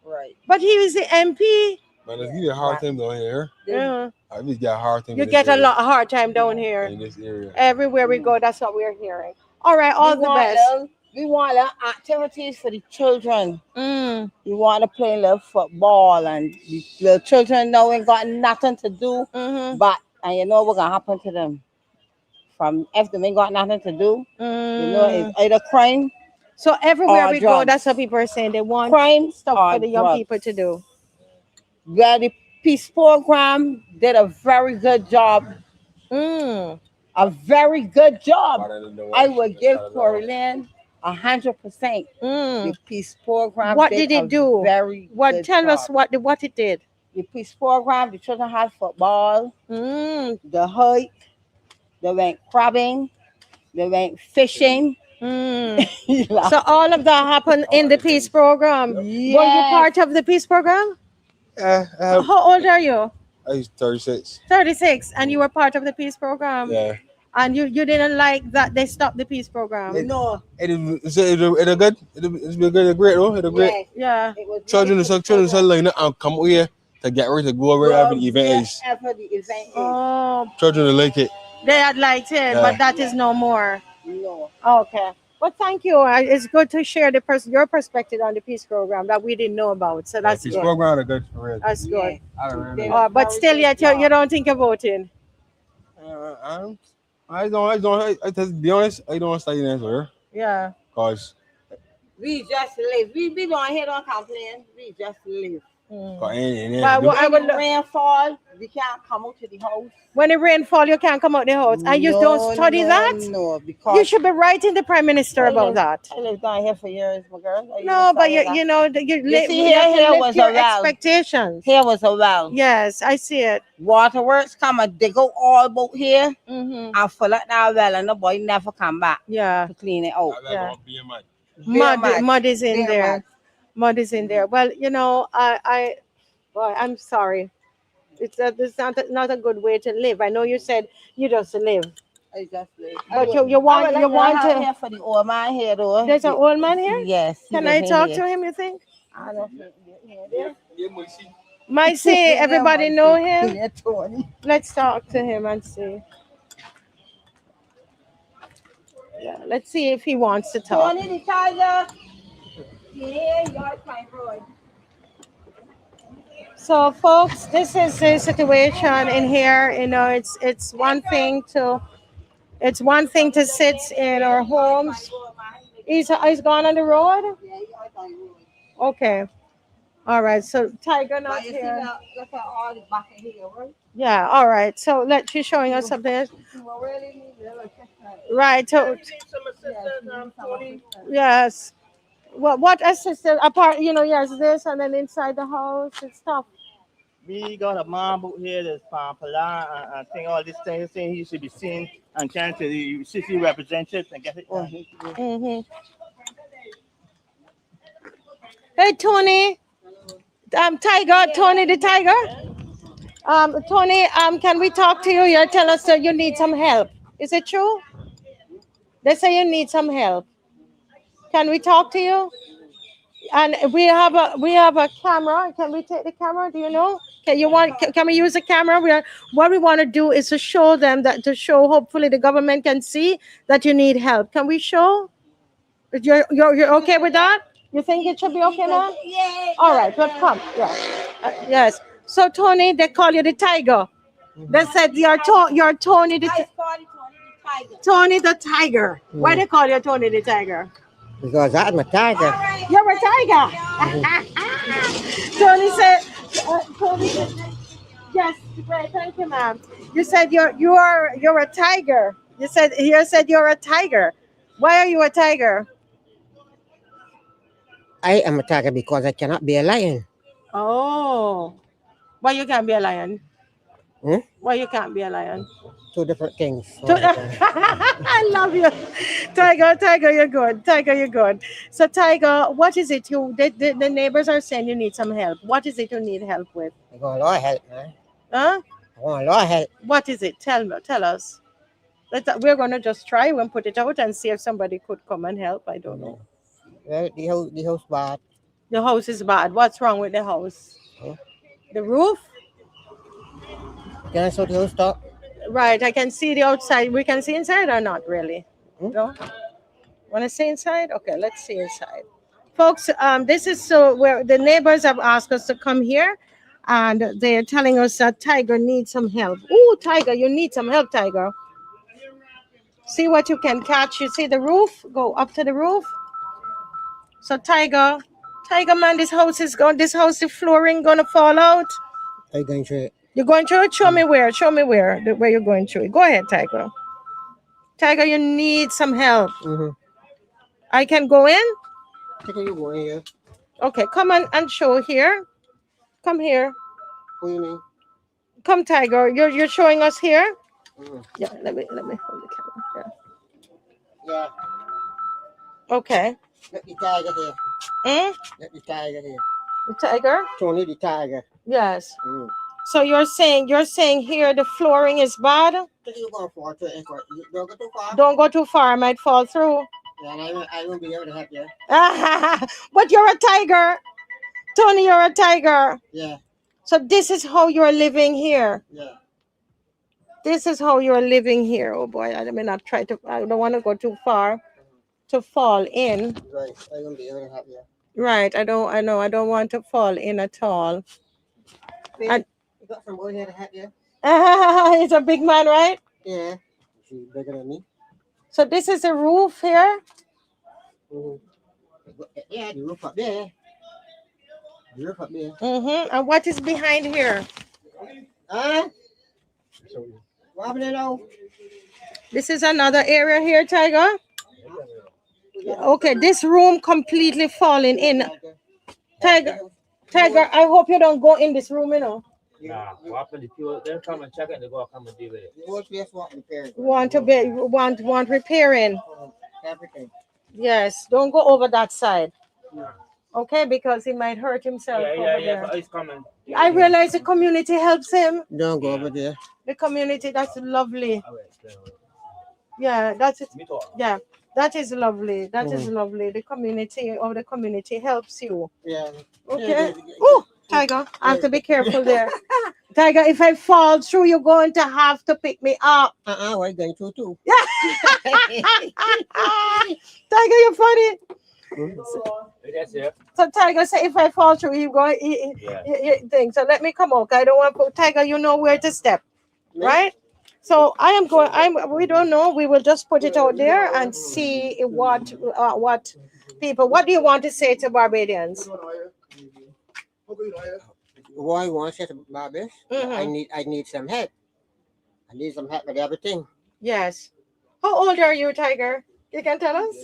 Right. But he was the MP. Man, let's give you a hard time down here. Yeah. I just get a hard time. You get a lot of hard time down here. In this area. Everywhere we go, that's what we're hearing. All right, all the best. We want activities for the children. We want to play little football, and the children now ain't got nothing to do. But and you know what's gonna happen to them? From if they ain't got nothing to do, you know, it's either crime. So everywhere we drugs. go, that's what people are saying. They want crime stuff for the young people to do. Well, the peace program did a very good job. A very good job. I would give Corey Lynn 100%. The peace program. What did it do? Very what? good Tell job. us what it did. The peace program. The children had football. The hike. They went crabbing. They went fishing. So all of that happened in the peace program. Yes. Were you part of the peace program? How old are you? I was 36. 36, and you were part of the peace program. Yeah. And you didn't like that they stopped the peace program. No. It's a good. It's been good. It's great though. It's great. Yeah. Children like and come over here to get ready to go wherever the event is. Oh. Children like it. They had liked it, but that is no more. No. Okay. Well, thank you. It's good to share your perspective on the peace program that we didn't know about. So that's Peace good. program are good for real. That's good. Yeah. But still, yet you don't think you're voting. I to be honest, I don't study in answer. Yeah. Cause we just live. We don't hear don't complain. We just live. When it rainfall, we can't come out to the house. When it rainfall, you can't come out the house. And you don't study that? No, because you should be writing the prime minister about that. I lived down here for years, my girl. No, but you know, you see here was your a well. expectations. Here was a well. Yes, I see it. Waterworks come and dig out all about here and fill up that well, and the boy never come back. Yeah, to clean it out. Yeah. Mud is in there. Mud is in there. Well, you know, I'm sorry. It's not a good way to live. I know you said you just live. I just live. But you want to. Here for the old man here, though. There's an old man here. Yes. Can I talk to him? You think? I don't think. Might say everybody know him. Let's talk to him and see. Yeah, let's see if he wants to talk. Tony the tiger. Yeah, you're my road. So, folks, this is the situation in here. You know, it's one thing to sit in our homes. He's gone on the road. Okay. All right. So Tiger not here. Look at all the back in here, right? Yeah. All right. So she's showing us something. Right. So yes. Well, what assistance apart? You know, yes, this and then inside the house, it's tough. We got a man out here that's Pampala and think all this thing, saying he should be seen and trying to the city representatives and get it done. Hey, Tony. Tiger, Tony the Tiger. Tony, can we talk to you? You tell us that you need some help. Is it true? They say you need some help. Can we talk to you? And we have a camera. Can we take the camera? Do you know? Can we use the camera? What we want to do is to show them to show hopefully the government can see that you need help. Can we show? You're okay with that? You think it should be okay now? Yeah. All right, but come. Yeah. Yes. So Tony, they call you the Tiger. They said you're Tony the Tony the Tiger. Why they call you Tony the Tiger? Because I'm a tiger. You're a tiger. Tony said, Tony, yes, great, thank you, ma'am. You said you're a tiger. You said you're a tiger. Why are you a tiger? I am a tiger because I cannot be a lion. Oh, why you can't be a lion? Hmm? Why you can't be a lion? Two different things. I love you, Tiger. Tiger, you're good. Tiger, you're good. So, Tiger, what is it the neighbors are saying you need some help? What is it you need help with? I want a lot of help, man. Huh? I want a lot of help. What is it? Tell us. We're gonna just try and put it out and see if somebody could come and help. I don't know. Well, the house bad. The house is bad. What's wrong with the house? Huh? The roof? Can I show the house top? Right, I can see the outside. We can see inside or not really? No? Want to see inside? Okay, let's see inside. Folks, this is where the neighbors have asked us to come here and they're telling us that Tiger needs some help. Ooh, Tiger, you need some help, Tiger. See what you can catch. You see the roof? Go up to the roof. So Tiger man, this house, the flooring gonna fall out. Are you going through it? You're going through it? Show me where you're going through it. Go ahead, Tiger. Tiger, you need some help. Mm-hmm. I can go in? Tiger, you go in here. Okay, come on and show here. Come here. What do you mean? Come, Tiger. You're showing us here? Mm-hmm. Yeah, let me hold the camera. Yeah. Okay. Let the tiger here. Let the tiger here. The tiger? Tony the tiger. Yes. Mm. So you're saying here the flooring is bad? You go for it. Don't go too far. Don't go too far. I might fall through. Yeah, and I won't be able to help you. But you're a tiger. Tony, you're a tiger. Yeah. So this is how you're living here. Yeah. This is how you're living here. Oh boy, I don't want to go too far to fall in. Right. I won't be able to help you. Right. I don't want to fall in at all. You got some boy here to help you? He's a big man, right? Yeah. She's bigger than me. So this is the roof here? Mm-hmm. Yeah, the roof up there. The roof up there. Mm-hmm. And what is behind here? Huh? What happened now? This is another area here, Tiger. Okay, this room completely falling in. Tiger, I hope you don't go in this room, you know. Nah, what happened? They'll come and check it and they go come and deal with it. The whole place repairing. Want repairing. Everything. Yes, don't go over that side. Okay, because he might hurt himself. Yeah, he's coming. I realize the community helps him. Don't go over there. The community, that's lovely. Yeah, that's it. Yeah, that is lovely. That is lovely. The community helps you. Yeah. Okay. Oh, Tiger, I have to be careful there. Tiger, if I fall through, you're going to have to pick me up. We're going through too. Tiger, you're funny. That's it. So Tiger said, if I fall through, you go thing. So let me come out. I don't want to. Tiger, you know where to step, right? So I am going. We don't know. We will just put it out there and see what people. What do you want to say to Barbadians? What I want to say to Barbados, I need some help. I need some help with everything. Yes. How old are you, Tiger? You can tell us.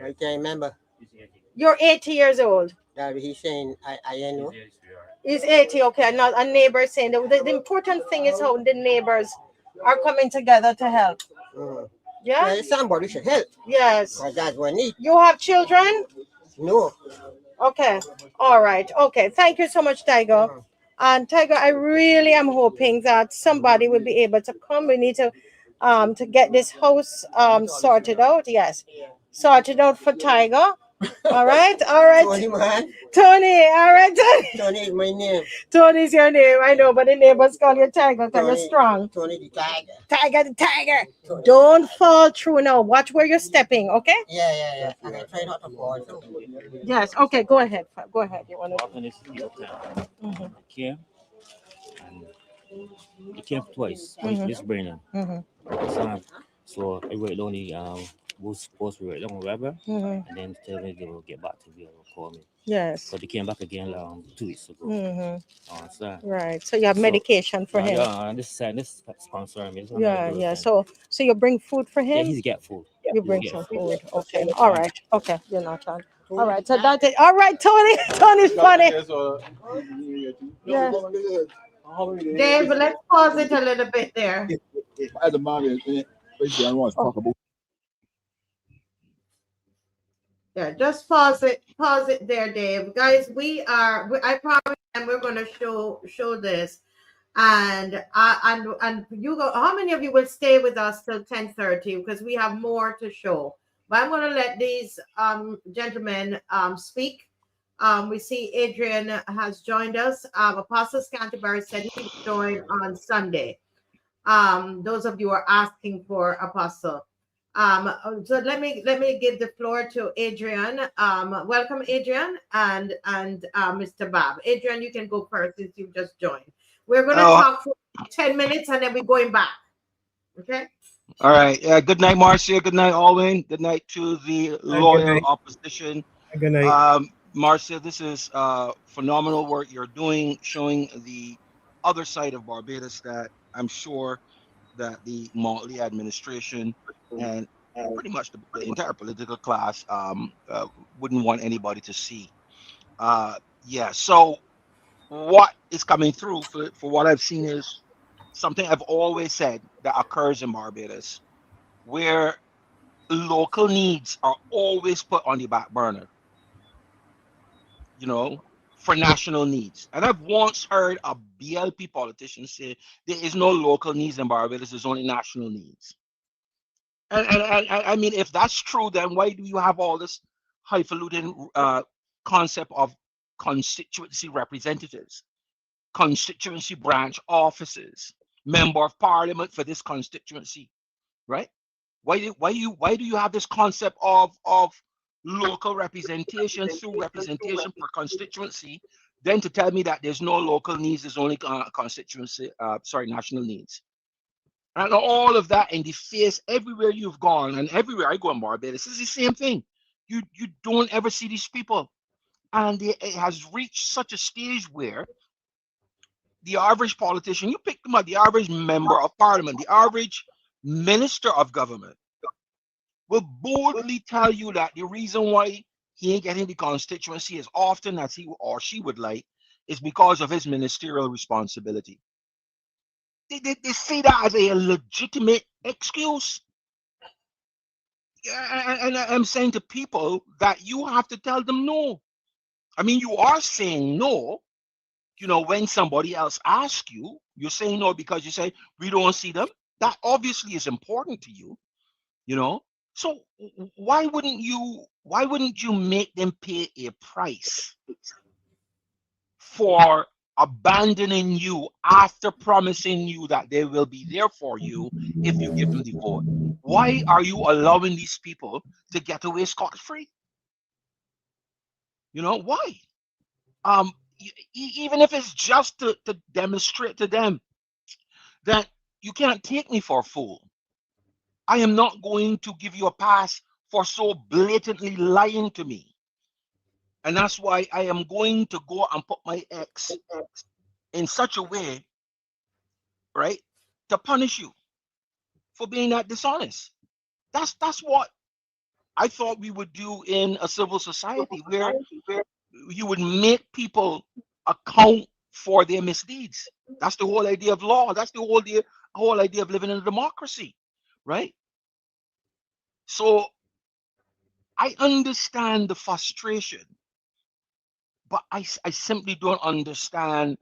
I can't remember. You're 80 years old. That he's saying, I know. He's 80, okay. And not a neighbor saying the important thing is how the neighbors are coming together to help. Yeah? Yeah, somebody should help. Yes. Because that's what need. You have children? No. Okay. All right. Okay. Thank you so much, Tiger. And Tiger, I really am hoping that somebody will be able to come. We need to get this house sorted out. Yes. Sorted out for Tiger. All right. All right. Tony, man. Tony. All right, Tony. Tony is my name. Tony's your name. I know, but the neighbors call you Tiger because you're Tony, strong. Tony the tiger. Tiger the tiger. Don't fall through now. Watch where you're stepping, okay? Yeah. And I try not to fall. So. Yes. Okay. Go ahead. Go ahead. You want to? Came. He came twice. This Brennan. So I wrote down the was supposed to write down whatever, and then tell me they will get back to me or call me. Yes. But they came back again 2 weeks ago. So, right. So you have medication for him. Yeah, and this sponsor me. Yeah. So you bring food for him. Yeah, he's get food. You bring some food. Okay. All right. Okay. You're not on. All right. So that's it. All right, Tony. Tony's funny. Yeah. Dave, let's pause it a little bit there. As a mom, I want to talk about. Yeah, just pause it there, Dave. Guys, I promise we're going to show this. And you go, how many of you will stay with us till 10:30 because we have more to show. But I'm going to let these gentlemen speak. We see Adrian has joined us. Apostle Canterbury said he would join on Sunday. Those of you are asking for Apostle. So let me give the floor to Adrian. Welcome, Adrian, and Mr. Bob. Adrian, you can go first since you've just joined. We're going to talk for 10 minutes and then we're going back. Okay. All right. Good night, Marcia. Good night, Alwyn. Good night to the loyal opposition. Good night. Marcia, this is phenomenal work you're doing, showing the other side of Barbados that I'm sure that the Motley administration and pretty much the entire political class wouldn't want anybody to see. So what is coming through for what I've seen is something I've always said that occurs in Barbados, where local needs are always put on the back burner, for national needs. And I've once heard a BLP politician say there is no local needs in Barbados, there's only national needs. And I mean, if that's true, then why do you have all this highfalutin concept of constituency representatives, constituency branch offices, member of parliament for this constituency, right? Why do you have this concept of local representation through representation per constituency, then to tell me that there's no local needs, there's only national needs? And all of that in the face everywhere you've gone, and everywhere I go in Barbados, it's the same thing. You don't ever see these people. And it has reached such a stage where the average politician, you pick them up, the average member of parliament, the average minister of government will boldly tell you that the reason why he ain't getting the constituency as often as he or she would like is because of his ministerial responsibility. They say that as a legitimate excuse. And I'm saying to people that you have to tell them no. I mean, you are saying no, when somebody else asks you, you're saying no because you say, we don't see them. That obviously is important to you, So why wouldn't you make them pay a price for abandoning you after promising you that they will be there for you if you give them the vote? Why are you allowing these people to get away scot-free? Why? Even if it's just to demonstrate to them that you can't take me for a fool. I am not going to give you a pass for so blatantly lying to me. And that's why I am going to go and put my ex in such a way, right, to punish you for being that dishonest. That's what I thought we would do in a civil society where you would make people account for their misdeeds. That's the whole idea of law. That's the whole idea of living in a democracy, right? So I understand the frustration, but I simply don't understand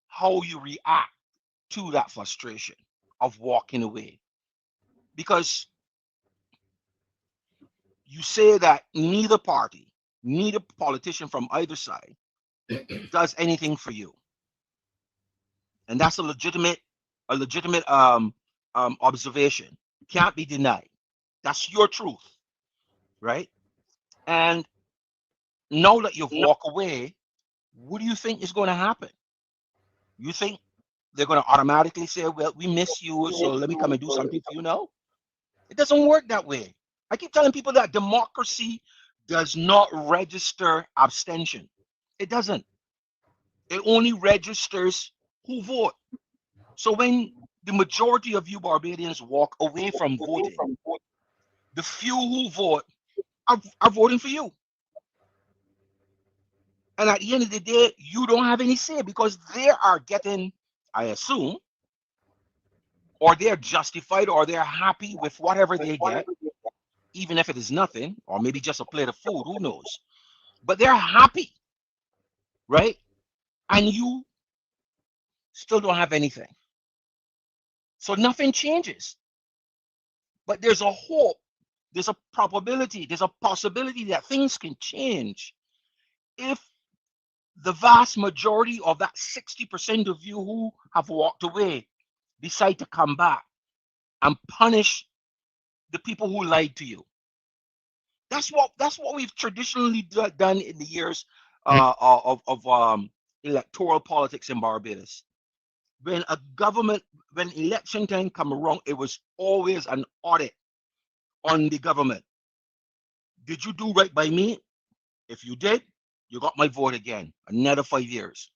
how you react to that frustration of walking away. Because you say that neither party, neither politician from either side does anything for you. And that's a legitimate observation. Can't be denied. That's your truth, right? And now that you've walked away, what do you think is going to happen? You think they're going to automatically say, well, we miss you, so let me come and do something for you now? It doesn't work that way. I keep telling people that democracy does not register abstention. It doesn't. It only registers who vote. So when the majority of you Barbadians walk away from voting, the few who vote are voting for you. And at the end of the day, you don't have any say because they are getting, I assume, or they're justified or they're happy with whatever they get, even if it is nothing, or maybe just a plate of food, who knows? But they're happy, right? And you still don't have anything. So nothing changes. But there's a hope, there's a probability, there's a possibility that things can change if the vast majority of that 60% of you who have walked away decide to come back and punish the people who lied to you. That's what we've traditionally done in the years of electoral politics in Barbados. When election time come around, it was always an audit on the government. Did you do right by me? If you did, you got my vote again, another 5 years.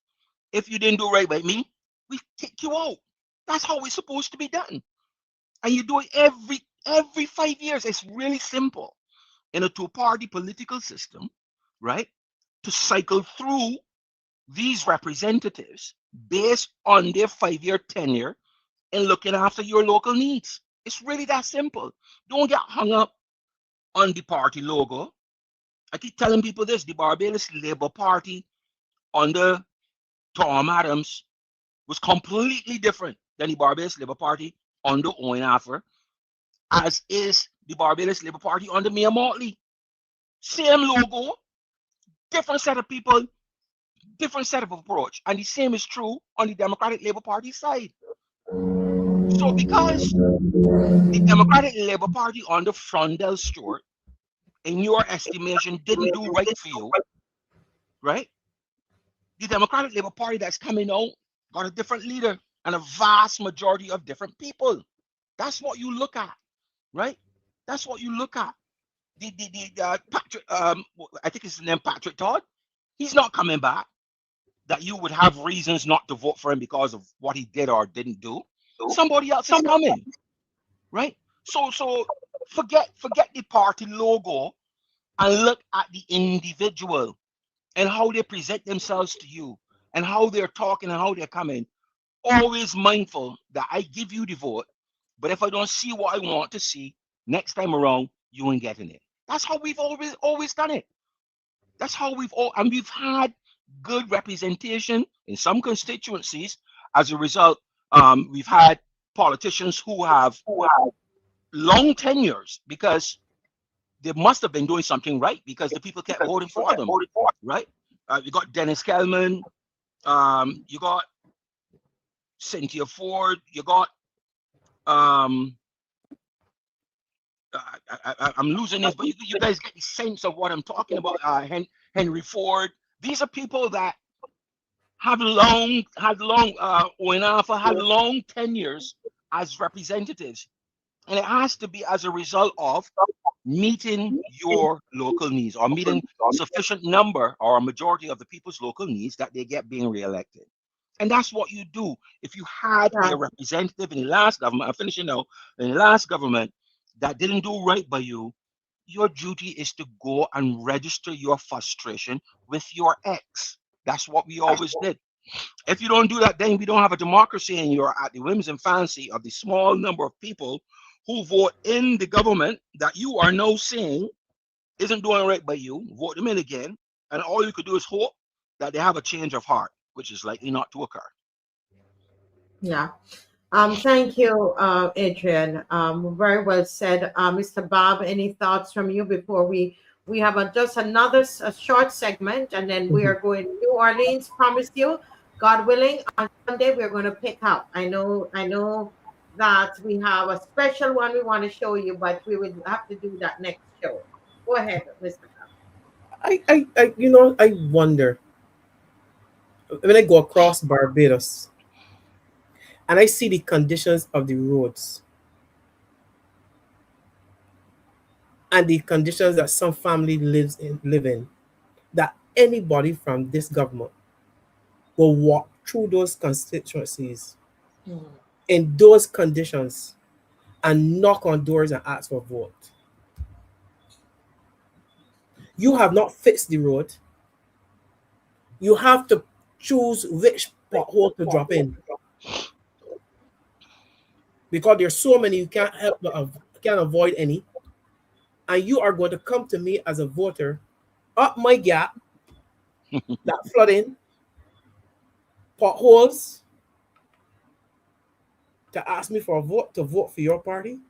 If you didn't do right by me, we kick you out. That's how it's supposed to be done. And you do it every 5 years. It's really simple in a two-party political system, right? To cycle through these representatives based on their 5-year tenure and looking after your local needs. It's really that simple. Don't get hung up on the party logo. I keep telling people this, the Barbados Labour Party under Tom Adams was completely different than the Barbados Labour Party under Owen Arthur, as is the Barbados Labour Party under Mia Motley. Same logo, different set of people, different set of approach. And the same is true on the Democratic Labour Party side. So because the Democratic Labour Party under Frondell Stewart, in your estimation, didn't do right for you, right? The Democratic Labour Party that's coming out got a different leader and a vast majority of different people. That's what you look at, right? That's what you look at. Patrick, I think his name Patrick Todd. He's not coming back. That you would have reasons not to vote for him because of what he did or didn't do. Somebody else is coming, right? So forget the party logo and look at the individual and how they present themselves to you and how they're talking and how they're coming. Always mindful that I give you the vote, but if I don't see what I want to see next time around, you ain't getting it. That's how we've always done it. That's how we've had good representation in some constituencies. As a result, we've had politicians who have long tenures because they must have been doing something right because the people kept voting for them, right? You got Dennis Kelman, you got Cynthia Ford, you got I'm losing this, but you guys get the sense of what I'm talking about. Henry Ford. These are people that had long tenures as representatives, and it has to be as a result of meeting your local needs or meeting sufficient number or a majority of the people's local needs that they get being reelected. And that's what you do. If you had a representative in the last government, I'm finishing now, in the last government that didn't do right by you, your duty is to go and register your frustration with your ex. That's what we always did. If you don't do that, then we don't have a democracy, and you're at the whims and fancy of the small number of people who vote in the government that you are now saying isn't doing right by you. Vote them in again, and all you could do is hope that they have a change of heart, which is likely not to occur. Yeah. Thank you, Adrian. Very well said. Mr. Bob, any thoughts from you before we have just another short segment, and then we are going to New Orleans. Promise you, God willing, on Sunday we're going to pick up. I know that we have a special one we want to show you, but we will have to do that next show. Go ahead, Mr. Bob. I wonder when I go across Barbados and I see the conditions of the roads and the conditions that some family live in, that anybody from this government will walk through those constituencies in those conditions and knock on doors and ask for vote. You have not fixed the road. You have to choose which pothole to drop in, because there's so many you can't avoid any, and you are going to come to me as a voter up my gap, that flooding, potholes, to ask me for a vote, to vote for your party.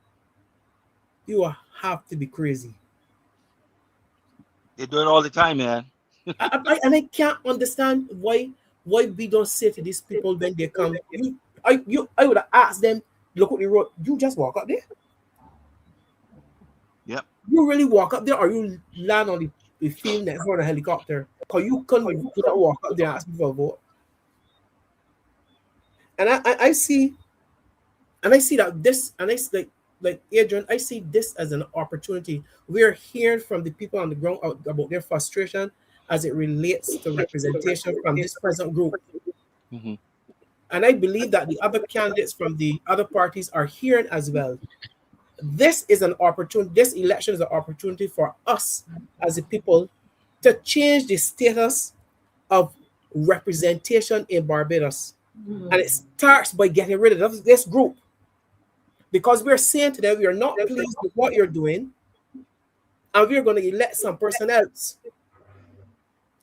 You have to be crazy. They do it all the time, man. I can't understand why we don't say to these people when they come. I would have asked them, look at the road. You just walk up there. Yep. You really walk up there, or you land on the field next door in a helicopter? Because you couldn't walk up there and ask me for a vote. And I see that this, and I like Adrian, I see this as an opportunity. We're hearing from the people on the ground about their frustration as it relates to representation from this present group. Mm-hmm. And I believe that the other candidates from the other parties are hearing as well. This is an opportunity. This election is an opportunity for us as a people to change the status of representation in Barbados. And it starts by getting rid of this group. Because we're saying to them, we are not pleased with what you're doing, and we're going to elect some person else.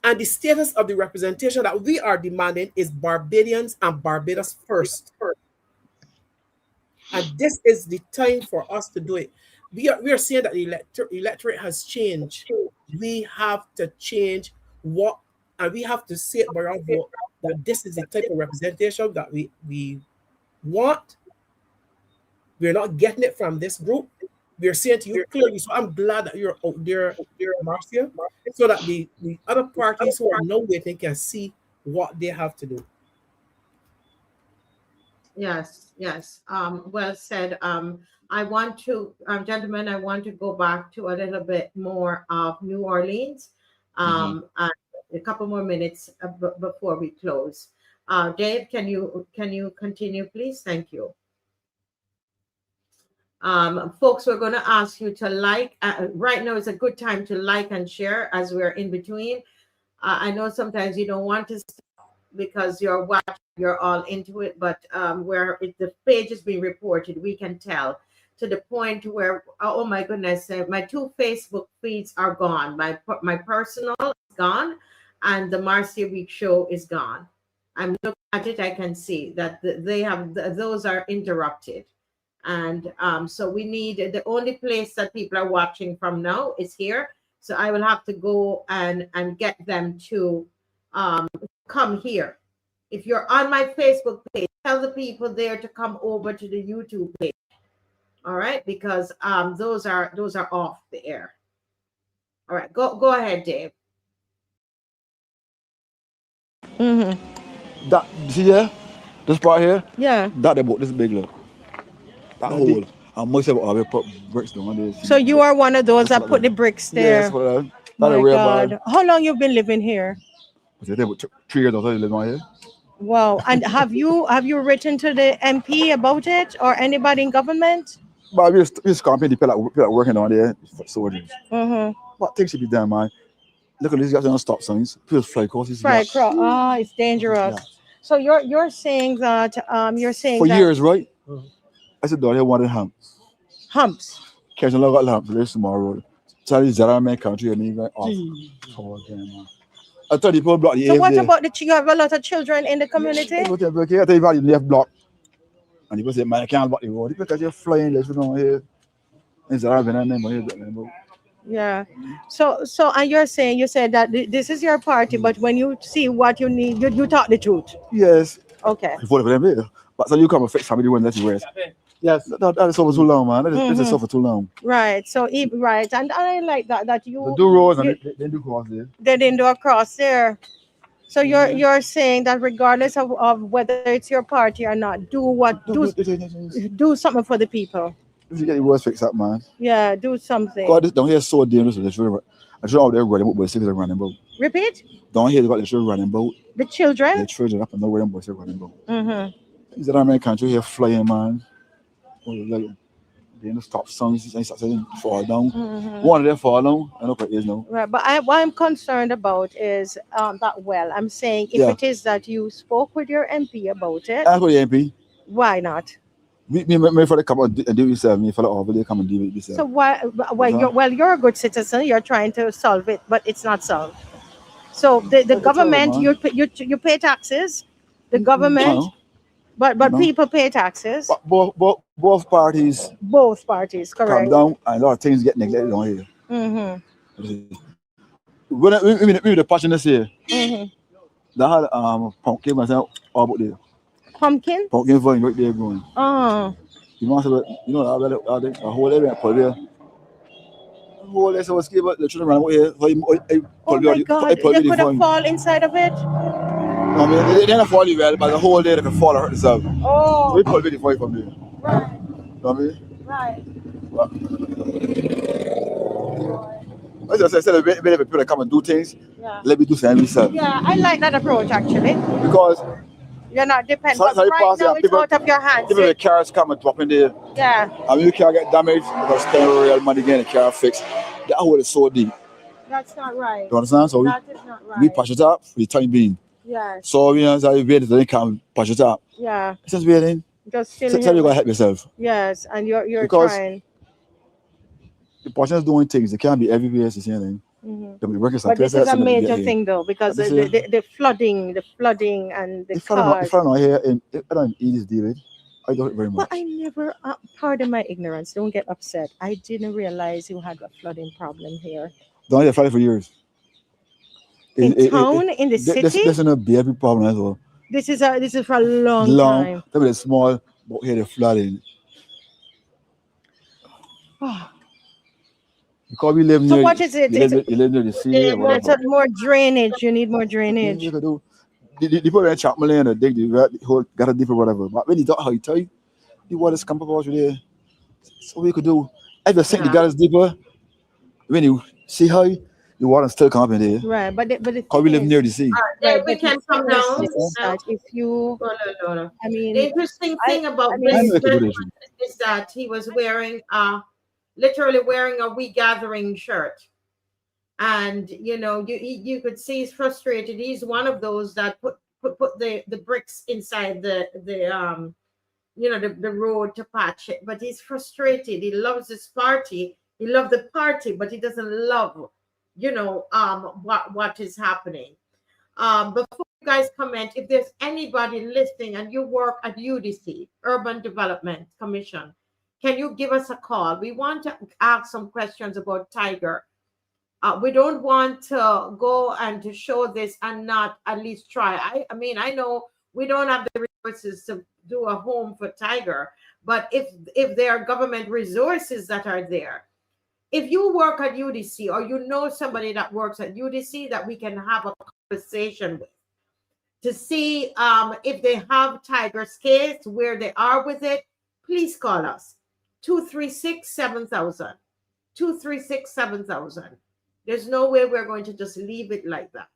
And the status of the representation that we are demanding is Barbadians and Barbados first. And this is the time for us to do it. We are saying that the electorate has changed. We have to change and we have to say it by our vote that this is the type of representation that we want. We're not getting it from this group. We're saying to you clearly. So I'm glad that you're out there, Marcia, so that the other parties who are now waiting can see what they have to do. Yes. Well said. I want to, gentlemen, I want to go back to a little bit more of New Orleans. And a couple more minutes before we close. Dave, can you continue, please? Thank you. Folks, we're going to ask you to like. Right now is a good time to like and share as we're in between. I know sometimes you don't want to because you're watching, you're all into it, but where the page is being reported, we can tell to the point where, oh my goodness, my 2 Facebook feeds are gone. My personal is gone, and the Marcia Week show is gone. I'm looking at it, I can see that they have those are interrupted. And so we need, the only place that people are watching from now is here. So I will have to go and get them to come here. If you're on my Facebook page, tell the people there to come over to the YouTube page. All right, because those are off the air. All right, go ahead, Dave. That see there, this part here. Yeah. That about this big look. That hole. I must have already put bricks down there. So you are one of those that put the bricks there. Yes, for that. My God. How long you've been living here? I about 3 years I live here. Wow. And have you written to the MP about it or anybody in government? But we just company people that working on there for soldiers. Mm-hmm. What things should be done, man? Look at these guys on stop signs. People fly across these Fry yachts. across. Ah, it's dangerous. So you're saying that For years, right? I said, don't they want humps? Humps. Catching a lot of humps this tomorrow. Tell these other man country and even off. For them, man. I thought people block the So what there. about you have a lot of children in the community? I tell you about the left block. And people say, man, I can't block the road. Because you're flying, let's go here. It's a name. Yeah. So and you said that this is your party, but when you see what you need, you talk the truth. Yes. Okay. You vote for them here. But so you come and fix family when that's yours. Yes. That is over too long, man. That is over too long. Right. So right, and I like that you They do roads and they do cross there. they didn't do a cross there. So you're saying that regardless of whether it's your party or not, do something for the people. If you get the roads fixed up, man. Yeah, do something. God, this down here is so dangerous. I should out there running boat, but they're running boat. Repeat? Down here they got the children running boat. The children? The children up and nowhere them boys are running boat. Mm-hmm. These other American country here flying, man. Like they don't stop songs, they start saying fall down. Mm-hmm. One of them fall down, I know what it is now. Right, but what I'm concerned about is I'm saying if it is that you spoke with your MP about it. Ask for the MP. Why not? Me for the come and do it yourself. Me for the over there come and do it yourself. So why? You're a good citizen. You're trying to solve it, but it's not solved. So the government, you pay taxes. The government, but people pay taxes. But both parties. Both parties, correct. Come down and a lot of things get neglected on here. Mm-hmm. When we the passion this year. Mm-hmm. They had pumpkin myself all about there. Pumpkin vine right there growing. Oh. You must have, you know, a whole area put there. A whole area was given the children run away here. Oh my God! They could have fall inside of it. No, I mean, they didn't fall well, but the whole day they can fall and hurt themselves. Oh. So we pull the vine from there. Right. You know what I mean? Right. As I said, a bit of people that come and do things. Yeah. Let me do something myself. Yeah, I like that approach actually. Because you're not dependent. Sorry, right now, it's out of your hands. People with cars come and drop in there. Yeah. I mean, you can't get damaged because spend real money getting the car fixed. That hole is so deep. That's not right. You understand? So that is not right. we patch it up for the time being. Yes. So we wait until they come patch it up. Yeah. It's just waiting. Just so tell you gotta help yourself. Yes, and you're because trying. The person's doing things, they can't be everywhere, it's the same thing. Mm-hmm. But this is a major thing though, because the flooding and the cars. If I'm not here, I don't eat this deal. I do it very much. But I never, pardon my ignorance, don't get upset. I didn't realize you had a flooding problem here. Don't have flooding for years. In town, in the city? This is a big problem as well. This is for a long time. That was small, but here the flooding. Because we live near. So what is it? You live near the sea. It's more drainage. You need more drainage. You can do. The people in Chapman and dig the whole got a deeper whatever. But when you talk how you tell you, the water's come across you there. So we could do. If you think the gut is deeper, when you see how the water still come up in there. Right, but because we live near the sea. Right, we can come down. If you, I mean, the interesting thing about this is that he was wearing literally wearing a We Gathering shirt. And you could see he's frustrated. He's one of those that put the bricks inside the road to patch it. But he's frustrated. He loves this party. He loves the party, but he doesn't love what is happening. Before you guys comment, if there's anybody listening and you work at UDC, Urban Development Commission, can you give us a call? We want to ask some questions about Tiger. We don't want to go and to show this and not at least try. I mean, I know we don't have the resources to do a home for Tiger, but if there are government resources that are there, if you work at UDC or you know somebody that works at UDC that we can have a conversation with to see if they have Tiger skates, where they are with it, please call us. 236-7000. 236-7000. There's no way we're going to just leave it like that.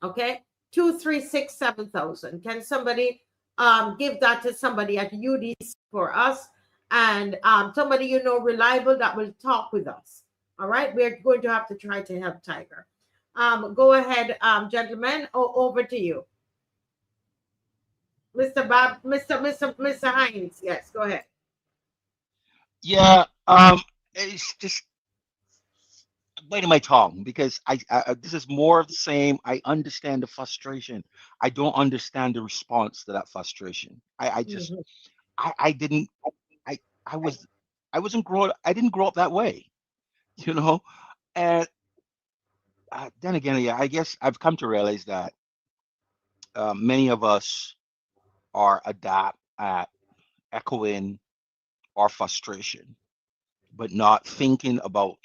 Okay? 236-7000. Can somebody give that to somebody at UDC for us? and somebody you know reliable that will talk with us. All right, we're going to have to try to help Tiger. Go ahead, gentlemen. Over to you, Mr. Hines. Yes, go ahead. Yeah, it's just biting my tongue because this is more of the same. I understand the frustration. I don't understand the response to that frustration. I just Mhm. I didn't I I was I wasn't grow I didn't grow up that way, you know. And then again, yeah, I guess I've come to realize that many of us are adept at echoing our frustration, but not thinking about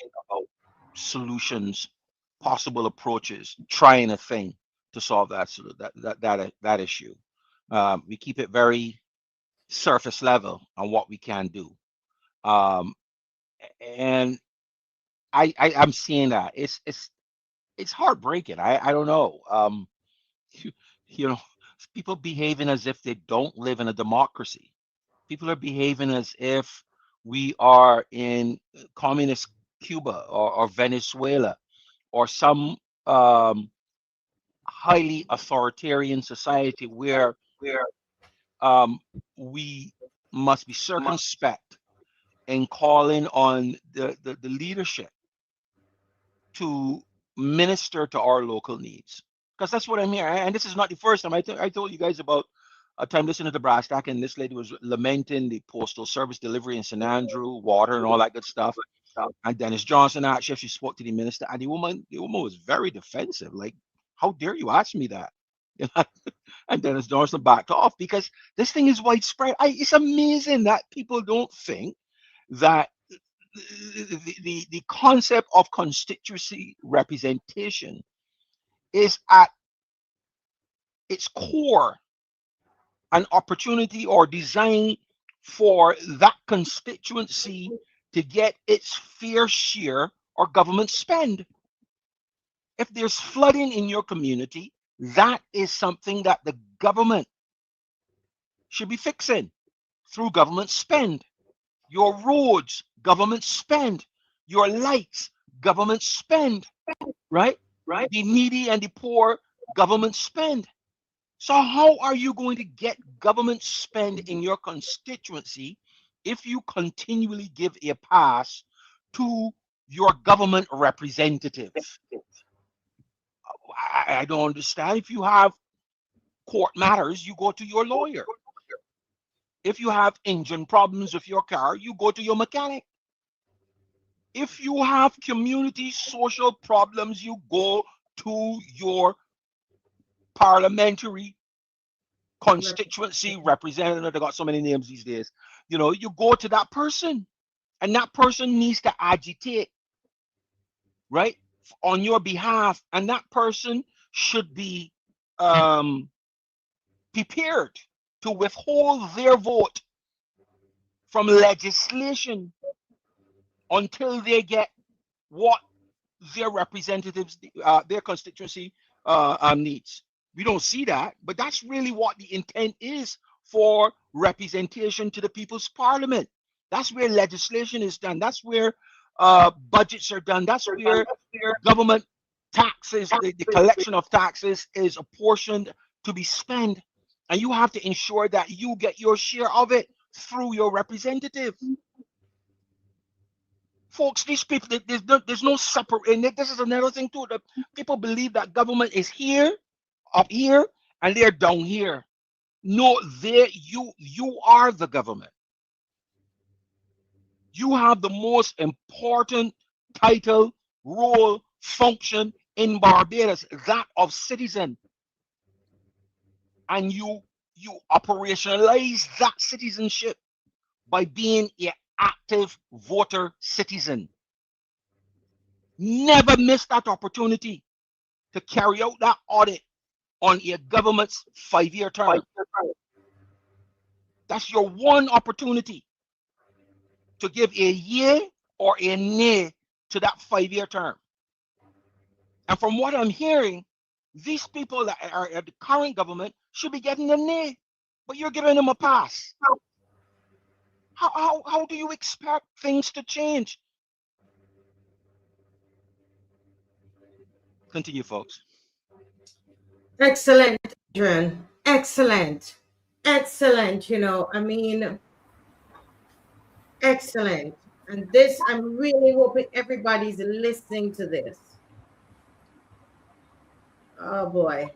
solutions, possible approaches, trying a thing to solve that issue. We keep it very surface level on what we can do, um, and I'm seeing that it's heartbreaking. I don't know. You, you know, people behaving as if they don't live in a democracy. People are behaving as if we are in communist Cuba or Venezuela or some um, highly authoritarian society where um, we must be circumspect in calling on the leadership to minister to our local needs. Because that's what I'm here. And this is not the first time. I told you guys about a time listening to Brass Tack, and this lady was lamenting the postal service delivery in St. Andrew, water and all that good stuff. And Dennis Johnson, actually, she spoke to the minister, and the woman was very defensive. Like, how dare you ask me that? You know, and Dennis Johnson backed off because this thing is widespread. It's amazing that people don't think that the concept of constituency representation is at its core an opportunity or design for that constituency to get its fair share or government spend. If there's flooding in your community, that is something that the government should be fixing through government spend. Your roads, government spend. Your lights, government spend, right? The needy and the poor, government spend. So how are you going to get government spend in your constituency if you continually give a pass to your government representative? I don't understand. If you have court matters, you go to your lawyer. If you have engine problems with your car, you go to your mechanic. If you have community social problems, you go to your parliamentary constituency representative. They got so many names these days. You go to that person, and that person needs to agitate, right, on your behalf, and that person should be prepared to withhold their vote from legislation until they get what their representatives, their constituency needs. We don't see that, but that's really what the intent is for representation to the People's Parliament. That's where legislation is done. That's where budgets are done. That's where government taxes, the collection of taxes is apportioned to be spent. And you have to ensure that you get your share of it through your representative. Folks, these people, there's no separate. And this is another thing too. That people believe that government is here, up here, and they're down here. No, you are the government. You have the most important title, role, function in Barbados, that of citizen, and you operationalize that citizenship by being an active voter citizen. Never miss that opportunity to carry out that audit on your government's 5-year term. That's your one opportunity to give a yay or a nay to that 5-year term. And from what I'm hearing, these people that are at the current government should be getting a nay, but you're giving them a pass. How do you expect things to change? Continue, folks. Excellent, Adrian. Excellent. Excellent. Excellent. And this, I'm really hoping everybody's listening to this. Oh boy.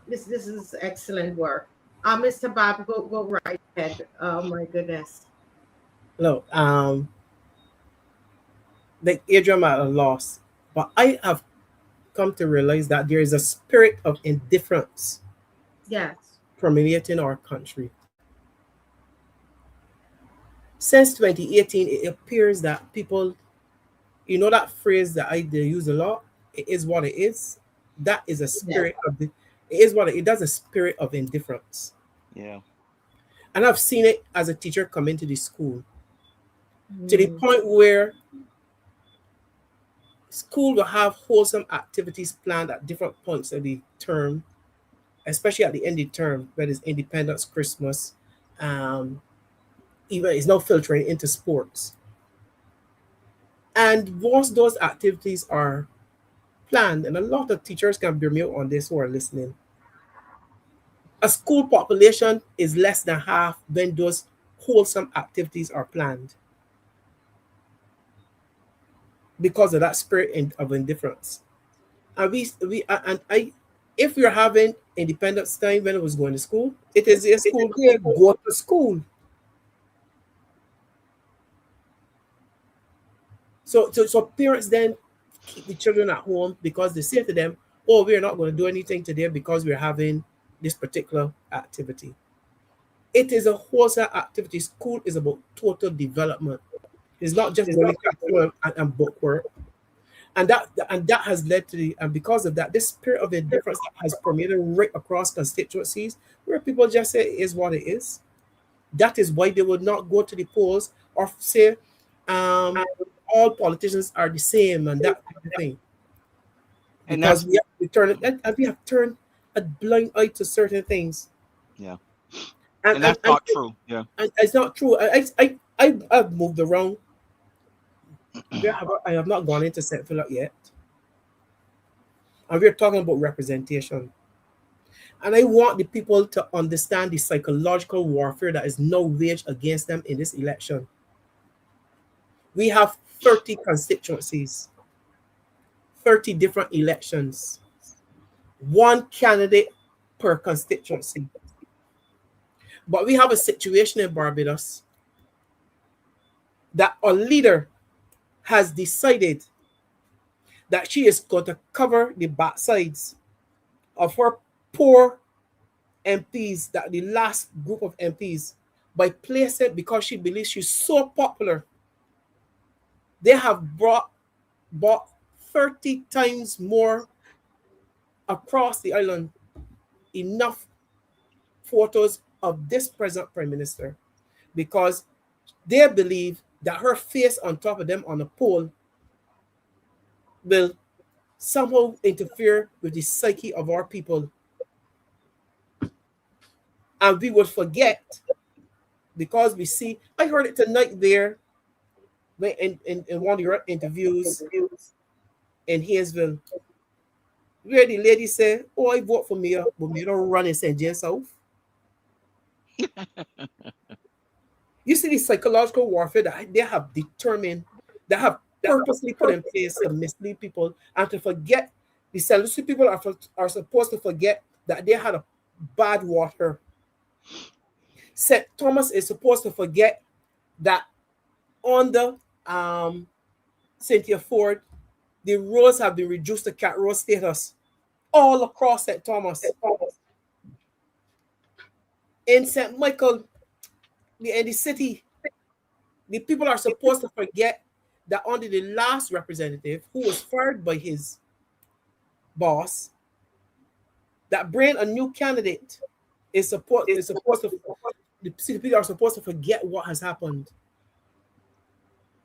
This is excellent work. Mr. Bob, go right ahead. Oh my goodness. Look, like Adrian might have lost, but I have come to realize that there is a spirit of indifference Yes. permeating our country. Since 2018, it appears that people, that phrase that they use a lot, it is what it is. That is a spirit of it is what it does, a spirit of indifference. Yeah. And I've seen it as a teacher come into the school to the point where school will have wholesome activities planned at different points of the term, especially at the end of the term, whether it's Independence, Christmas, even it's now filtering into sports. And once those activities are planned, and a lot of teachers can bear me out on this who are listening, a school population is less than half when those wholesome activities are planned because of that spirit of indifference. And if we're having Independence time when I was going to school, it is a school here, go to school. So parents then keep the children at home because they say to them, oh, we're not going to do anything today because we're having this particular activity. It is a wholesale activity. School is about total development. It's not just going to and book work. And that has led to and because of that, this spirit of indifference has permeated right across constituencies where people just say it is what it is. That is why they would not go to the polls or say all politicians are the same and that kind of thing. Because we have turned a blind eye to certain things. Yeah. And that's not true. Yeah. And it's not true. I've moved around. I have not gone into St. Philip yet. And we're talking about representation. And I want the people to understand the psychological warfare that is now waged against them in this election. We have 30 constituencies, 30 different elections, one candidate per constituency. But we have a situation in Barbados that a leader has decided that she is going to cover the backsides of her poor MPs, that the last group of MPs, by placing, because she believes she's so popular, they have bought 30 times more across the island, enough photos of this present prime minister, because they believe that her face on top of them on a pole will somehow interfere with the psyche of our people. And we would forget, because we see, I heard it tonight there in one of your interviews in Hayesville, where the lady said, oh, I vote for Mayor, but Mayor don't run in St. James South. You see the psychological warfare that they have determined, that have purposely put in place to mislead people and to forget. The St. Lucie people are supposed to forget that they had a bad water. St. Thomas is supposed to forget that on the Cynthia Ford, the roads have been reduced to cat road status all across St. Thomas. In St. Michael, in the city, the people are supposed to forget that under the last representative, who was fired by his boss, that bring a new candidate is supposed to, the city people are supposed to forget what has happened.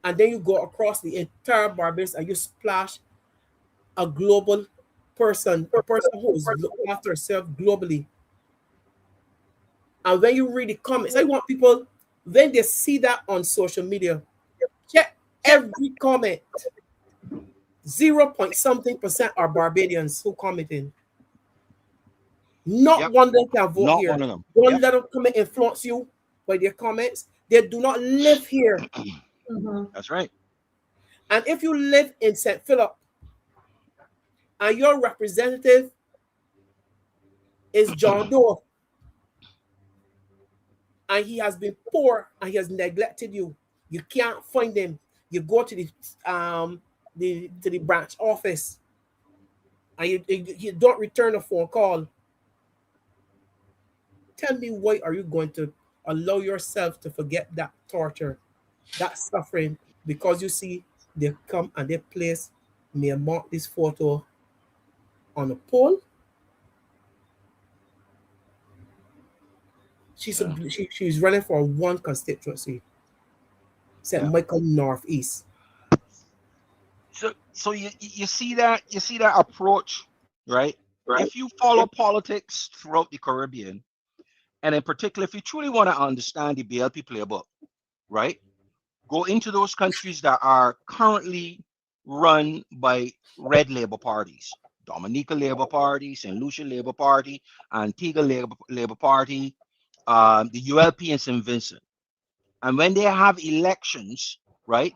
And then you go across the entire Barbados and you splash a global person, a person who is looking after herself globally. And when you read the comments, I want people, When they see that on social media, check every comment. 0 point something% are Barbadians who commenting. Not one of them can vote Not here. one of them. Don't let them come and influence you by their comments. They do not live here. That's right. And if you live in St. Philip and your representative is John Doe, and he has been poor and he has neglected you, you can't find him. You go to the branch office and you don't return a phone call. Tell me, why are you going to allow yourself to forget that torture, that suffering, because you see they come and they place me and mark this photo on a pole? She's running for one constituency, St. Michael Northeast. So you see that approach, right? If you follow politics throughout the Caribbean, and in particular, if you truly want to understand the BLP playbook, right? Go into those countries that are currently run by red Labour parties. Dominica Labour Party, St. Lucia Labour Party, Antigua Labour Party, the ULP in St. Vincent. And when they have elections, right?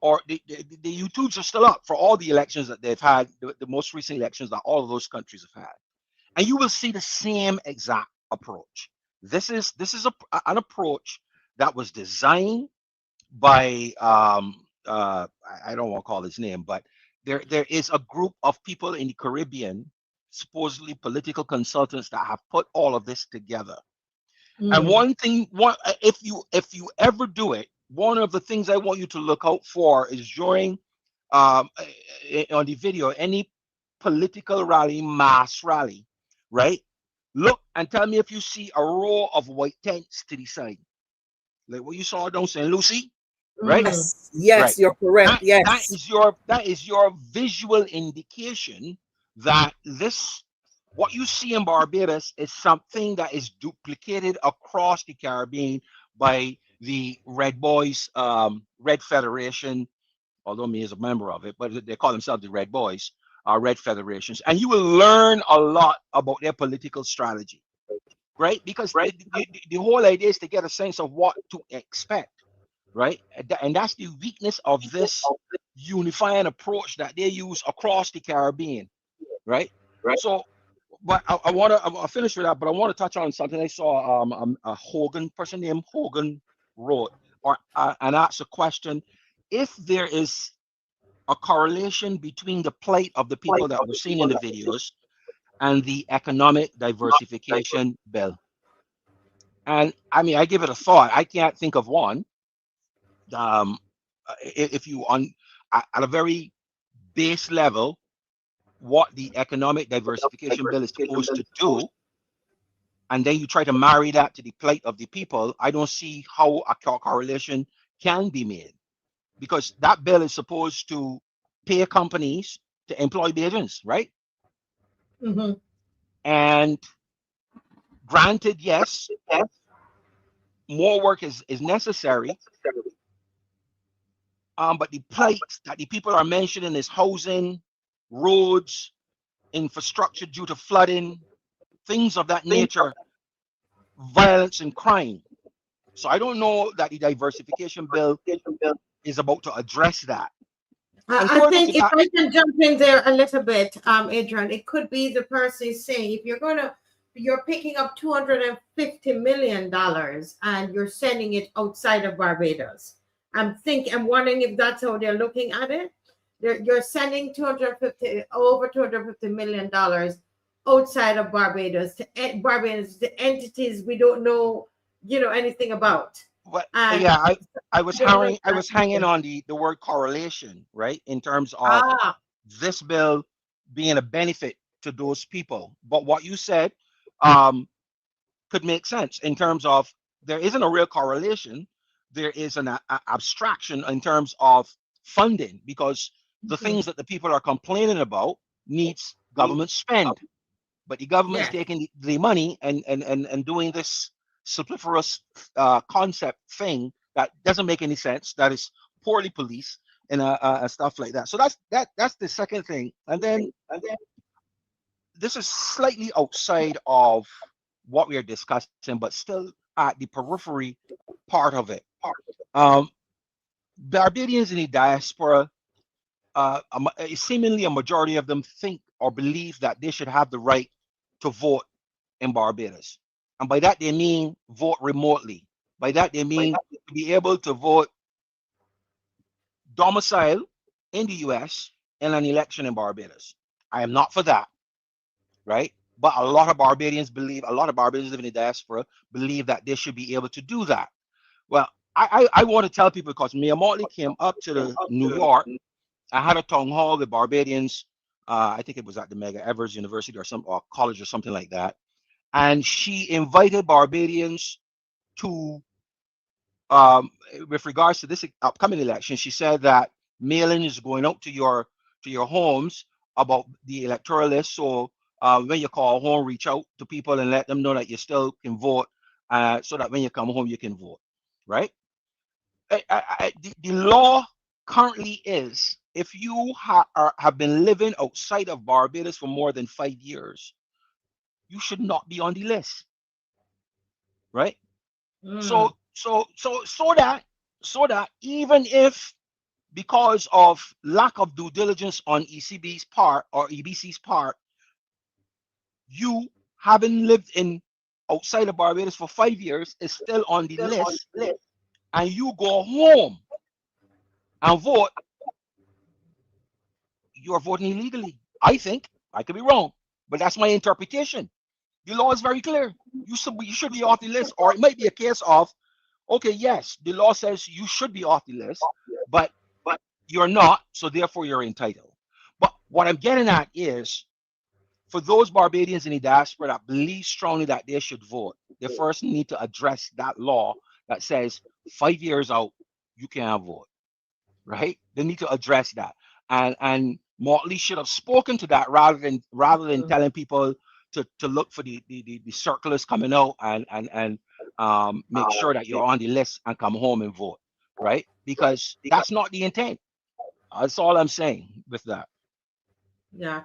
Or the YouTubes are still up for all the elections that they've had, the most recent elections that all of those countries have had. And you will see the same exact approach. This is an approach that was designed by I don't want to call his name, but there is a group of people in the Caribbean, supposedly political consultants, that have put all of this together. And one thing, if you ever do it, one of the things I want you to look out for is during on the video, any political rally, mass rally, right? Look and tell me if you see a row of white tents to the side, like what you saw down St. Lucie, right? Yes, Right. you're correct. That is your visual indication that what you see in Barbados is something that is duplicated across the Caribbean by the Red Boys, Red Federation, although me is a member of it, but they call themselves the Red Boys, Red Federations. And you will learn a lot about their political strategy, right? Because the whole idea is to get a sense of what to expect, right? And that's the weakness of this unifying approach that they use across the Caribbean, right? So, but I'll finish with that, but I want to touch on something I saw a Hogan, person named Hogan wrote, and asked a question: if there is a correlation between the plight of the people that we're seeing in the videos and the economic diversification bill. And I mean, I give it a thought. I can't think of one. If you at a very base level, what the economic diversification bill is supposed to do, and then you try to marry that to the plight of the people, I don't see how a correlation can be made, because that bill is supposed to pay companies to employ Bajans, right? And granted, yes, more work is necessary, but the plight that the people are mentioning is housing, roads, infrastructure due to flooding, things of that nature, violence and crime. So I don't know that the diversification bill is about to address that. I think if I can jump in there a little bit, Adrian, it could be the person is saying, if you're picking up $250 million and you're sending it outside of Barbados. I'm wondering if that's how they're looking at it. You're sending over $250 million outside of Barbados to the entities we don't know, anything about. Yeah, I was hanging on the word correlation, right? In terms of this bill being a benefit to those people. But what you said could make sense in terms of there isn't a real correlation. There is an abstraction in terms of funding, because the things that the people are complaining about needs government spend. But the government is taking the money and doing this superfluous concept thing that doesn't make any sense, that is poorly policed, and stuff like that. So that's the second thing. And then this is slightly outside of what we are discussing, but still at the periphery part of it. Barbadians in the diaspora, seemingly a majority of them think or believe that they should have the right to vote in Barbados. And by that, they mean vote remotely. By that, they mean to be able to vote domicile in the US in an election in Barbados. I am not for that, right? But a lot of Barbadians living in the diaspora believe that they should be able to do that. Well, I want to tell people, because Mia Motley came up to New York. I had a town hall with Barbadians. I think it was at the Medgar Evers University or college or something like that. And she invited Barbadians to, with regards to this upcoming election, she said that mailing is going out to your homes about the electoral list. So when you call home, reach out to people and let them know that you still can vote, so that when you come home, you can vote, right? The law currently is, if you have been living outside of Barbados for more than 5 years, you should not be on the list, right? So that even if, because of lack of due diligence on ECB's part or EBC's part, you haven't lived outside of Barbados for 5 years, is still on the list, and you go home and vote, you're voting illegally. I think. I could be wrong, but that's my interpretation. The law is very clear. You should be off the list, or it might be a case of, okay, yes, the law says you should be off the list, but you're not, so therefore you're entitled. But what I'm getting at is, for those Barbadians in the diaspora that believe strongly that they should vote, they first need to address that law that says 5 years out, you can't vote, right? They need to address that. And Motley should have spoken to that rather than telling people to look for the circulars coming out and make sure that you're on the list and come home and vote, right? Because that's not the intent. That's all I'm saying with that. Yeah.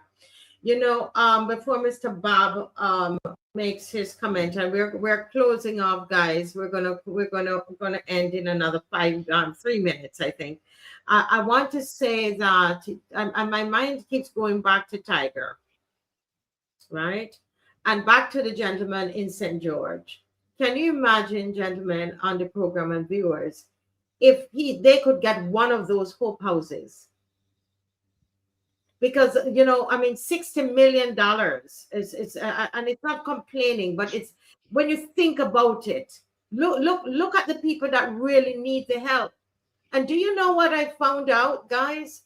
Before Mr. Bob makes his comment, and we're closing off, guys. We're gonna end in another 3 minutes, I think. I want to say that my mind keeps going back to Tiger, right? And back to the gentleman in St. George. Can you imagine, gentlemen on the program and viewers, if they could get one of those hope houses? Because $60 million is and it's not complaining, but it's, when you think about it, look at the people that really need the help. And do you know what I found out, guys?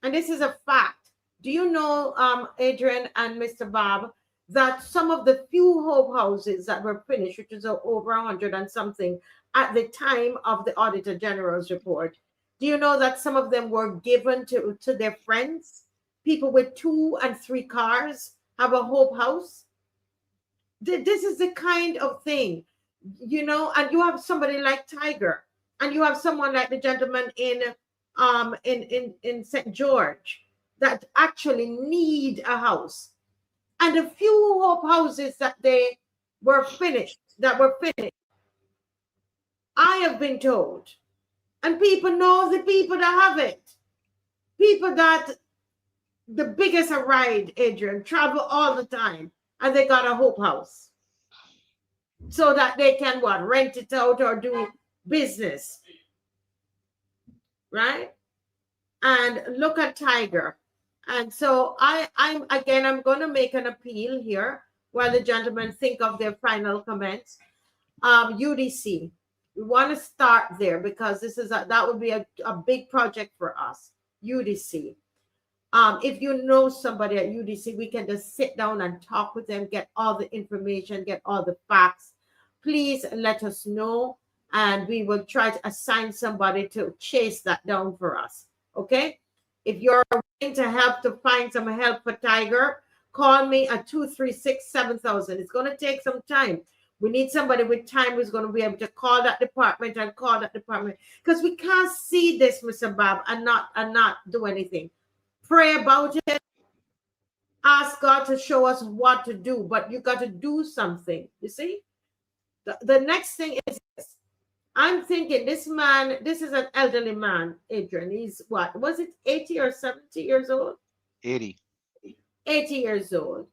And this is a fact. Do you know, Adrian and Mr. Bob, that some of the few hope houses that were finished, which is over 100 and something at the time of the Auditor General's report, do you know that some of them were given to their friends? People with 2 and 3 cars have a hope house. This is the kind of thing, and you have somebody like Tiger, and you have someone like the gentleman in St. George that actually need a house. And a few hope houses that were finished, I have been told, and people know the people that have it, people that the biggest a ride, Adrian, travel all the time, and they got a hope house so that they can rent it out or do business, right? And look at Tiger. And so I'm going to make an appeal here while the gentlemen think of their final comments. UDC, we want to start there because that would be a big project for us. UDC. If you know somebody at UDC, we can just sit down and talk with them, get all the information, get all the facts. Please let us know, and we will try to assign somebody to chase that down for us. Okay? If you're willing to help to find some help for Tiger, call me at 236-7000. It's going to take some time. We need somebody with time who's going to be able to call that department and call that department, because we can't see this, Mr. Bob, and not do anything. Pray about it. Ask God to show us what to do, but you got to do something. You see, the next thing is this. I'm thinking this man, this is an elderly man, Adrian. He's what was it, 80 or 70 years old? 80. 80 years old.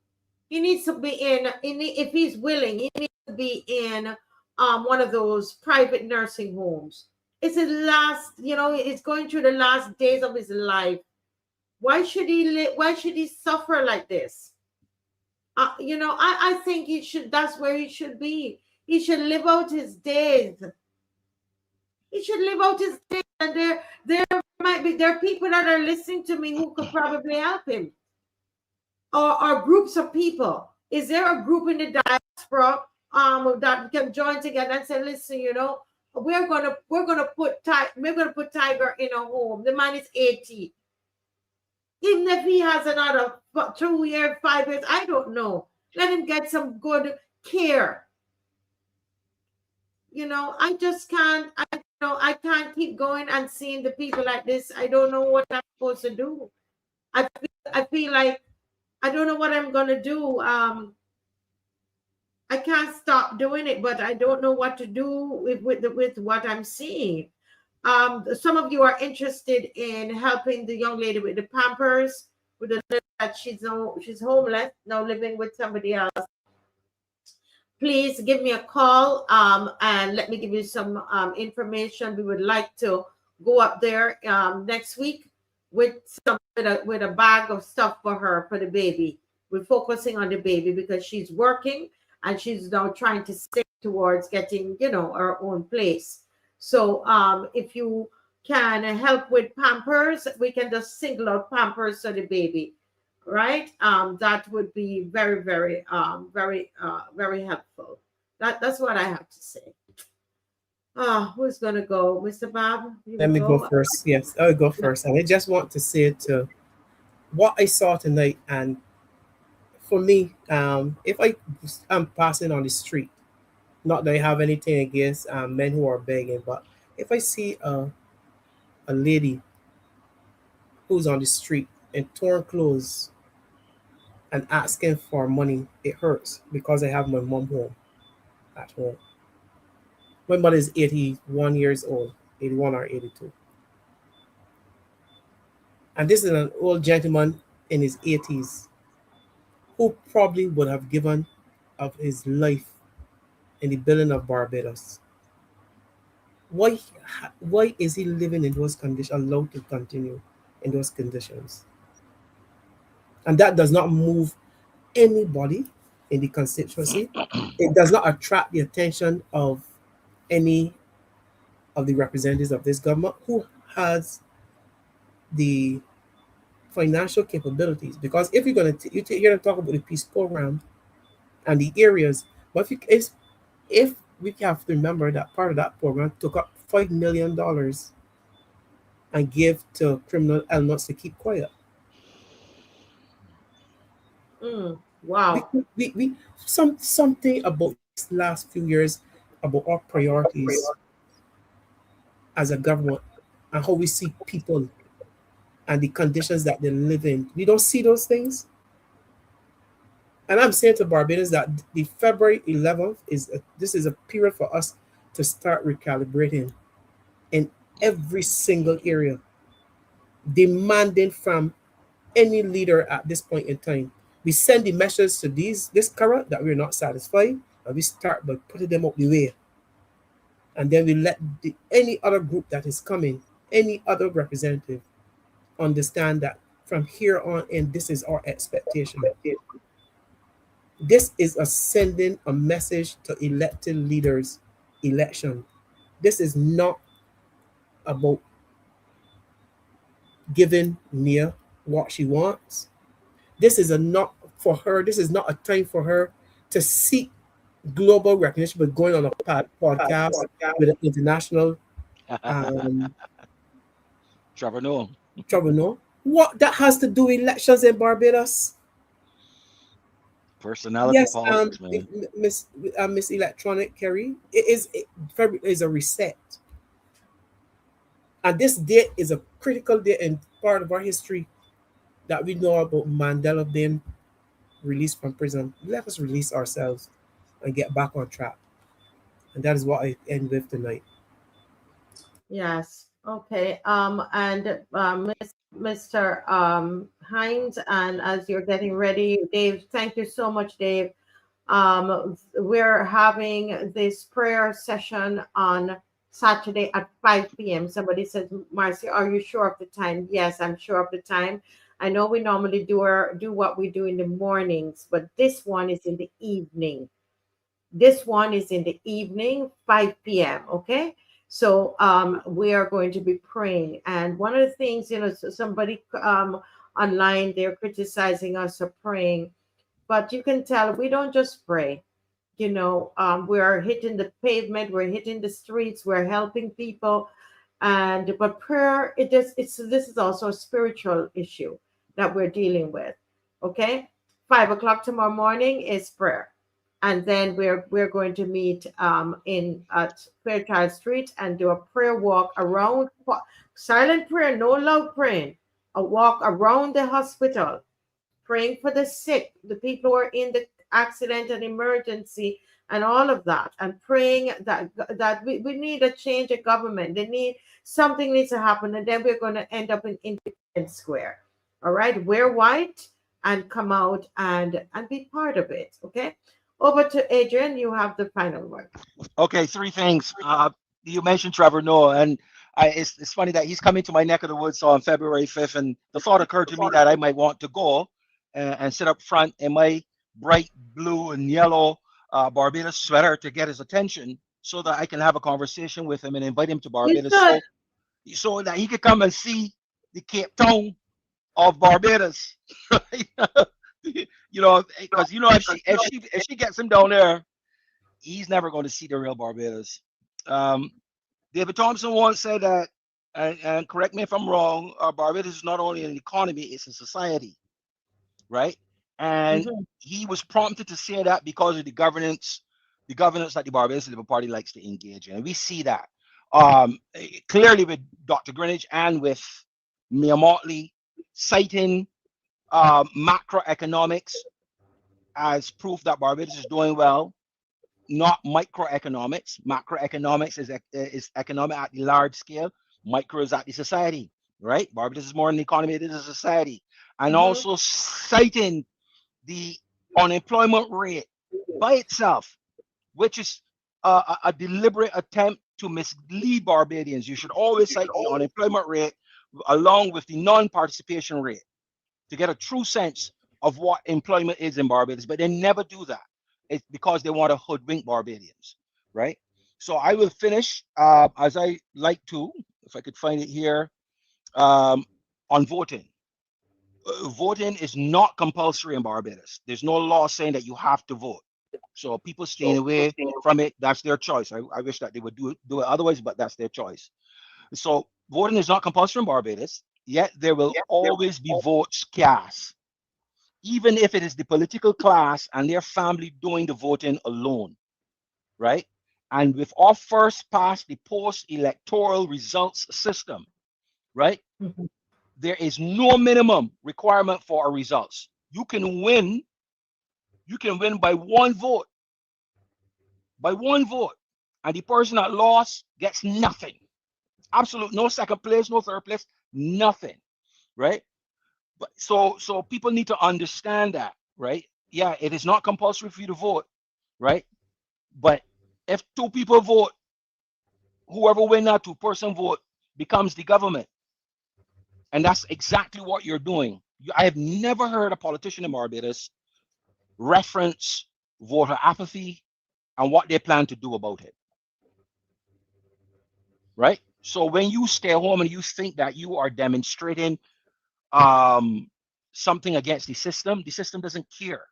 He needs to be if he's willing, he needs to be in one of those private nursing homes. It's his last, it's going through the last days of his life. Why should he suffer like this? I think that's where he should be. He should live out his days. He should live out his days. And there are people that are listening to me who could probably help him. Or groups of people. Is there a group in the diaspora that can join together and say, listen, we're gonna put Tiger in a home. The man is 80. Even if he has another 2 years, 5 years, I don't know. Let him get some good care. I just can't. I can't keep going and seeing the people like this. I don't know what I'm supposed to do. I feel like I don't know what I'm gonna do. I can't stop doing it, but I don't know what to do with what I'm seeing. Some of you are interested in helping the young lady with the Pampers, with the that she's homeless now, living with somebody else. Please give me a call and let me give you some information. We would like to go up there next week with a bag of stuff for the baby. We're focusing on the baby because she's working and she's now trying to stick towards getting, her own place. So if you can help with Pampers, we can just single out Pampers for the baby, right? That would be very, very, very helpful. That's what I have to say. Who's gonna go, Mr. Bob? Let me go first. Yes, I'll go first. And I just want to say to what I saw tonight, and for me, if I'm passing on the street, not that I have anything against men who are begging, but if I see a lady who's on the street in torn clothes and asking for money, it hurts because I have my mom home at home. My mother is 81 years old, 81 or 82. And this is an old gentleman in his 80s who probably would have given of his life in the building of Barbados. Why is he living in those conditions, allowed to continue in those conditions? And that does not move anybody in the constituency. It does not attract the attention of any of the representatives of this government who has the financial capabilities. Because if you're going to you're going to talk about the peace program and the areas, but if we have to remember that part of that program took up $5 million and gave to criminal elements to keep quiet. Wow. We something about these last few years about our priorities as a government and how we see people and the conditions that they live in. We don't see those things. And I'm saying to Barbados that the February 11th this is a period for us to start recalibrating in every single area, demanding from any leader at this point in time. We send the message to this current that we're not satisfied, and we start by putting them up the way. And then we let any other group that is coming, any other representative, understand that from here on in, this is our expectation. This is sending a message to elected leaders' election. This is not about giving Nia what she wants. This is not for her. This is not a time for her to seek global recognition, but going on a podcast with an international Trevor Noah. What that has to do with elections in Barbados? Personality Yes, politics, man. Miss Electronic Kerry, February is a reset, and this date is a critical date and part of our history that we know about Mandela being released from prison. Let us release ourselves and get back on track, and that is what I end with tonight. Yes. Okay. And Mr. Hines, and as you're getting ready, Dave, thank you so much, Dave. We're having this prayer session on Saturday at 5 p.m. Somebody said, Marcy, are you sure of the time? Yes, I'm sure of the time. I know we normally do what we do in the mornings, but this one is in the evening. This one is in the evening, 5 p.m. Okay. So we are going to be praying. And one of the things, somebody online, they're criticizing us for praying, but you can tell we don't just pray. We are hitting the pavement, we're hitting the streets, we're helping people. But prayer, this is also a spiritual issue that we're dealing with. Okay. 5 o'clock tomorrow morning is prayer. And then we're going to meet in at Fairchild Street and do a prayer walk around, silent prayer, no loud praying, a walk around the hospital, praying for the sick, the people who are in the accident and emergency and all of that, and praying that we need a change of government. Something needs to happen, and then we're going to end up in Independence Square. All right, wear white and come out and be part of it. Okay. Over to Adrian. You have the final word. Okay, three things. You mentioned Trevor Noah, and it's funny that he's coming to my neck of the woods on February 5th, and the thought occurred to me that I might want to go and sit up front in my bright blue and yellow Barbados sweater to get his attention, so that I can have a conversation with him and invite him to Barbados, so that he could come and see the Cape Town of Barbados. Because if she gets him down there, he's never going to see the real Barbados. David Thompson once said that, and correct me if I'm wrong, Barbados is not only an economy, it's a society, right? And he was prompted to say that because of the governance that the Barbados Labour Party likes to engage in. And we see that clearly with Dr. Greenwich and with Mayor Motley citing macroeconomics as proof that Barbados is doing well, not microeconomics. Macroeconomics is economic at the large scale. Micro is at the society, right? Barbados is more an economy than a society. And also citing the unemployment rate by itself, which is a deliberate attempt to mislead Barbadians. You should always cite the unemployment rate along with the non-participation rate to get a true sense of what employment is in Barbados, but they never do that. It's because they want to hoodwink Barbadians, right? So I will finish as I like to, if I could find it here, on voting. Voting is not compulsory in Barbados. There's no law saying that you have to vote. So people staying away from it, that's their choice. I wish that they would do it otherwise, but that's their choice. So voting is not compulsory in Barbados, yet there will always be votes cast, even if it is the political class and their family doing the voting alone, right? And with our first past the post-electoral results system, right? There is no minimum requirement for our results. You can win by one vote. By one vote. And the person that lost gets nothing. Absolute, no second place, no third place, nothing, right? But so people need to understand that, right? Yeah, it is not compulsory for you to vote, right? But if two people vote, whoever win that two-person vote becomes the government. And that's exactly what you're doing. I have never heard a politician in Barbados reference voter apathy and what they plan to do about it, right? So when you stay home and you think that you are demonstrating something against the system doesn't care.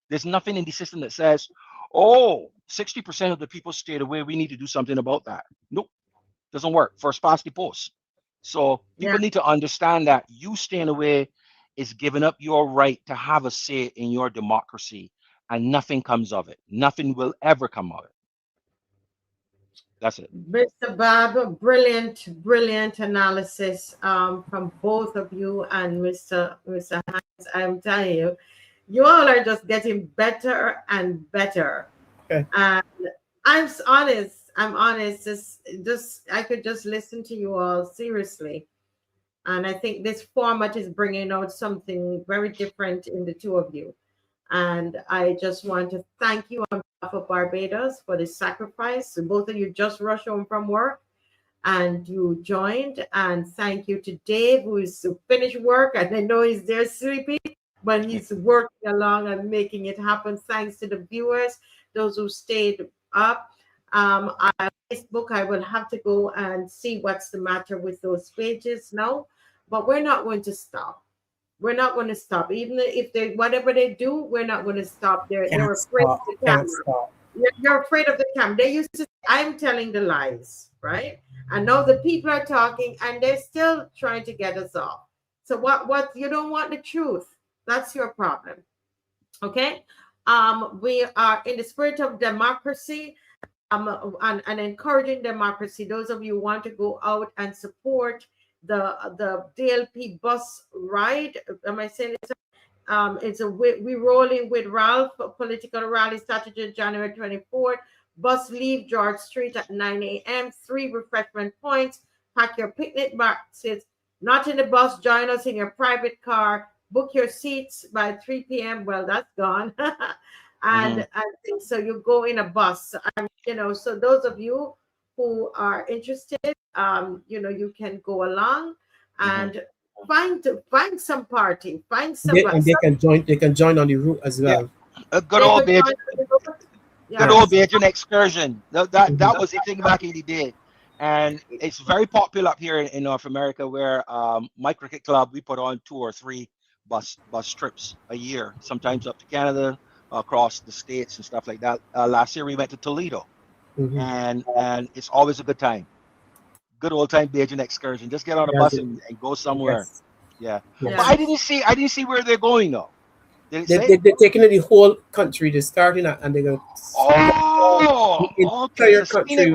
There's nothing in the system that says, oh, 60% of the people stayed away, we need to do something about that. Nope, doesn't work. First past the post. So people need to understand that you staying away is giving up your right to have a say in your democracy and nothing comes of it. Nothing will ever come of it. That's it. Mr. Bob, brilliant analysis from both of you and Mr. Hans. I'm telling you, you all are just getting better and better. Okay. And I'm honest. I'm honest. Just I could just listen to you all seriously. And I think this format is bringing out something very different in the two of you. And I just want to thank you on behalf of Barbados for the sacrifice. Both of you just rushed home from work and you joined. And thank you to Dave, who is to finish work. And I know he's there sleeping, but he's working along and making it happen. Thanks to the viewers, those who stayed up. On Facebook, I will have to go and see what's the matter with those pages now. But we're not going to stop. We're not going to stop. Even if they, whatever they do, we're not going to stop. They're afraid of the camera. You're afraid of the camera. They used to say, I'm telling the lies, right? And now the people are talking and they're still trying to get us off. So what you don't want the truth. That's your problem. Okay? We are in the spirit of democracy and encouraging democracy. Those of you who want to go out and support the DLP bus ride. Am I saying it? It's we rolling with Ralph, a political rally started January 24th. Bus leave George Street at 9 a.m. 3 refreshment points. Pack your picnic boxes. Not in the bus. Join us in your private car. Book your seats by 3 p.m. Well, that's gone. And so you go in a bus. So those of you who are interested, you can go along and find some party, find some. And they can join on the route as well. A good old Bajan excursion. That was the thing back in the day, and it's very popular up here in North America. Where my cricket club, we put on 2 or 3 bus trips a year, sometimes up to Canada, across the states and stuff like that. Last year we went to Toledo. And it's always a good time. Good old time Bajan excursion. Just get on a bus and go somewhere. Yeah. But I didn't see where they're going though. They're taking the whole country. They're starting at, and they're going entire country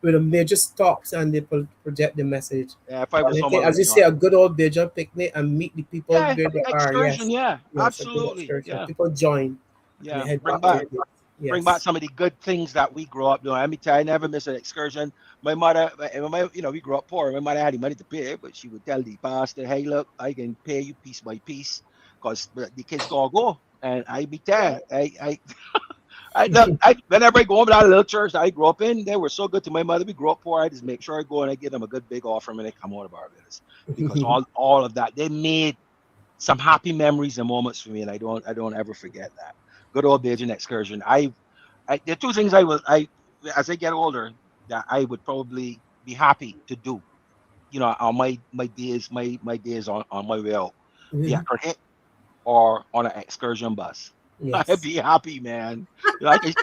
with a major stops, and they project the message. Yeah, if I was as you say, a good old Bajan picnic and meet the people where they are. Yes, absolutely. Yeah. People join. Yeah, bring back some of the good things that we grew up doing. I mean, I never miss an excursion. My mother, we grew up poor. My mother had the money to pay, but she would tell the pastor, "Hey, look, I can pay you piece by piece, because the kids gotta go." And I be there. Whenever I go over to that little church that I grew up in, they were so good to my mother. We grew up poor. I just make sure I go and I give them a good big offering when they come out of Barbados, because all of that, they made some happy memories and moments for me, and I don't ever forget that. Good old Bajan excursion. There are 2 things as I get older, that I would probably be happy to do, on my days on my way out, be a cricket or on an excursion bus. Yes. I'd be happy, man. I can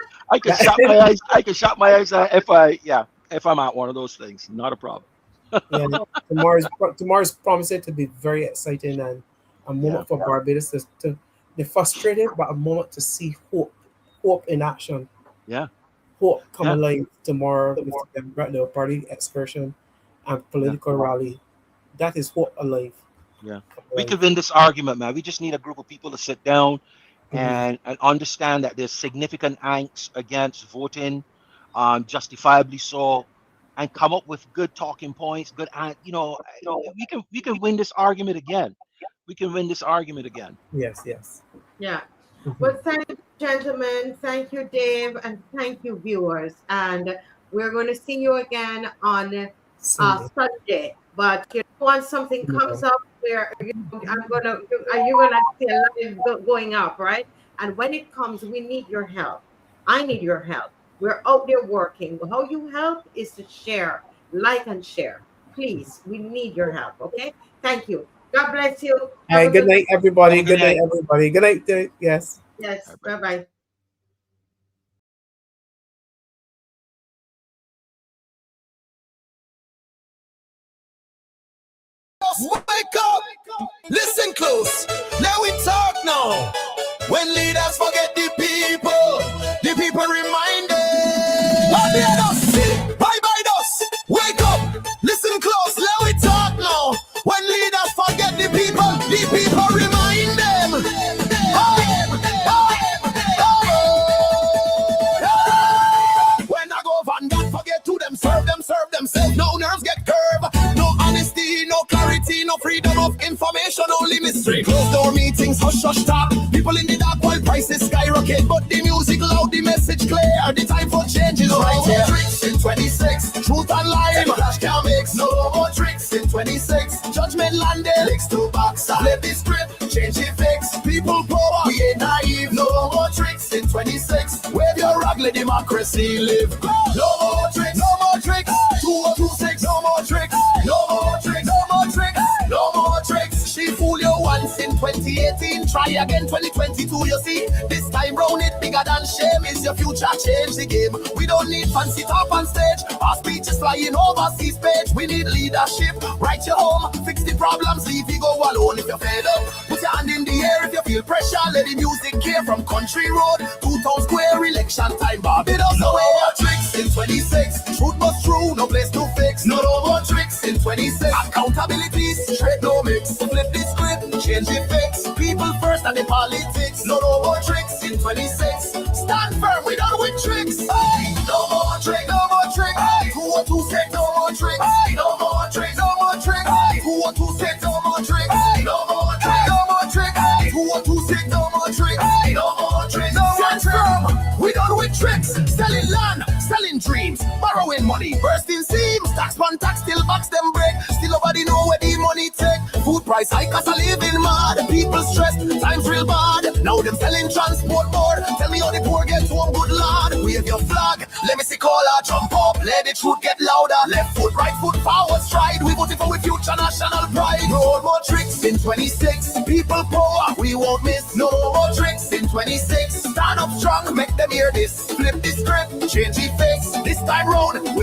shut my eyes. I can shut my eyes if I'm at one of those things. Not a problem. Tomorrow's promising to be very exciting and a moment for Barbados to be frustrated, but a moment to see hope in action. Yeah. Hope come alive tomorrow with the party excursion and political rally. That is hope alive. Yeah. We could win this argument, man. We just need a group of people to sit down and understand that there's significant angst against voting, justifiably so, and come up with good talking points. We can win this argument again. Yes. Yeah. Well, thank you, gentlemen. Thank you, Dave, and thank you, viewers. And we're going to see you again on Sunday. But once something comes up where you're gonna see a live going up, right? And when it comes, we need your help. I need your help. We're out there working. How you help is to share, like and share. Please, we need your help. Okay. Thank you. God bless you. All right, good night, everybody. Good night, everybody. Good night. Yes. Yes. Bye-bye. Wake up! Listen close. Now we talk now. When leaders forget the people remind them. Barbados, Barbados, wake up, listen close, let we talk now. When leaders forget the people remind them. When I go Van God forget to them, serve themselves. No nerves get curved, no honesty, no clarity, no freedom of information, only mystery. Closed door meetings, hush talk. People in the dark while prices skyrocket, but the music loud, the message clear. The time for change is right here. No more tricks in 26, truth and lie, flash can't mix. No more tricks in 26, judgment landed. Licks to box, flip the script, change the fix. People power, we ain't naive. No more tricks in 26, wave your ugly democracy live. No more tricks, no more tricks. 2026, no more tricks, no more tricks, no more tricks, no more tricks. She fool you once in 2018, try again 2022. You see, this time round it bigger than shame. Is your future change the game? We don't need fancy talk on stage, our speeches flying overseas page. We need leadership, write your home, fix the problems, leave you go alone. If you're fed up, put your hand in the air. If you feel pressure, let the music care. From country road to town square, election time, Barbados. No more tricks in 26, truth but true, no place to fix. No more tricks in 26, accountability straight, no mix. Flip the script, change the fix. People first and the politics. No more tricks in 26, stand firm, we done with tricks. Hey, no more tricks, no more tricks. Hey, 226, no more tricks. Hey, no more tricks, no more tricks. Hey, 226, no more tricks. Hey, no more tricks, no more tricks. Hey, 226, no more tricks. Hey, no more tricks, no more tricks. We done with tricks, selling land, selling dreams, borrowing money, bursting seams, tax on tax, still box them break. Still nobody know where the money take. Food price high cause I living mad. People stressed, times real bad. Now them selling transport board. Tell me how the poor get home, good lord. Wave your flag, let me see caller jump up. Let the truth get louder. Left foot, right foot, forward stride. We voting for with future national pride. No more tricks in 26. People power, we won't miss. No more tricks in 26. Stand up strong, make them hear this. Flip the script, change the face. This time round,